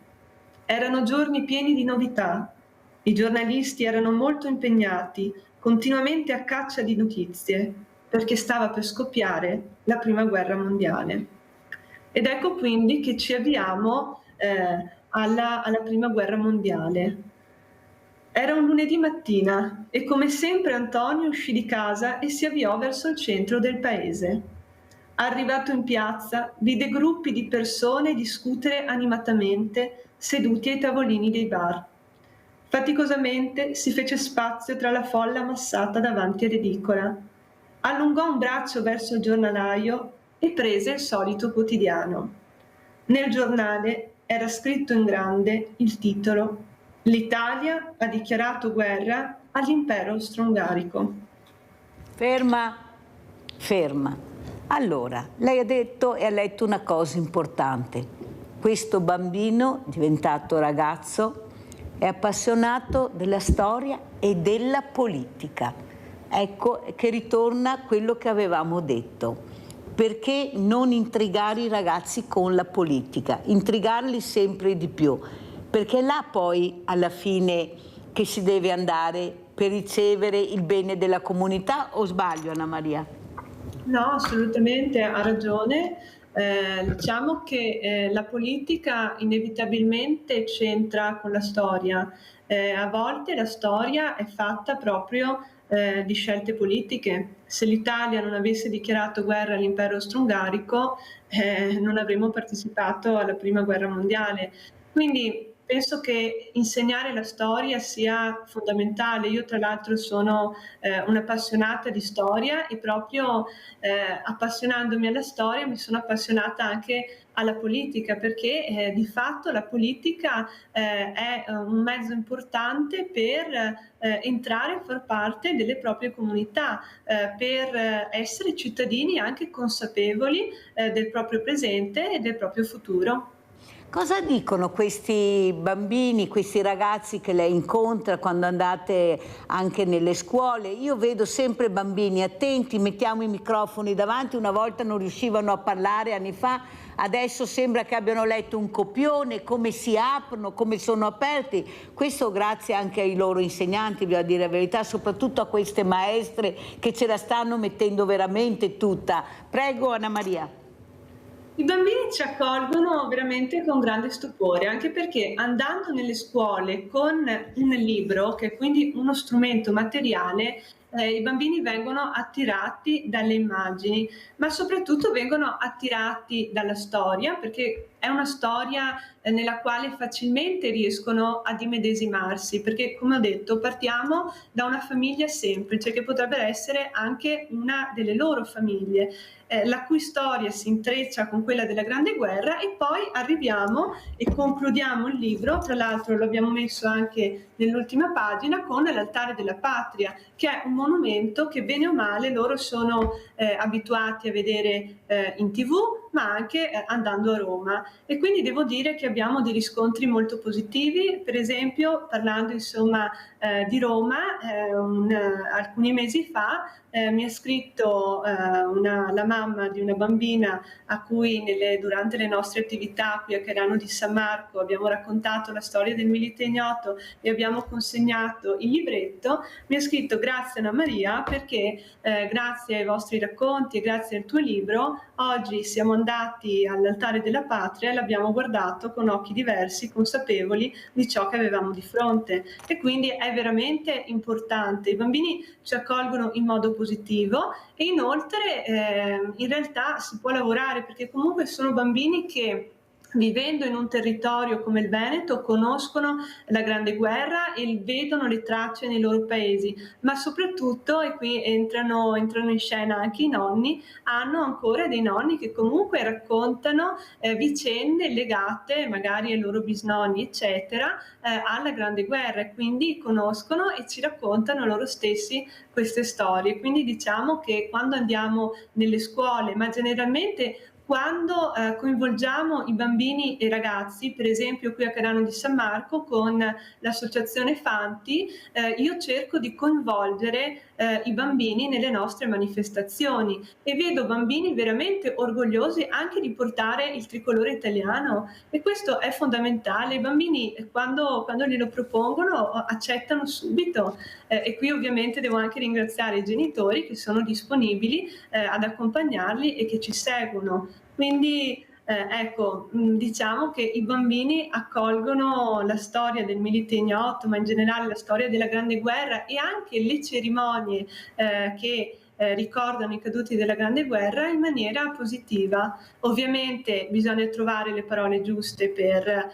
[SPEAKER 4] Erano giorni pieni di novità. I giornalisti erano molto impegnati, continuamente a caccia di notizie, perché stava per scoppiare la Prima Guerra Mondiale. Ed ecco quindi che ci avviamo alla Prima Guerra Mondiale. Era un lunedì mattina e come sempre Antonio uscì di casa e si avviò verso il centro del paese. Arrivato in piazza, vide gruppi di persone discutere animatamente seduti ai tavolini dei bar. Faticosamente si fece spazio tra la folla ammassata davanti all'edicola. Allungò un braccio verso il giornalaio e prese il solito quotidiano. Nel giornale era scritto in grande il titolo «L'Italia ha dichiarato guerra all'impero austro-ungarico».
[SPEAKER 1] Ferma. Allora, lei ha detto e ha letto una cosa importante. Questo bambino, diventato ragazzo, è appassionato della storia e della politica. Ecco che ritorna quello che avevamo detto. Perché non intrigare i ragazzi con la politica? Intrigarli sempre di più, perché è là poi alla fine che si deve andare per ricevere il bene della comunità, o sbaglio Anna Maria?
[SPEAKER 4] No, assolutamente, ha ragione. Diciamo che la politica inevitabilmente c'entra con la storia. A volte la storia è fatta proprio di scelte politiche. Se l'Italia non avesse dichiarato guerra all'impero austro-ungarico non avremmo partecipato alla Prima Guerra Mondiale. Quindi penso che insegnare la storia sia fondamentale. Io tra l'altro sono un'appassionata di storia e proprio appassionandomi alla storia mi sono appassionata anche alla politica, perché di fatto la politica è un mezzo importante per entrare a far parte delle proprie comunità, per essere cittadini anche consapevoli del proprio presente e del proprio futuro.
[SPEAKER 1] Cosa dicono questi bambini, questi ragazzi che lei incontra quando andate anche nelle scuole? Io vedo sempre bambini attenti, mettiamo i microfoni davanti, una volta non riuscivano a parlare anni fa, adesso sembra che abbiano letto un copione, come si aprono, come sono aperti. Questo grazie anche ai loro insegnanti, bisogna dire la verità, soprattutto a queste maestre che ce la stanno mettendo veramente tutta. Prego Anna Maria.
[SPEAKER 4] I bambini ci accolgono veramente con grande stupore, anche perché andando nelle scuole con un libro, che è quindi uno strumento materiale, i bambini vengono attirati dalle immagini, ma soprattutto vengono attirati dalla storia, perché è una storia nella quale facilmente riescono ad immedesimarsi, perché come ho detto partiamo da una famiglia semplice che potrebbe essere anche una delle loro famiglie, la cui storia si intreccia con quella della Grande Guerra, e poi arriviamo e concludiamo il libro, tra l'altro lo abbiamo messo anche nell'ultima pagina, con l'Altare della Patria, che è un monumento che bene o male loro sono abituati a vedere in TV, ma anche andando a Roma. E quindi devo dire che abbiamo dei riscontri molto positivi. Per esempio, parlando insomma di Roma, alcuni mesi fa mi ha scritto la mamma di una bambina a cui durante le nostre attività qui a Cairano di San Marco abbiamo raccontato la storia del Milite Ignoto e abbiamo consegnato il libretto. Mi ha scritto: grazie Anna Maria, perché grazie ai vostri racconti e grazie al tuo libro oggi siamo andati all'Altare della Patria e l'abbiamo guardato con occhi diversi, consapevoli di ciò che avevamo di fronte. E quindi è veramente importante. I bambini ci accolgono in modo positivo e inoltre in realtà si può lavorare, perché comunque sono bambini che, vivendo in un territorio come il Veneto, conoscono la Grande Guerra e vedono le tracce nei loro paesi, ma soprattutto, e qui entrano in scena anche i nonni, hanno ancora dei nonni che comunque raccontano vicende legate magari ai loro bisnonni, eccetera, alla Grande Guerra, e quindi conoscono e ci raccontano loro stessi queste storie. Quindi diciamo che quando andiamo nelle scuole, ma generalmente quando coinvolgiamo i bambini e i ragazzi, per esempio qui a Cairano di San Marco con l'associazione Fanti, io cerco di coinvolgere i bambini nelle nostre manifestazioni e vedo bambini veramente orgogliosi anche di portare il tricolore italiano, e questo è fondamentale. I bambini quando glielo propongono accettano subito, e qui ovviamente devo anche ringraziare i genitori che sono disponibili ad accompagnarli e che ci seguono. Quindi ecco, diciamo che i bambini accolgono la storia del Milite Ignoto, ma in generale la storia della Grande Guerra e anche le cerimonie che ricordano i caduti della Grande Guerra in maniera positiva. Ovviamente bisogna trovare le parole giuste per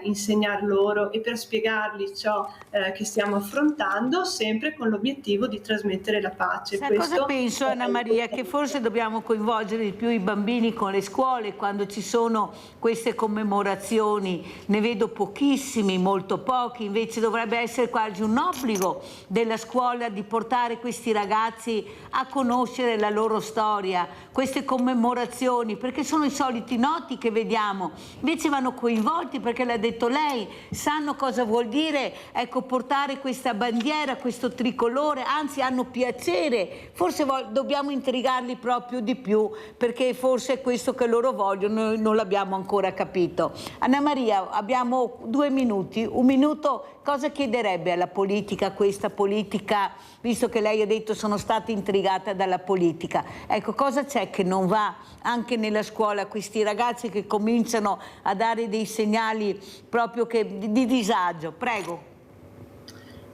[SPEAKER 4] insegnar loro e per spiegargli ciò che stiamo affrontando, sempre con l'obiettivo di trasmettere la pace.
[SPEAKER 1] Sai cosa penso, Anna Maria? Che forse dobbiamo coinvolgere di più i bambini con le scuole quando ci sono queste commemorazioni. Ne vedo pochissimi, molto pochi, invece dovrebbe essere quasi un obbligo della scuola di portare questi ragazzi a conoscere la loro storia, queste commemorazioni, perché sono i soliti noti che vediamo, invece vanno coinvolti, perché l'ha detto lei, sanno cosa vuol dire, ecco, portare questa bandiera, questo tricolore, anzi hanno piacere, forse dobbiamo intrigarli proprio di più, perché forse è questo che loro vogliono, noi non l'abbiamo ancora capito. Anna Maria, abbiamo 2 minuti, un minuto, cosa chiederebbe alla politica, questa politica, visto che lei ha detto sono stata intrigata dalla politica, ecco, cosa c'è che non va anche nella scuola, questi ragazzi che cominciano a dare dei segnali proprio di disagio? Prego.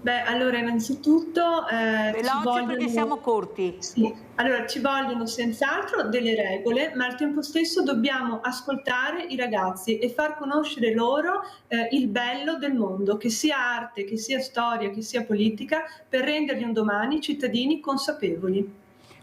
[SPEAKER 4] Beh, allora innanzitutto
[SPEAKER 1] veloce perché siamo corti.
[SPEAKER 4] Sì, allora ci vogliono senz'altro delle regole, ma al tempo stesso dobbiamo ascoltare i ragazzi e far conoscere loro il bello del mondo, che sia arte, che sia storia, che sia politica, per renderli un domani cittadini consapevoli.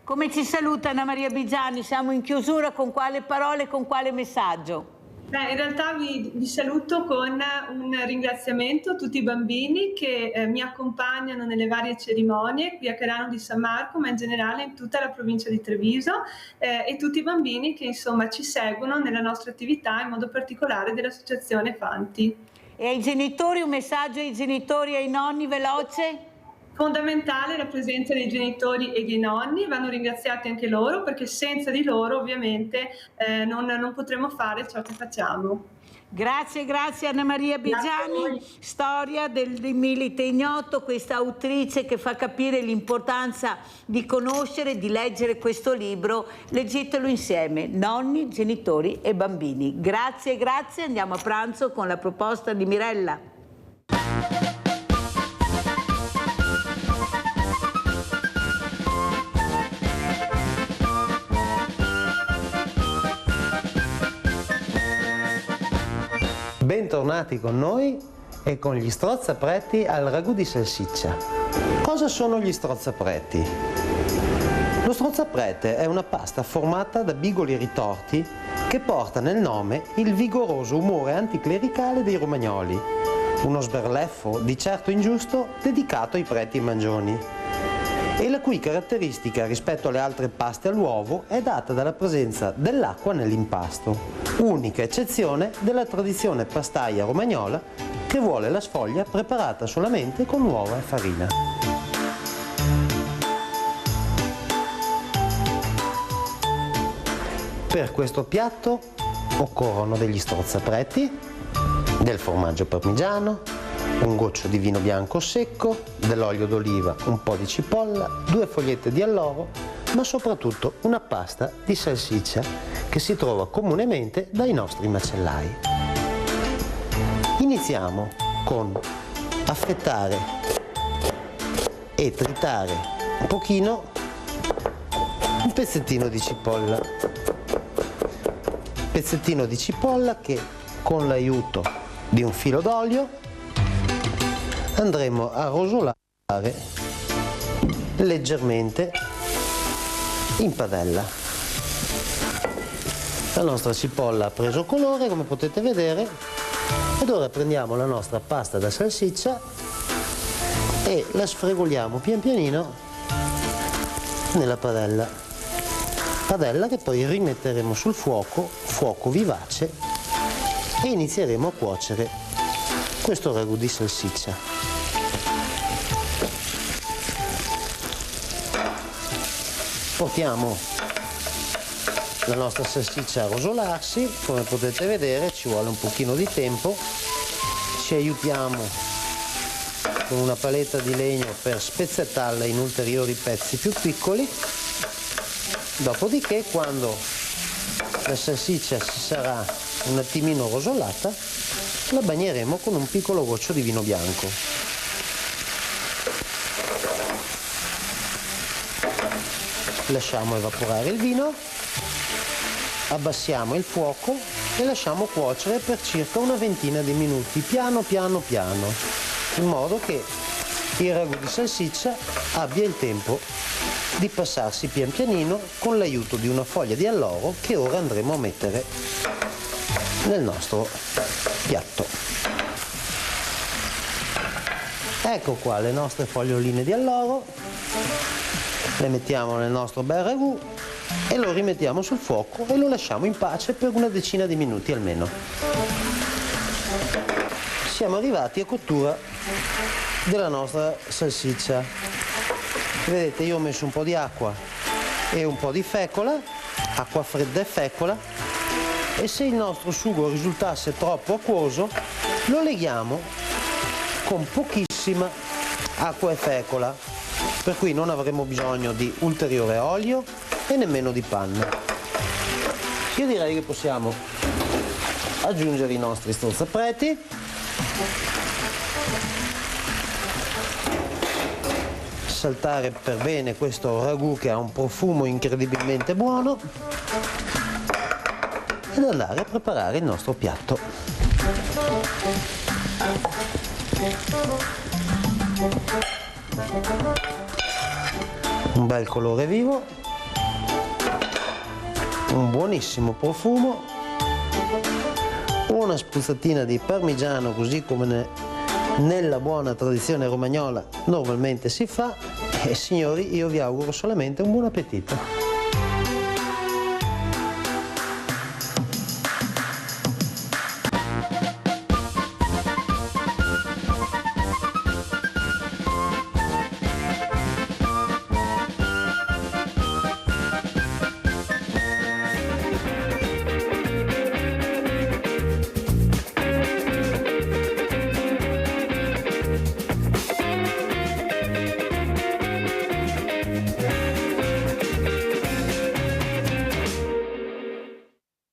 [SPEAKER 1] Come ci saluta Anna Maria Bigiani? Siamo in chiusura, con quale parole, con quale messaggio?
[SPEAKER 4] In realtà vi saluto con un ringraziamento a tutti i bambini che mi accompagnano nelle varie cerimonie qui a Carano di San Marco, ma in generale in tutta la provincia di Treviso, e tutti i bambini che insomma ci seguono nella nostra attività, in modo particolare dell'associazione Fanti.
[SPEAKER 1] E ai genitori, un messaggio ai genitori e ai nonni veloce?
[SPEAKER 4] Fondamentale la presenza dei genitori e dei nonni, vanno ringraziati anche loro, perché senza di loro ovviamente non potremo fare ciò che facciamo.
[SPEAKER 1] Grazie Anna Maria Bigiani, storia del Milite Ignoto, questa autrice che fa capire l'importanza di conoscere, di leggere questo libro. Leggetelo insieme, nonni, genitori e bambini. Grazie, andiamo a pranzo con la proposta di Mirella.
[SPEAKER 5] Bentornati con noi e con gli strozzapretti al ragù di salsiccia. Cosa sono gli strozzapretti? Lo strozzaprete è una pasta formata da bigoli ritorti che porta nel nome il vigoroso umore anticlericale dei romagnoli, uno sberleffo di certo ingiusto dedicato ai preti mangioni, e la cui caratteristica rispetto alle altre paste all'uovo è data dalla presenza dell'acqua nell'impasto, unica eccezione della tradizione pastaia romagnola che vuole la sfoglia preparata solamente con uova e farina. Per questo piatto occorrono degli strozzapretti, del formaggio parmigiano, un goccio di vino bianco secco, dell'olio d'oliva, un po' di cipolla, 2 fogliette di alloro, ma soprattutto una pasta di salsiccia che si trova comunemente dai nostri macellai. Iniziamo con affettare e tritare un pochino un pezzettino di cipolla. Pezzettino di cipolla che con l'aiuto di un filo d'olio andremo a rosolare leggermente in padella. La nostra cipolla ha preso colore, come potete vedere, ed ora prendiamo la nostra pasta da salsiccia e la sfregoliamo pian pianino nella padella che poi rimetteremo sul fuoco vivace, e inizieremo a cuocere questo ragù di salsiccia. Portiamo la nostra salsiccia a rosolarsi, come potete vedere ci vuole un pochino di tempo, ci aiutiamo con una paletta di legno per spezzettarla in ulteriori pezzi più piccoli, dopodiché quando la salsiccia si sarà un attimino rosolata la bagneremo con un piccolo goccio di vino bianco. Lasciamo evaporare il vino, abbassiamo il fuoco e lasciamo cuocere per circa una ventina di minuti, piano, in modo che il ragù di salsiccia abbia il tempo di passarsi pian pianino con l'aiuto di una foglia di alloro che ora andremo a mettere nel nostro piatto. Ecco qua le nostre foglioline di alloro. Le mettiamo nel nostro bel ragù e lo rimettiamo sul fuoco e lo lasciamo in pace per una decina di minuti almeno. Siamo arrivati a cottura della nostra salsiccia. Vedete, io ho messo un po' di acqua e un po' di fecola, acqua fredda e fecola, e se il nostro sugo risultasse troppo acquoso lo leghiamo con pochissima acqua e fecola, per cui non avremo bisogno di ulteriore olio e nemmeno di panna. Io direi che possiamo aggiungere i nostri strozzapreti saltare per bene questo ragù che ha un profumo incredibilmente buono ed andare a preparare il nostro piatto. Un bel colore vivo, un buonissimo profumo, una spruzzatina di parmigiano così come nella buona tradizione romagnola normalmente si fa, e signori, io vi auguro solamente un buon appetito.